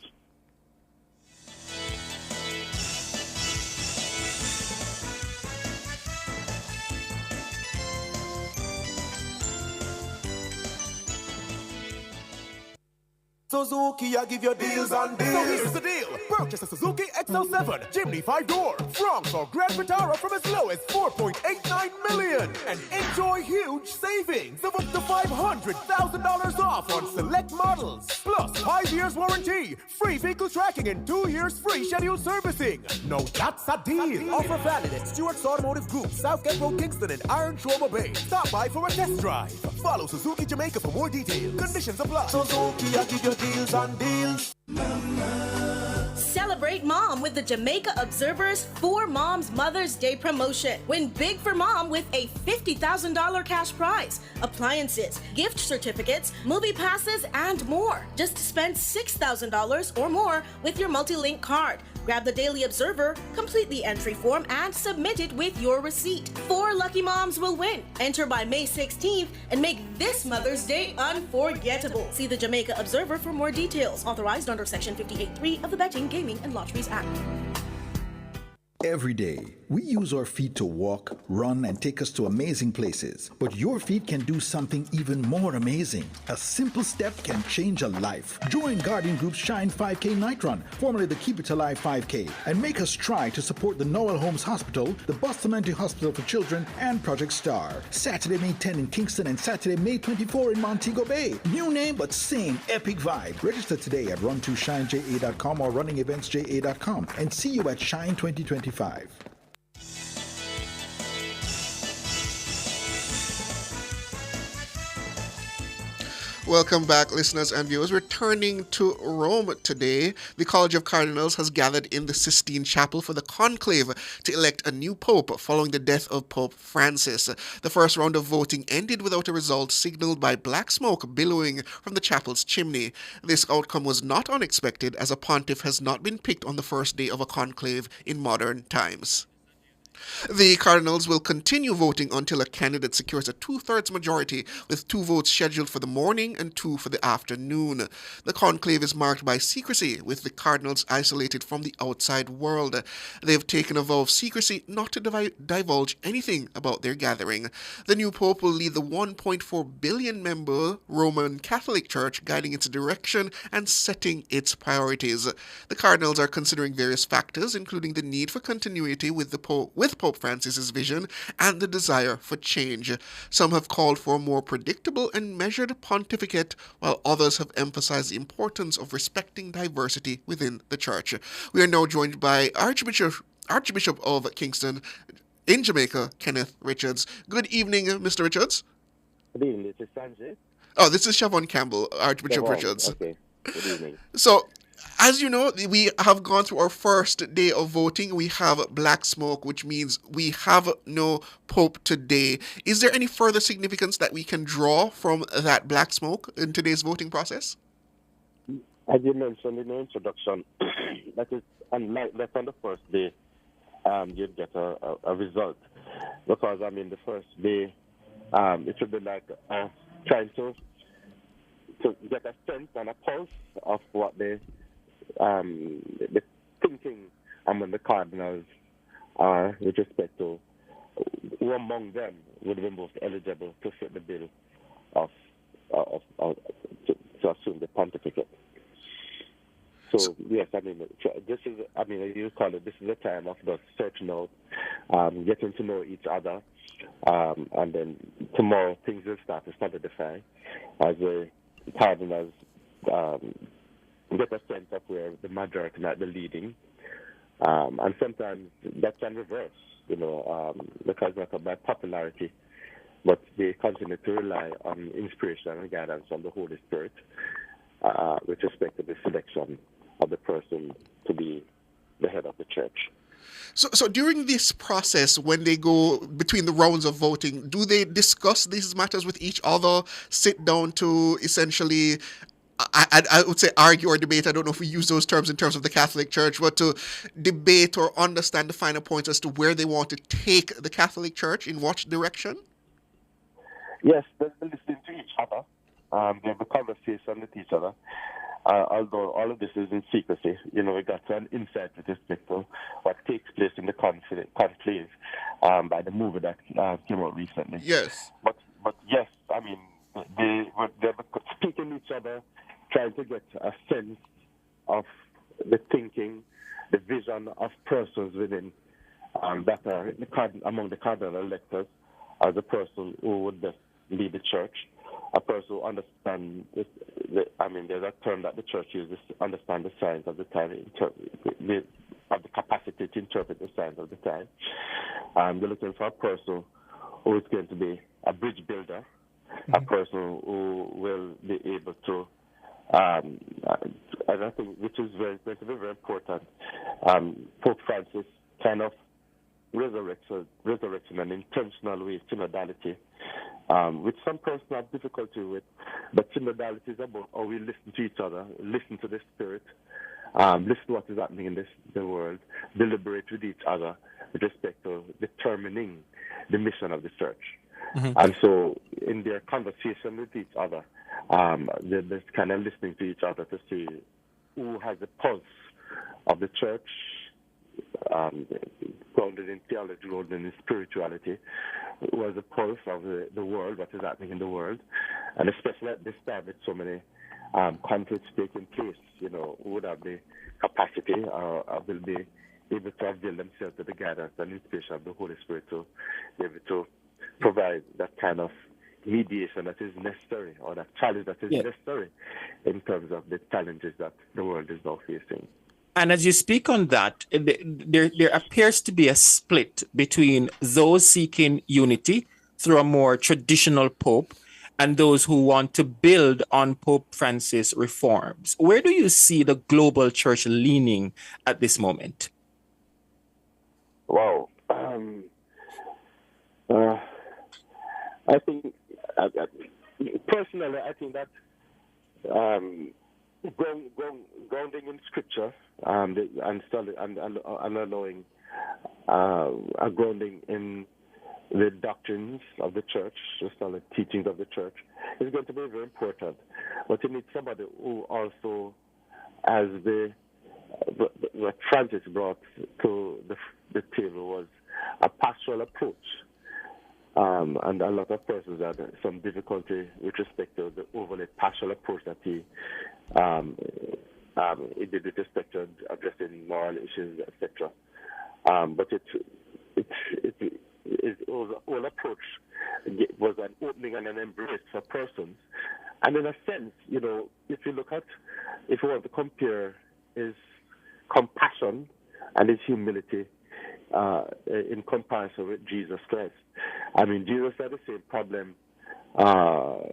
Suzuki, I give you deals on deals. So here's the deal. Purchase a Suzuki XL7 Jimny 5-door Bronx or Grand Vitara from as low as $4.89 million and enjoy huge savings of up to $500,000 off on select models. Plus 5 years warranty, free vehicle tracking, and 2 years free scheduled servicing. No, that's a deal. Offer valid at Stewart's Automotive Group, Southgate Road, Kingston, and Iron Trauma Bay. Stop by for a test drive. Follow Suzuki Jamaica for more details. Conditions apply. Suzuki, I give you deals on deals. Celebrate mom with the Jamaica Observer's For Moms Mother's Day promotion. Win big for mom with a $50,000 cash prize, appliances, gift certificates, movie passes, and more. Just spend $6,000 or more with your multi-link card. Grab the Daily Observer, complete the entry form, and submit it with your receipt. 4 lucky moms will win. Enter by May 16th and make this Mother's Day unforgettable. See the Jamaica Observer for more details. Authorized under Section 58.3 of the Betting, Gaming, and Lotteries Act. Every day, we use our feet to walk, run, and take us to amazing places. But your feet can do something even more amazing. A simple step can change a life. Join Guardian Group's Shine 5K Night Run, formerly the Keep It Alive 5K, and make us try to support the Noel Holmes Hospital, the Bustamante Hospital for Children, and Project Star. Saturday, May 10 in Kingston and Saturday, May 24 in Montego Bay. New name, but same epic vibe. Register today at run2shineja.com or runningeventsja.com and see you at Shine 2025. Welcome back, listeners and viewers. Returning to Rome today, the College of Cardinals has gathered in the Sistine Chapel for the conclave to elect a new pope following the death of Pope Francis. The first round of voting ended without a result, signaled by black smoke billowing from the chapel's chimney. This outcome was not unexpected, as a pontiff has not been picked on the first day of a conclave in modern times. The Cardinals will continue voting until a candidate secures a 2/3 majority, with 2 votes scheduled for the morning and 2 for the afternoon. The conclave is marked by secrecy, with the Cardinals isolated from the outside world. They have taken a vow of secrecy not to divulge anything about their gathering. The new pope will lead the 1.4 billion member Roman Catholic Church, guiding its direction and setting its priorities. The Cardinals are considering various factors, including the need for continuity with Pope Francis's vision and the desire for change. Some have called for a more predictable and measured pontificate, while others have emphasized the importance of respecting diversity within the church. We are now joined by Archbishop of Kingston in Jamaica, Kenneth Richards. Good evening, Mr. Richards. Good evening, this is Sanjay. Oh, this is Siobhan Campbell, Archbishop Siobhan, Richards. Okay, good evening. So, as you know, we have gone through our first day of voting. We have black smoke, which means we have no pope today. Is there any further significance that we can draw from that black smoke in today's voting process? As you mentioned in the introduction, that is unlike that on the first day, you'd get a result. Because, I mean, the first day, it should be like trying to get a sense and a pulse of what the thinking among the Cardinals are with respect to who among them would be most eligible to fit the bill to assume the pontificate. So yes, I mean, this is, I mean, you call it, this is a time of the searching out, getting to know each other, and then tomorrow things will start to solidify as the Cardinals get a sense of where the majority might be leading, and sometimes that can reverse, because not by popularity, but they continue to rely on inspiration and guidance from the Holy Spirit with respect to the selection of the person to be the head of the church. So during this process, when they go between the rounds of voting, do they discuss these matters with each other, sit down to essentially, I would say argue or debate, I don't know if we use those terms in terms of the Catholic Church, but to debate or understand the finer points as to where they want to take the Catholic Church, in what direction? Yes, they're listening to each other. They have a conversation with each other. Although all of this is in secrecy, we got an insight with respect to what takes place in the conclave by the movie that came out recently. Yes. But yes, I mean, they're speaking to each other, trying to get a sense of the thinking, the vision of persons within that are among the cardinal electors as a person who would best lead the church. A person who understands, there's a term that the church uses to understand the signs of the time, of the capacity to interpret the signs of the time. They're looking for a person who is going to be a bridge builder, a person who will be able to, and I think, which is going to be very important, Pope Francis kind of resurrects in an intentional way synodality, which some persons have difficulty with, but synodality is about how we listen to each other, listen to the Spirit, listen to what is happening in the world, deliberate with each other with respect to determining the mission of the church. Mm-hmm. And so in their conversation with each other, they're kind of listening to each other to see who has the pulse of the church, grounded in theology, grounded in spirituality, who has the pulse of the world, what is happening in the world, and especially at this time with so many conflicts taking place, who would have the capacity or will be able to avail themselves of the guidance and inspiration of the Holy Spirit to be able to provide that kind of mediation that is necessary, or that challenge that is necessary in terms of the challenges that the world is now facing. And as you speak on that, there appears to be a split between those seeking unity through a more traditional pope and those who want to build on Pope Francis' reforms. Where do you see the global church leaning at this moment? Wow. I think, personally, I think that grounding in Scripture and allowing a grounding in the doctrines of the church, just on the teachings of the church, is going to be very important. But you need somebody who also, as what Francis brought to the table, was a pastoral approach. And a lot of persons had some difficulty with respect to the overly pastoral approach that he did with respect to addressing moral issues, etc. But his whole approach was an opening and an embrace for persons. And in a sense, if you want to compare his compassion and his humility in comparison with Jesus Christ. I mean, Jesus had the same problem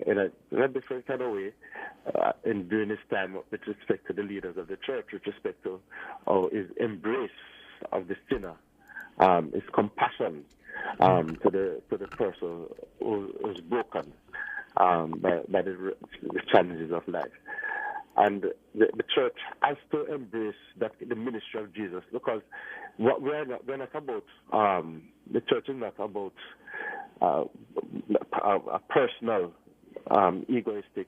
in a different kind of way during his time with respect to the leaders of the church, with respect to his embrace of the sinner, his compassion to the person who is broken by the challenges of life. And the church has to embrace the ministry of Jesus, because we're not about the church is not about a personal, egoistic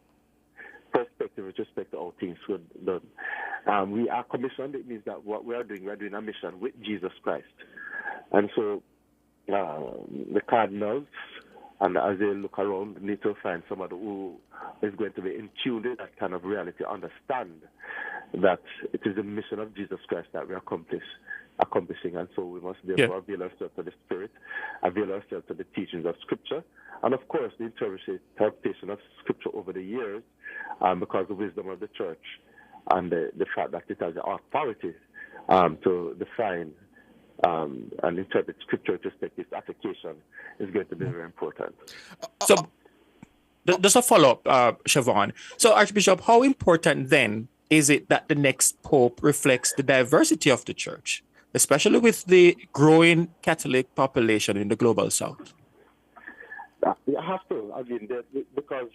perspective with respect to how things should be done. We are commissioned. It means that what we're doing a mission with Jesus Christ. And so the cardinals, and as they look around, need to find somebody who is going to be in tune with that kind of reality, understand that it is the mission of Jesus Christ that we accomplishing. And so we must therefore avail ourselves to the Spirit, avail ourselves to the teachings of Scripture, and of course the interpretation of Scripture over the years, because of the wisdom of the church and the fact that it has the authority to define and interpret Scripture with respect to its application is going to be very important. So, just a follow-up, Siobhan. So, Archbishop, how important then is it that the next Pope reflects the diversity of the church, especially with the growing Catholic population in the global South? You have to, because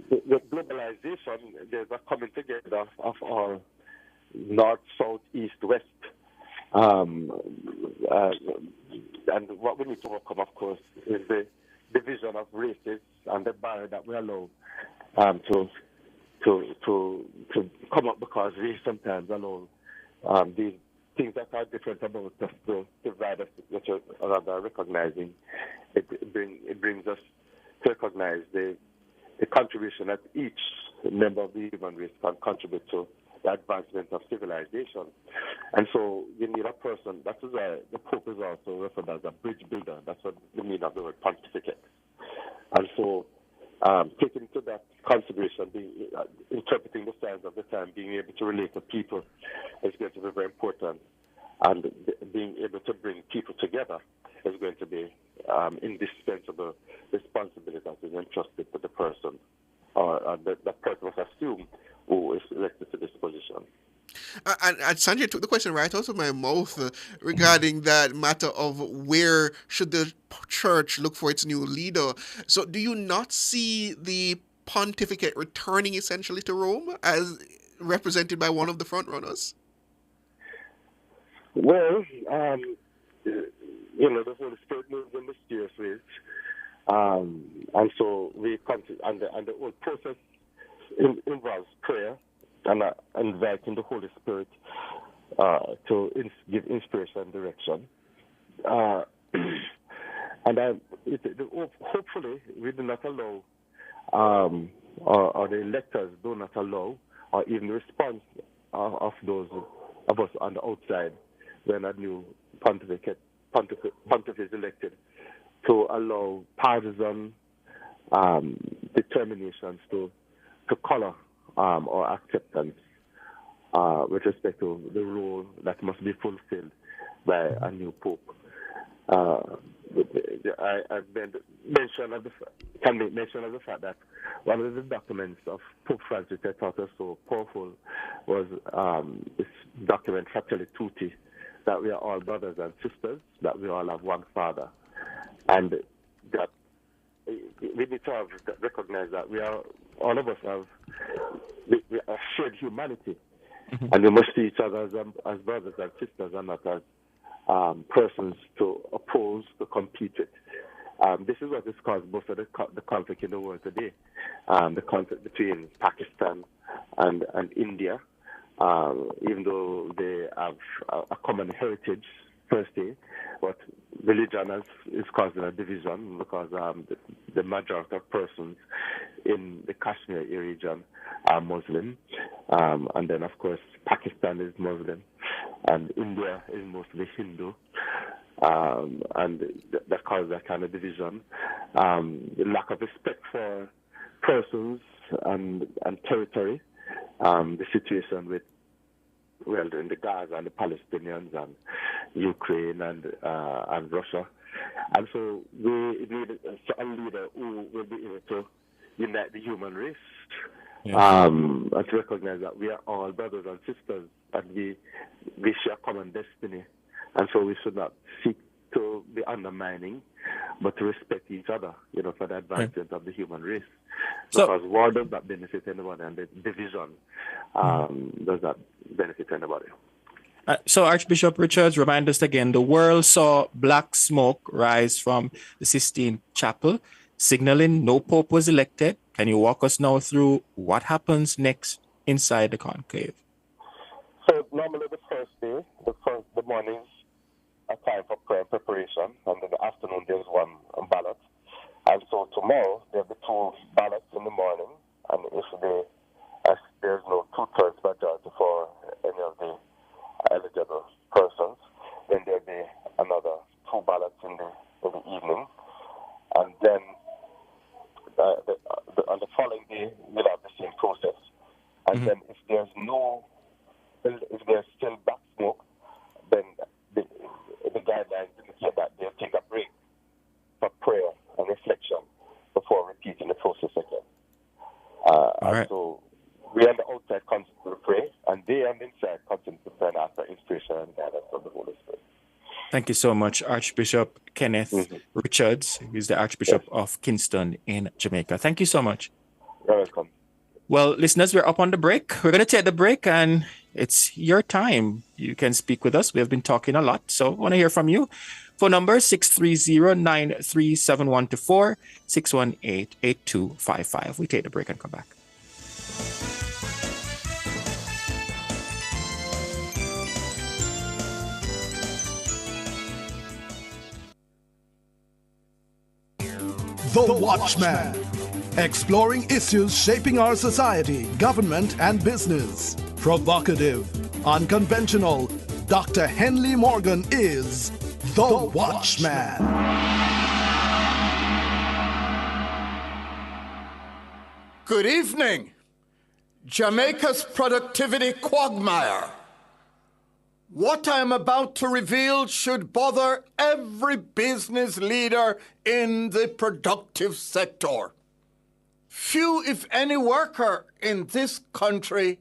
the globalization, there's a coming together of all north, south, east, west. And what we need to overcome, of course, is the division of races and the barrier that we allow to come up, because we sometimes allow these things that are different about us to divide us, which are rather recognizing. It brings us to recognize the contribution that each member of the human race can contribute to the advancement of civilization. And so you need a person. That is why the Pope is also referred as a bridge builder. That's what the meaning of the word pontificate. And so taking to that consideration, interpreting the signs of the time, being able to relate to people is going to be very important. And being able to bring people together is going to be indispensable responsibility that is entrusted to the person, or the person must assume who is elected to this position. And Sanjay took the question right out of my mouth regarding that matter of where should the church look for its new leader. So do you not see the pontificate returning essentially to Rome as represented by one of the front runners? Well, the Holy Spirit moves in mysterious ways. And so we come to, and the whole process involves prayer and inviting the Holy Spirit to give inspiration and direction. Hopefully we do not allow, or the electors do not allow, or even the response of those of us on the outside when a new pontiff is elected, to allow partisan determinations to color or acceptance with respect to the role that must be fulfilled by a new pope. I made mention of the fact that one of the documents of Pope Francis that thought us so powerful was this document, Fratelli Tutti, that we are all brothers and sisters, that we all have one Father, and that we need to recognize that all of us have shared humanity, and we must see each other as brothers and sisters and not as persons to oppose, to compete with. This is what has caused most of the conflict in the world today, the conflict between Pakistan and India, even though they have a common heritage per se, but religion is causing a division because the majority of persons in the Kashmir region are Muslim, and then of course Pakistan is Muslim, and India is mostly Hindu, and that causes that kind of division. The lack of respect for persons and territory, the situation with in the Gaza and the Palestinians and Ukraine and Russia. And so we need a leader who will be able to unite the human race, and to recognize that we are all brothers and sisters, and we share common destiny. And so we should not seek to be undermining, but to respect each other, for the advancement of the human race. Because war does not benefit anybody, and the division does not benefit anybody. So Archbishop Richards, remind us again, the world saw black smoke rise from the Sistine Chapel, signaling no pope was elected. Can you walk us now through what happens next inside the conclave? So normally the first day, the mornings are time for prayer preparation, and in the afternoon there's one ballot. And so tomorrow there'll be 2 ballots in the morning, and if there's no 2/3 majority for any of the eligible persons, then there'll be another 2 ballots in the evening, and then on the following day we'll have the same process. And then if there's still black smoke, then the guidelines indicate that they'll take a break for prayer and reflection before repeating the process again. And so we on the outside continue to pray, and they on the inside continue to pray and ask for inspiration and guidance from the Holy Spirit. Thank you so much, Archbishop Kenneth Richards, who's the Archbishop of Kingston in Jamaica. Thank you so much. You're welcome. Well, listeners, we're up on the break. We're going to take the break, and it's your time. You can speak with us. We have been talking a lot, so I want to hear from you. Phone number 630-937-124, 618-8255. We take the break and come back. The Watchman. Exploring issues shaping our society, government, and business. Provocative, unconventional. Dr. Henley Morgan is The Watchman. Good evening. Jamaica's productivity quagmire. What I am about to reveal should bother every business leader in the productive sector. Few, if any, worker in this country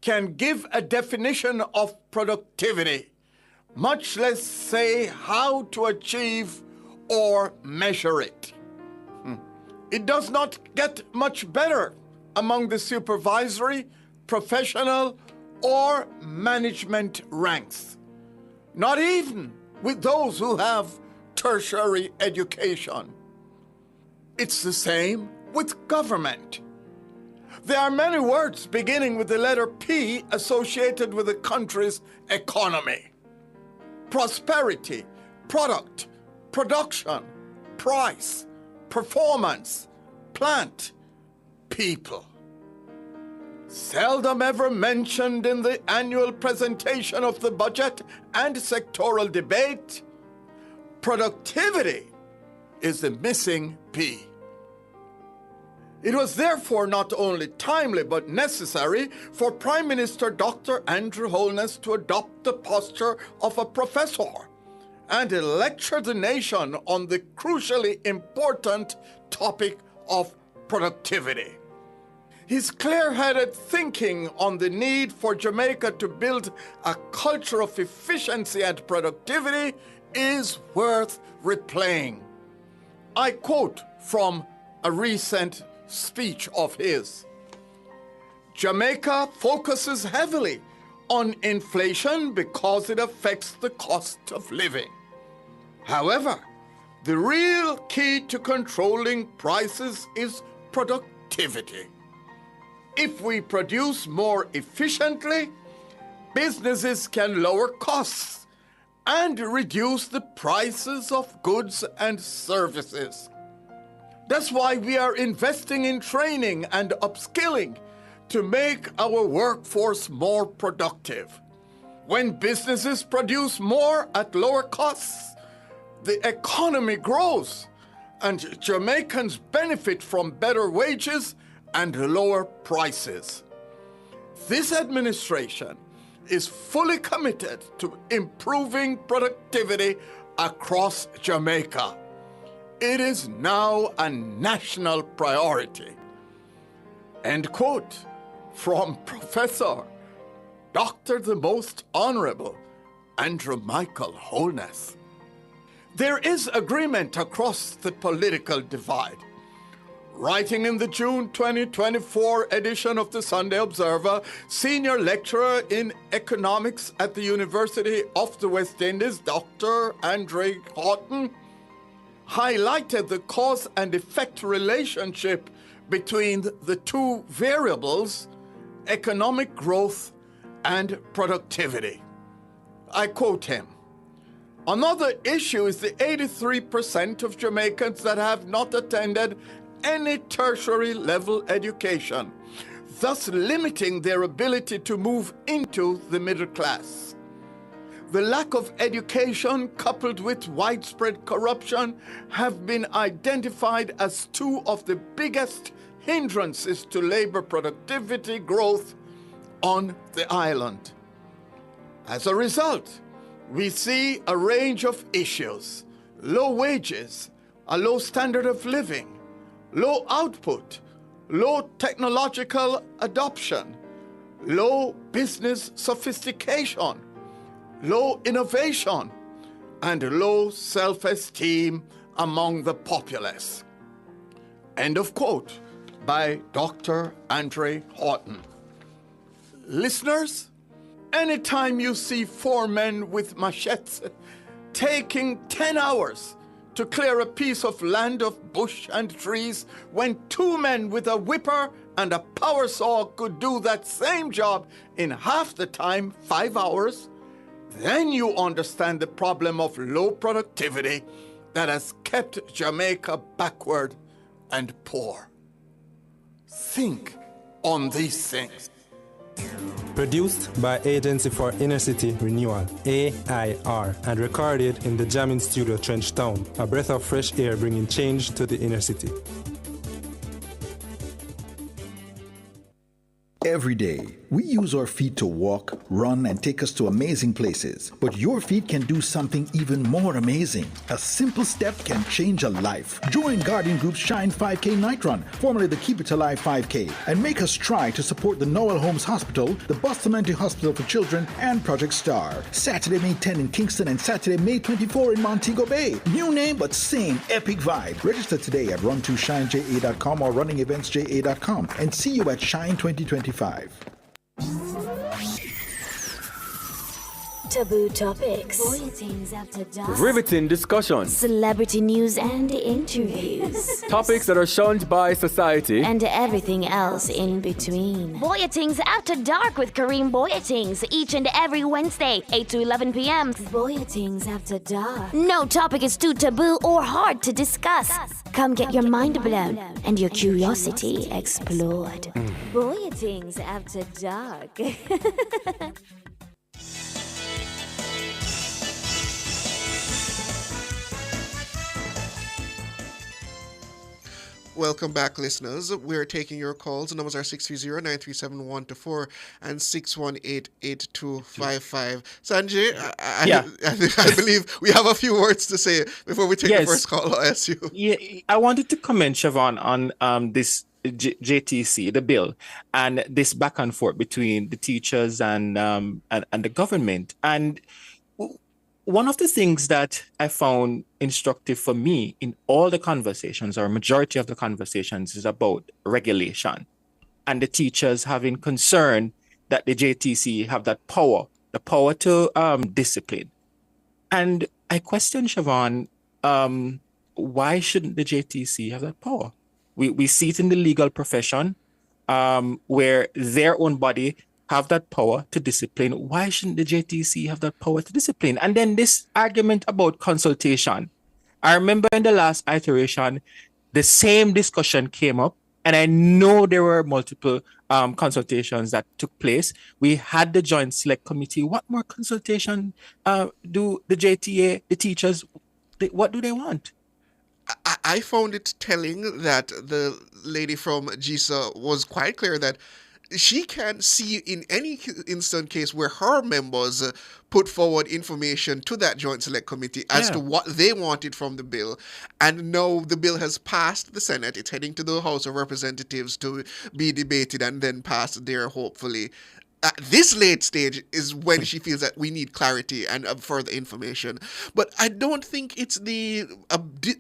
can give a definition of productivity, much less say how to achieve or measure it. It does not get much better among the supervisory, professional, or management ranks, not even with those who have tertiary education. It's the same with government. There are many words beginning with the letter P associated with a country's economy. Prosperity, product, production, price, performance, plant, people. Seldom ever mentioned in the annual presentation of the budget and sectoral debate, productivity is the missing P. It was therefore not only timely but necessary for Prime Minister Dr. Andrew Holness to adopt the posture of a professor and lecture the nation on the crucially important topic of productivity. His clear-headed thinking on the need for Jamaica to build a culture of efficiency and productivity is worth replaying. I quote from a recent speech of his. Jamaica focuses heavily on inflation because it affects the cost of living. However, the real key to controlling prices is productivity. If we produce more efficiently, businesses can lower costs and reduce the prices of goods and services. That's why we are investing in training and upskilling to make our workforce more productive. When businesses produce more at lower costs, the economy grows and Jamaicans benefit from better wages and lower prices. This administration is fully committed to improving productivity across Jamaica. It is now a national priority. End quote from Professor Dr. the Most Honorable Andrew Michael Holness. There is agreement across the political divide. Writing in the June 2024 edition of the Sunday Observer, senior lecturer in economics at the University of the West Indies, Dr. Andre Houghton, highlighted the cause and effect relationship between the two variables, economic growth and productivity. I quote him, "Another issue is the 83% of Jamaicans that have not attended any tertiary level education, thus limiting their ability to move into the middle class. The lack of education coupled with widespread corruption have been identified as two of the biggest hindrances to labor productivity growth on the island. As a result, we see a range of issues: low wages, a low standard of living, low output, low technological adoption, low business sophistication, low innovation, and low self-esteem among the populace." End of quote by Dr. Andre Houghton. Listeners, anytime you see 4 men with machetes taking 10 hours to clear a piece of land of bush and trees, when 2 men with a whipper and a power saw could do that same job in half the time, 5 hours, then you understand the problem of low productivity that has kept Jamaica backward and poor. Think on these things. Produced by Agency for Inner City Renewal, AIR, and recorded in the Jamming Studio, Trenchtown, a breath of fresh air bringing change to the inner city. Every day, we use our feet to walk, run, and take us to amazing places. But your feet can do something even more amazing. A simple step can change a life. Join Guardian Group's Shine 5K Night Run, formerly the Keep It Alive 5K, and make us try to support the Noel Holmes Hospital, the Bustamante Hospital for Children, and Project STAR. Saturday, May 10 in Kingston and Saturday, May 24 in Montego Bay. New name, but same epic vibe. Register today at run2shineja.com or runningeventsja.com and see you at Shine 2025. Taboo topics, Riveting discussions, celebrity news and interviews, topics that are shunned by society, and everything else in between. Boyatings After Dark with Kareem Boyatings each and every Wednesday, 8 to 11 p.m. Boyatings After Dark. No topic is too taboo or hard to discuss. Come get your mind blown and your curiosity explored. Boyatings After Dark. Welcome back, listeners. We're taking your calls. The numbers are 630-937-124 and 618-8255. Sanjay, I believe we have a few words to say before we take the first call. I'll ask you. Yeah, I wanted to comment, Siobhan, on this JTC, the bill, and this back and forth between the teachers and the government. And one of the things that I found instructive for me in all the conversations, or majority of the conversations, is about regulation and the teachers having concern that the JTC have that power, the power to discipline. And I question, Siobhan, why shouldn't the JTC have that power? We see it in the legal profession, where their own body have that power to discipline. Why shouldn't the JTC have that power to discipline? And then this argument about consultation. I remember in the last iteration, the same discussion came up, and I know there were multiple consultations that took place. We had the Joint Select Committee. What more consultation do the JTA, the teachers, what do they want? I found it telling that the lady from GISA was quite clear that she can't see in any instant case where her members put forward information to that Joint Select Committee as to what they wanted from the bill. And now the bill has passed the Senate. It's heading to the House of Representatives to be debated and then passed there, hopefully. At this late stage is when she feels that we need clarity and further information. But I don't think it's the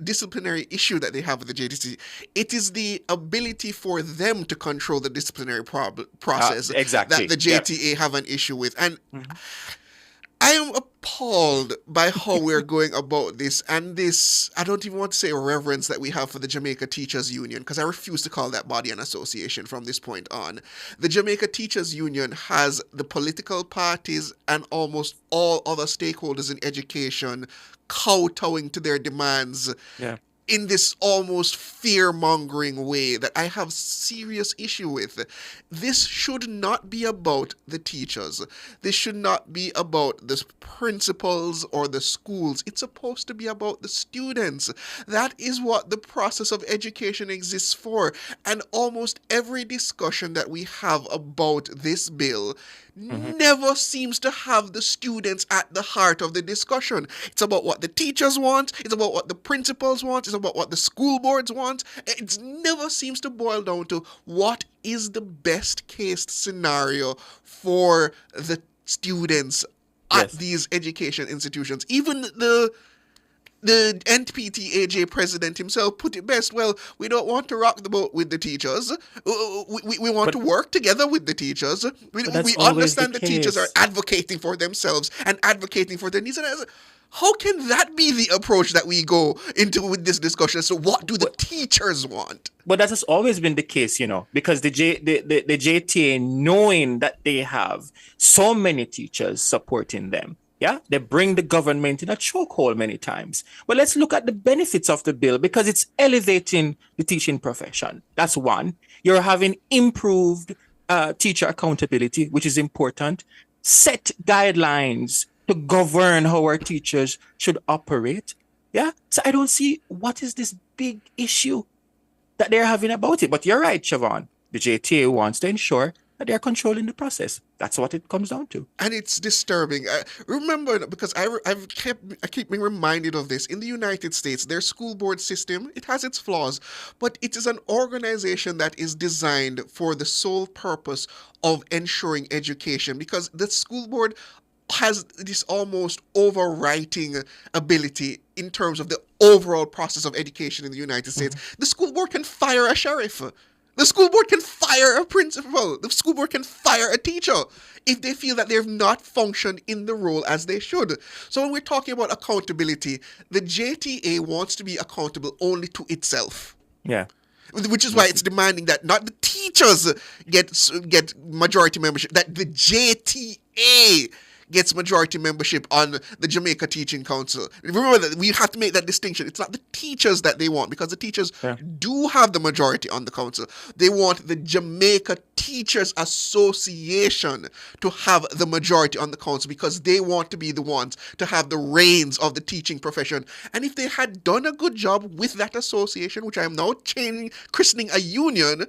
disciplinary issue that they have with the JTC. It is the ability for them to control the disciplinary process that the JTA have an issue with. And I am appalled by how we're going about this, and this, I don't even want to say reverence that we have for the Jamaica Teachers Union, because I refuse to call that body an association from this point on. The Jamaica Teachers Union has the political parties and almost all other stakeholders in education kowtowing to their demands in this almost fear-mongering way that I have serious issue with. This should not be about the teachers. This should not be about the principals or the schools. It's supposed to be about the students. That is what the process of education exists for. And almost every discussion that we have about this bill never seems to have the students at the heart of the discussion. It's about what the teachers want. It's about what the principals want. It's about what the school boards want. It never seems to boil down to what is the best case scenario for the students at these education institutions. Even the NPTAJ president himself put it best. Well, we don't want to rock the boat with the teachers. We want to work together with the teachers. We understand the teachers are advocating for themselves and advocating for their needs. And how can that be the approach that we go into with this discussion? So what do the teachers want? But that has always been the case, because the JTA, knowing that they have so many teachers supporting them, they bring the government in a chokehold many times. But let's look at the benefits of the bill, because it's elevating the teaching profession. That's one. You're having improved teacher accountability, which is important. Set guidelines to govern how our teachers should operate. So I don't see what is this big issue that they're having about it. But you're right, Siobhan. The JTA wants to ensure that they're controlling the process. That's what it comes down to. And it's disturbing. Remember, because I keep being reminded of this. In the United States, their school board system, it has its flaws, but it is an organization that is designed for the sole purpose of ensuring education, because the school board has this almost overwriting ability in terms of the overall process of education in the United States. The school board can fire a sheriff. The school board can fire a principal. The school board can fire a teacher if they feel that they have not functioned in the role as they should. So when we're talking about accountability, the JTA wants to be accountable only to itself. Which is why it's demanding that not the teachers get majority membership, that the JTA gets majority membership on the Jamaica Teaching Council. Remember that we have to make that distinction. It's not the teachers that they want, because the teachers do have the majority on the council. They want the Jamaica Teachers Association to have the majority on the council, because they want to be the ones to have the reins of the teaching profession. And if they had done a good job with that association, which I am now christening a union,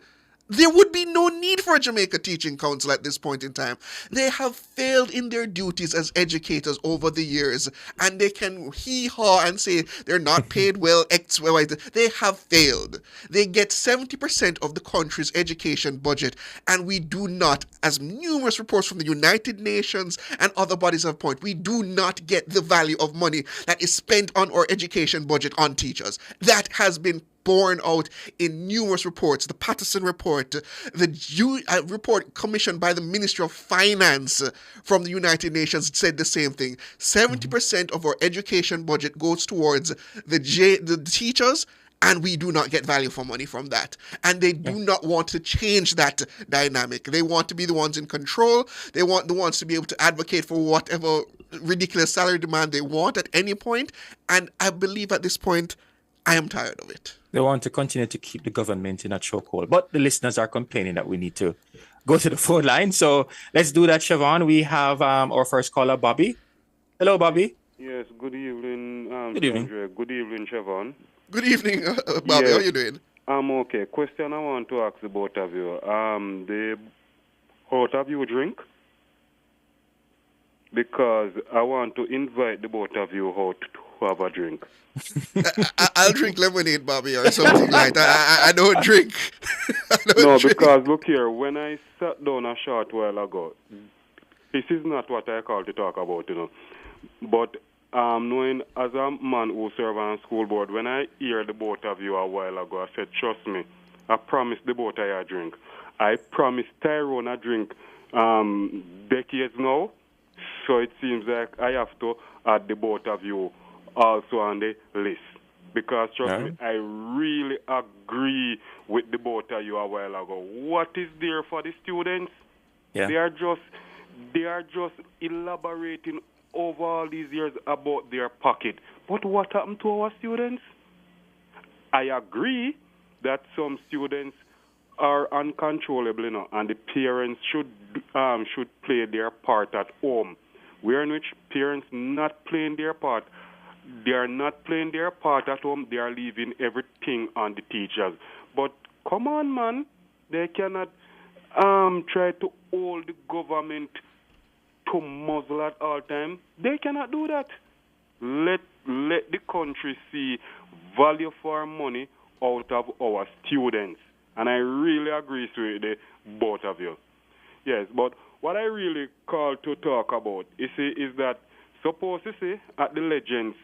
there would be no need for a Jamaica Teaching Council at this point in time. They have failed in their duties as educators over the years, and they can hee-haw and say they're not paid well, X, Y, Z. They have failed. They get 70% of the country's education budget, and we do not, as numerous reports from the United Nations and other bodies have pointed, we do not get the value of money that is spent on our education budget on teachers. That has been borne out in numerous reports. The Patterson report, the report commissioned by the Ministry of Finance from the United Nations said the same thing. 70% of our education budget goes towards the teachers, and we do not get value for money from that. And they do not want to change that dynamic. They want to be the ones in control. They want the ones to be able to advocate for whatever ridiculous salary demand they want at any point. And I believe at this point, I am tired of it. They want to continue to keep the government in a chokehold. But the listeners are complaining that we need to go to the phone line. So let's do that, Siobhan. We have our first caller, Bobby. Hello, Bobby. Yes, good evening. Good evening. Good evening, Siobhan. Good evening, Bobby. How are you doing? I'm okay. Question I want to ask the both of you. How have you drink? Because I want to invite the both of you out to have a drink. I'll drink lemonade, Bobby, or something like that. I don't drink. Because look here, when I sat down a short while ago, this is not what I call to talk about, But knowing as a man who serves on school board, when I hear the both of you a while ago, I said, trust me, I promised the both of you a drink. I promised Tyrone a drink decades now, so it seems like I have to add the both of you also on the list, because trust me, I really agree with the both of you a while ago. What is there for the students? Yeah. They are just elaborating over all these years about their pocket. But what happened to our students? I agree that some students are uncontrollable, and the parents should play their part at home. Where in which parents not playing their part. They are not playing their part at home. They are leaving everything on the teachers. But come on, man. They cannot try to hold the government to muzzle at all time. They cannot do that. Let the country see value for money out of our students. And I really agree with the both of you. Yes, but what I really call to talk about is that suppose you see at the Legends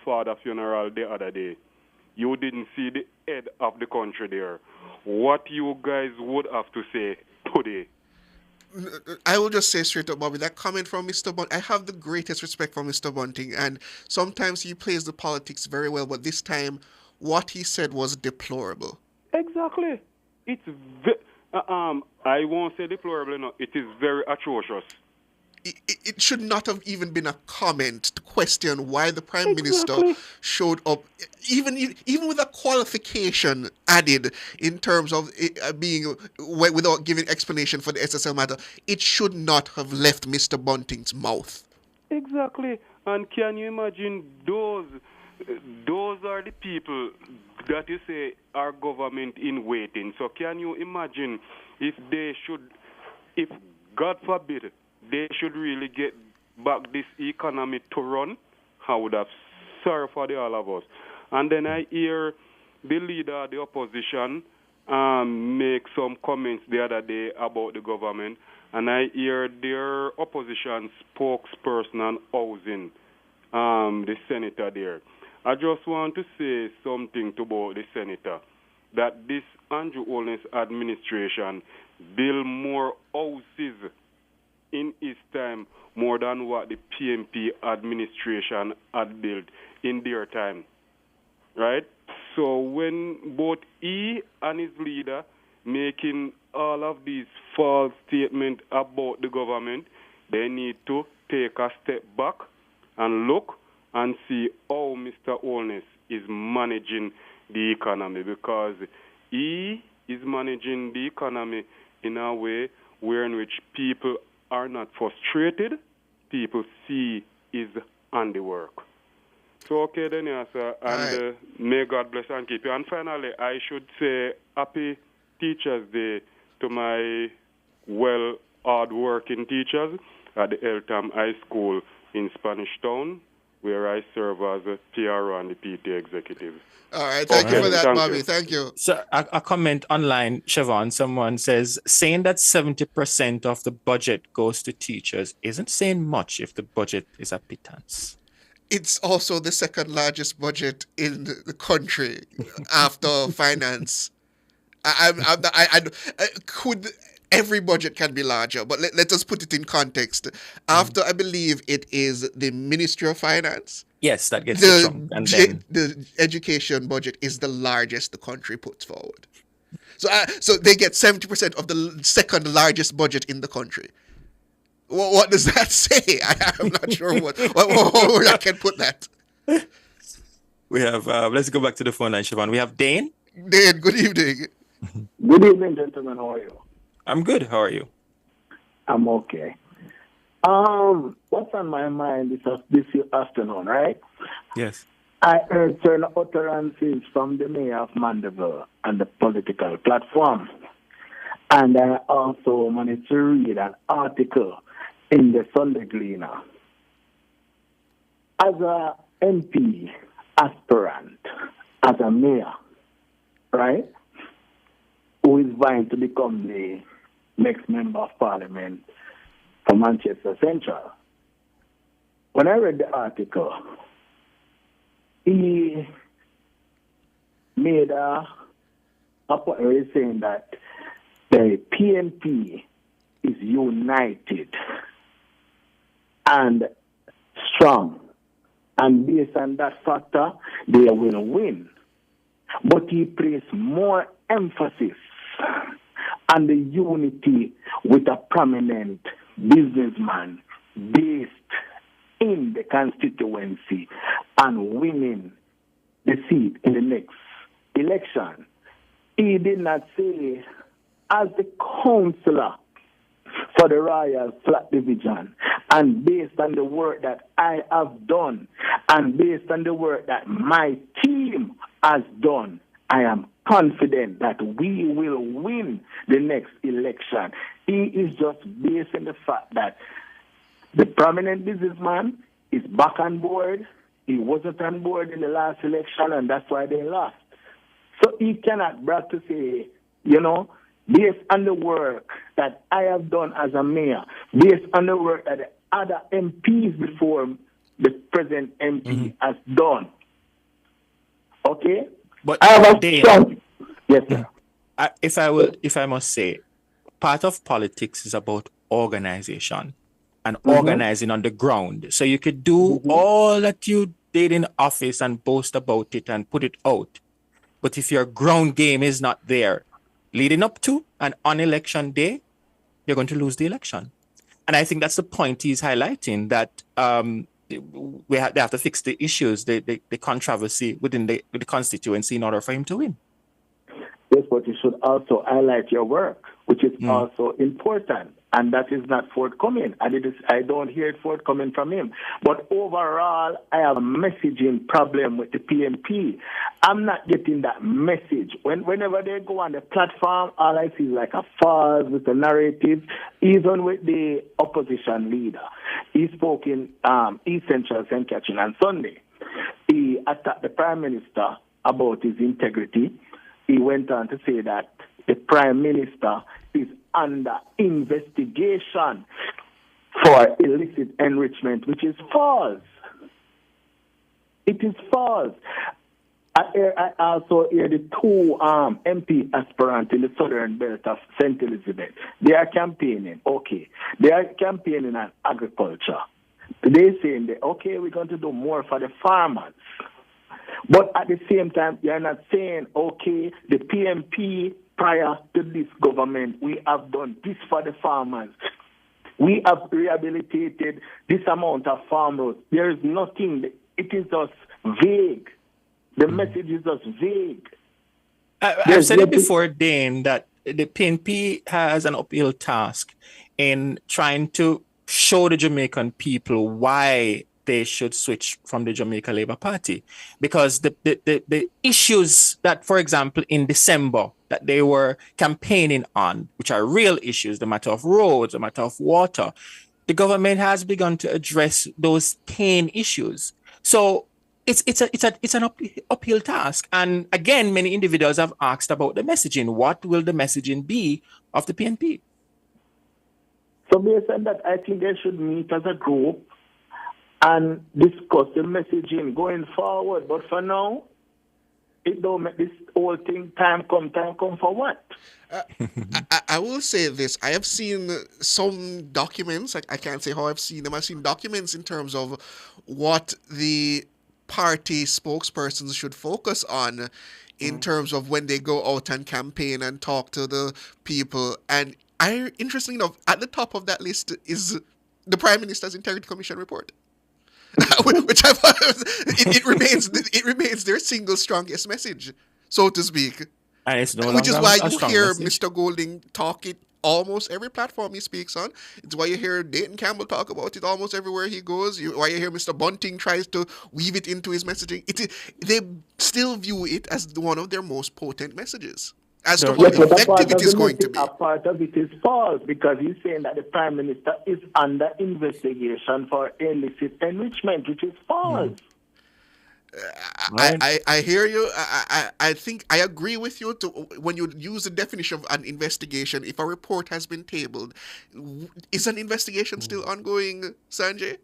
father funeral the other day, you didn't see the head of the country there. What you guys would have to say today? I will just say straight up, Bobby, that comment from Mr. Bunting, I have the greatest respect for Mr. Bunting, and sometimes he plays the politics very well, but this time, what he said was deplorable. Exactly. It's I won't say deplorable, no. It is very atrocious. It should not have even been a comment to question why the Prime Minister showed up, even with a qualification added in terms of it being without giving explanation for the SSL matter. It should not have left Mr. Bunting's mouth. Exactly. And can you imagine those are the people that you say are government in waiting. So can you imagine if God forbid, they should really get back this economy to run, I would have served for all of us. And then I hear the leader of the opposition make some comments the other day about the government, and I hear their opposition spokesperson on housing, the senator there. I just want to say something about the senator, that this Andrew Holness administration build more houses in his time more than what the PMP administration had built in their time, right? So when both he and his leader making all of these false statements about the government, they need to take a step back and look and see how Mr. Holness is managing the economy, because he is managing the economy in a way where in which people are not frustrated, people see his handiwork. So, okay, then, yes, sir, and may God bless and keep you. And finally, I should say happy Teachers' Day to my hard-working teachers at the Eltham High School in Spanish Town, where I serve as a PRO and the PT executive. All right, thank you for that, Bobby. Thank you. So a comment online, Siobhan, someone says, saying that 70% of the budget goes to teachers isn't saying much if the budget is a pittance. It's also the second largest budget in the country after finance. Every budget can be larger, but let us put it in context. After, I believe it is the Ministry of Finance. Yes, that gets the chunk. And then the education budget is the largest the country puts forward. So they get 70% of the second largest budget in the country. What does that say? I'm not sure what I can put that. We have, let's go back to the phone line, Siobhan. We have Dane. Dane, good evening. Good evening, gentlemen. How are you? I'm good. How are you? I'm okay. What's on my mind this afternoon, right? Yes. I heard certain utterances from the mayor of Mandeville and the political platform. And I also managed to read an article in the Sunday Gleaner. As a MP aspirant, as a mayor, right, who is vying to become the next member of parliament for Manchester Central, when I read the article, he made a point saying that the PNP is united and strong, and based on that factor, they will win. But he placed more emphasis on the unity with a prominent businessman based in the constituency and winning the seat in the next election. He did not say, as the councillor for the Royal Flat Division, and based on the work that I have done, and based on the work that my team has done, I am confident that we will win the next election. He is just basing the fact that the prominent businessman is back on board. He wasn't on board in the last election, and that's why they lost. So he cannot brag to say, based on the work that I have done as a mayor, based on the work that the other MPs before the present MP has done. Okay? But I have a strong... Yes, sir. If I must say, part of politics is about organization and organizing on the ground. So you could do all that you did in office and boast about it and put it out. But if your ground game is not there, leading up to and on election day, you're going to lose the election. And I think that's the point he's highlighting, that they have to fix the issues, the controversy within the constituency in order for him to win. Yes, but you should also highlight your work, which is also important, and that is not forthcoming. I don't hear it forthcoming from him. But overall, I have a messaging problem with the PNP. I'm not getting that message. Whenever they go on the platform, all I see is like a farce with the narrative, even with the opposition leader. He spoke in East Central St. Catherine on Sunday. He attacked the Prime Minister about his integrity. He went on to say that the Prime Minister is under investigation for illicit enrichment, which is false. It is false. I also hear the two MP aspirants in the southern belt of St. Elizabeth. They are campaigning. Okay. They are campaigning on agriculture. They're saying, we're going to do more for the farmers. But at the same time, you're not saying, the PNP prior to this government, we have done this for the farmers. We have rehabilitated this amount of farm roads. There is nothing. It is just vague. The message is just vague. I've said it before, Dane, that the PNP has an uphill task in trying to show the Jamaican people why they should switch from the Jamaica Labour Party. Because the issues that, for example, in December, that they were campaigning on, which are real issues, the matter of roads, the matter of water, the government has begun to address those pain issues. So it's an uphill task. And again, many individuals have asked about the messaging. What will the messaging be of the PNP? So based on that, I think they should meet as a group and discuss the messaging going forward. But for now, it don't make this whole thing time come for what? I will say this. I have seen some documents. I can't say how I've seen them. I've seen documents in terms of what the party spokespersons should focus on in terms of when they go out and campaign and talk to the people. And interestingly enough, at the top of that list is the Prime Minister's Integrity Commission report. Which it remains their single strongest message, so to speak. And it's which is why you hear Mr. Golding talk it almost every platform he speaks on. It's why you hear Dayton Campbell talk about it almost everywhere he goes. Why you hear Mr. Bunting tries to weave it into his messaging. They still view it as one of their most potent messages. As to how effective it is going to be. A part of it is false because he's saying that the Prime Minister is under investigation for illicit enrichment, which is false. I hear you. I think I agree with you when you use the definition of an investigation. If a report has been tabled, is an investigation still ongoing, Sanjay?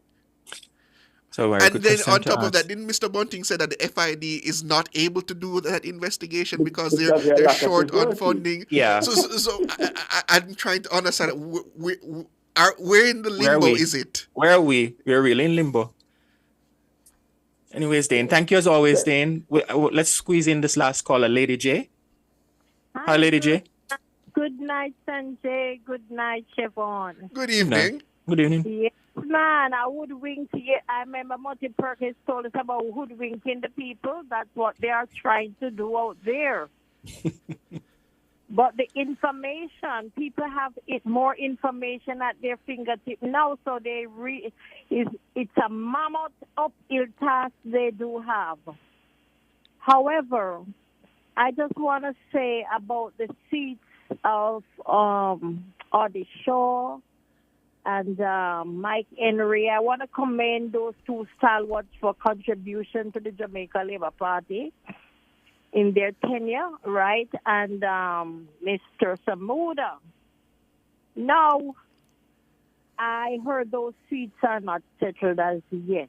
So and then on top of that, didn't Mr. Bunting say that the FID is not able to do that investigation because they're short on funding? Yeah. So I'm trying to understand. Where in the limbo is it? Where are we? We're really in limbo. Anyways, Dane, thank you as always, Dane. Let's squeeze in this last caller, Lady J. Hi, Lady J. Good night, Sanjay. Good night, Siobhan. Good evening. Good evening. Yes, man, I hoodwinked you. I remember Monty Perkins told us about hoodwinking the people. That's what they are trying to do out there. But the information, people have more information at their fingertips now, so it's a mammoth uphill task they do have. However, I just want to say about the seats of Audie Shaw and Mike Henry. I want to commend those two stalwarts for contribution to the Jamaica Labour Party in their tenure, right? And Mr. Samuda. Now, I heard those seats are not settled as yet.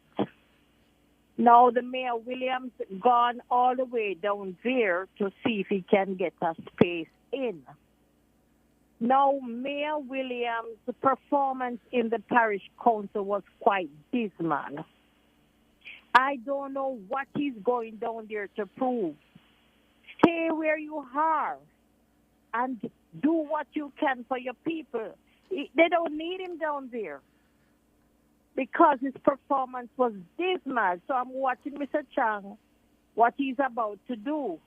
Now, the Mayor Williams gone all the way down there to see if he can get a space in. Now, Mayor Williams' performance in the parish council was quite dismal. I don't know what he's going down there to prove. Stay where you are and do what you can for your people. They don't need him down there because his performance was dismal. So I'm watching Mr. Chang, what he's about to do,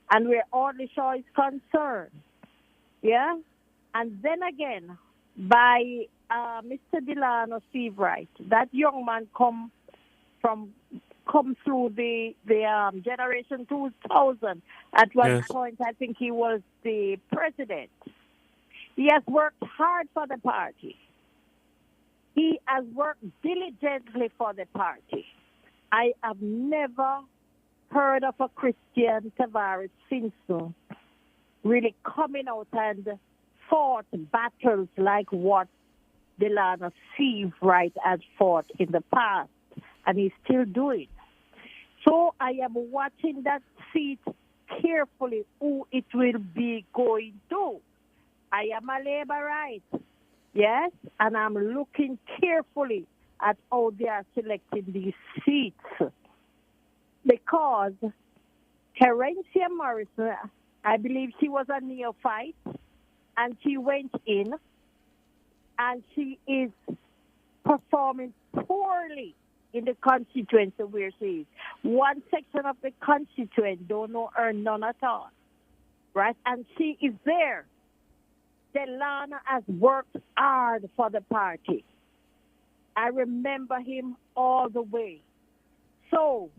and where Audley Shaw is concerned. Yeah? And then again, by Mr. Delano Steve Wright, that young man come through the Generation 2000. At one point, I think he was the president. He has worked hard for the party. He has worked diligently for the party. I have never heard of a Christian Tavares Simpson really coming out and fought battles like what Delano Steve Wright has fought in the past, and he's still doing. So I am watching that seat carefully, who it will be going to. I am a Labourite, yes, and I'm looking carefully at how they are selecting these seats. Because Terencia Morrison, I believe she was a neophyte, and she went in, and she is performing poorly in the constituency where she is. One section of the constituent don't know her none at all, right? And she is there. Delana has worked hard for the party. I remember him all the way. So,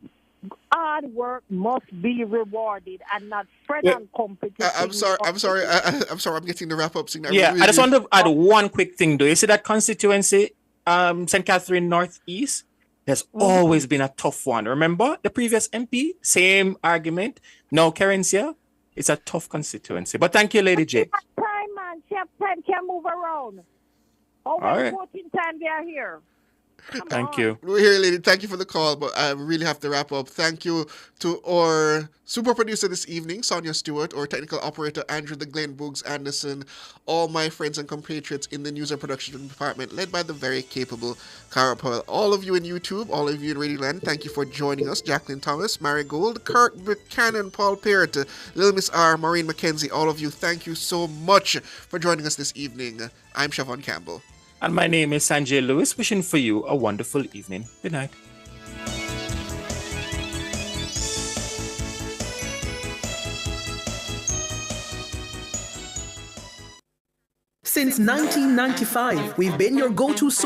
hard work must be rewarded and not friend and competition. I'm sorry. I'm getting the wrap up signal. Yeah, I just want to add one quick thing though. You see that constituency, St. Catherine Northeast, has always been a tough one. Remember the previous MP? Same argument. No, Carencia, it's a tough constituency. But thank you, Lady J. She has time, man. She has time. Can move around. Always All right. voting time they are here. Thank you. We're here, lady. Thank you for the call, but I really have to wrap up. Thank you to our super producer this evening, Sonia Stewart, our technical operator, Andrew the Glenn Boogs Anderson, all my friends and compatriots in the news and production department, led by the very capable Cara Powell. All of you in YouTube, all of you in Radioland, thank you for joining us. Jacqueline Thomas, Mary Gold, Kirk Buchanan, Paul Peart, Little Miss R, Maureen McKenzie, all of you, thank you so much for joining us this evening. I'm Siobhan Campbell. And my name is Sanjay Lewis, wishing for you a wonderful evening. Good night. Since 1995, we've been your go-to source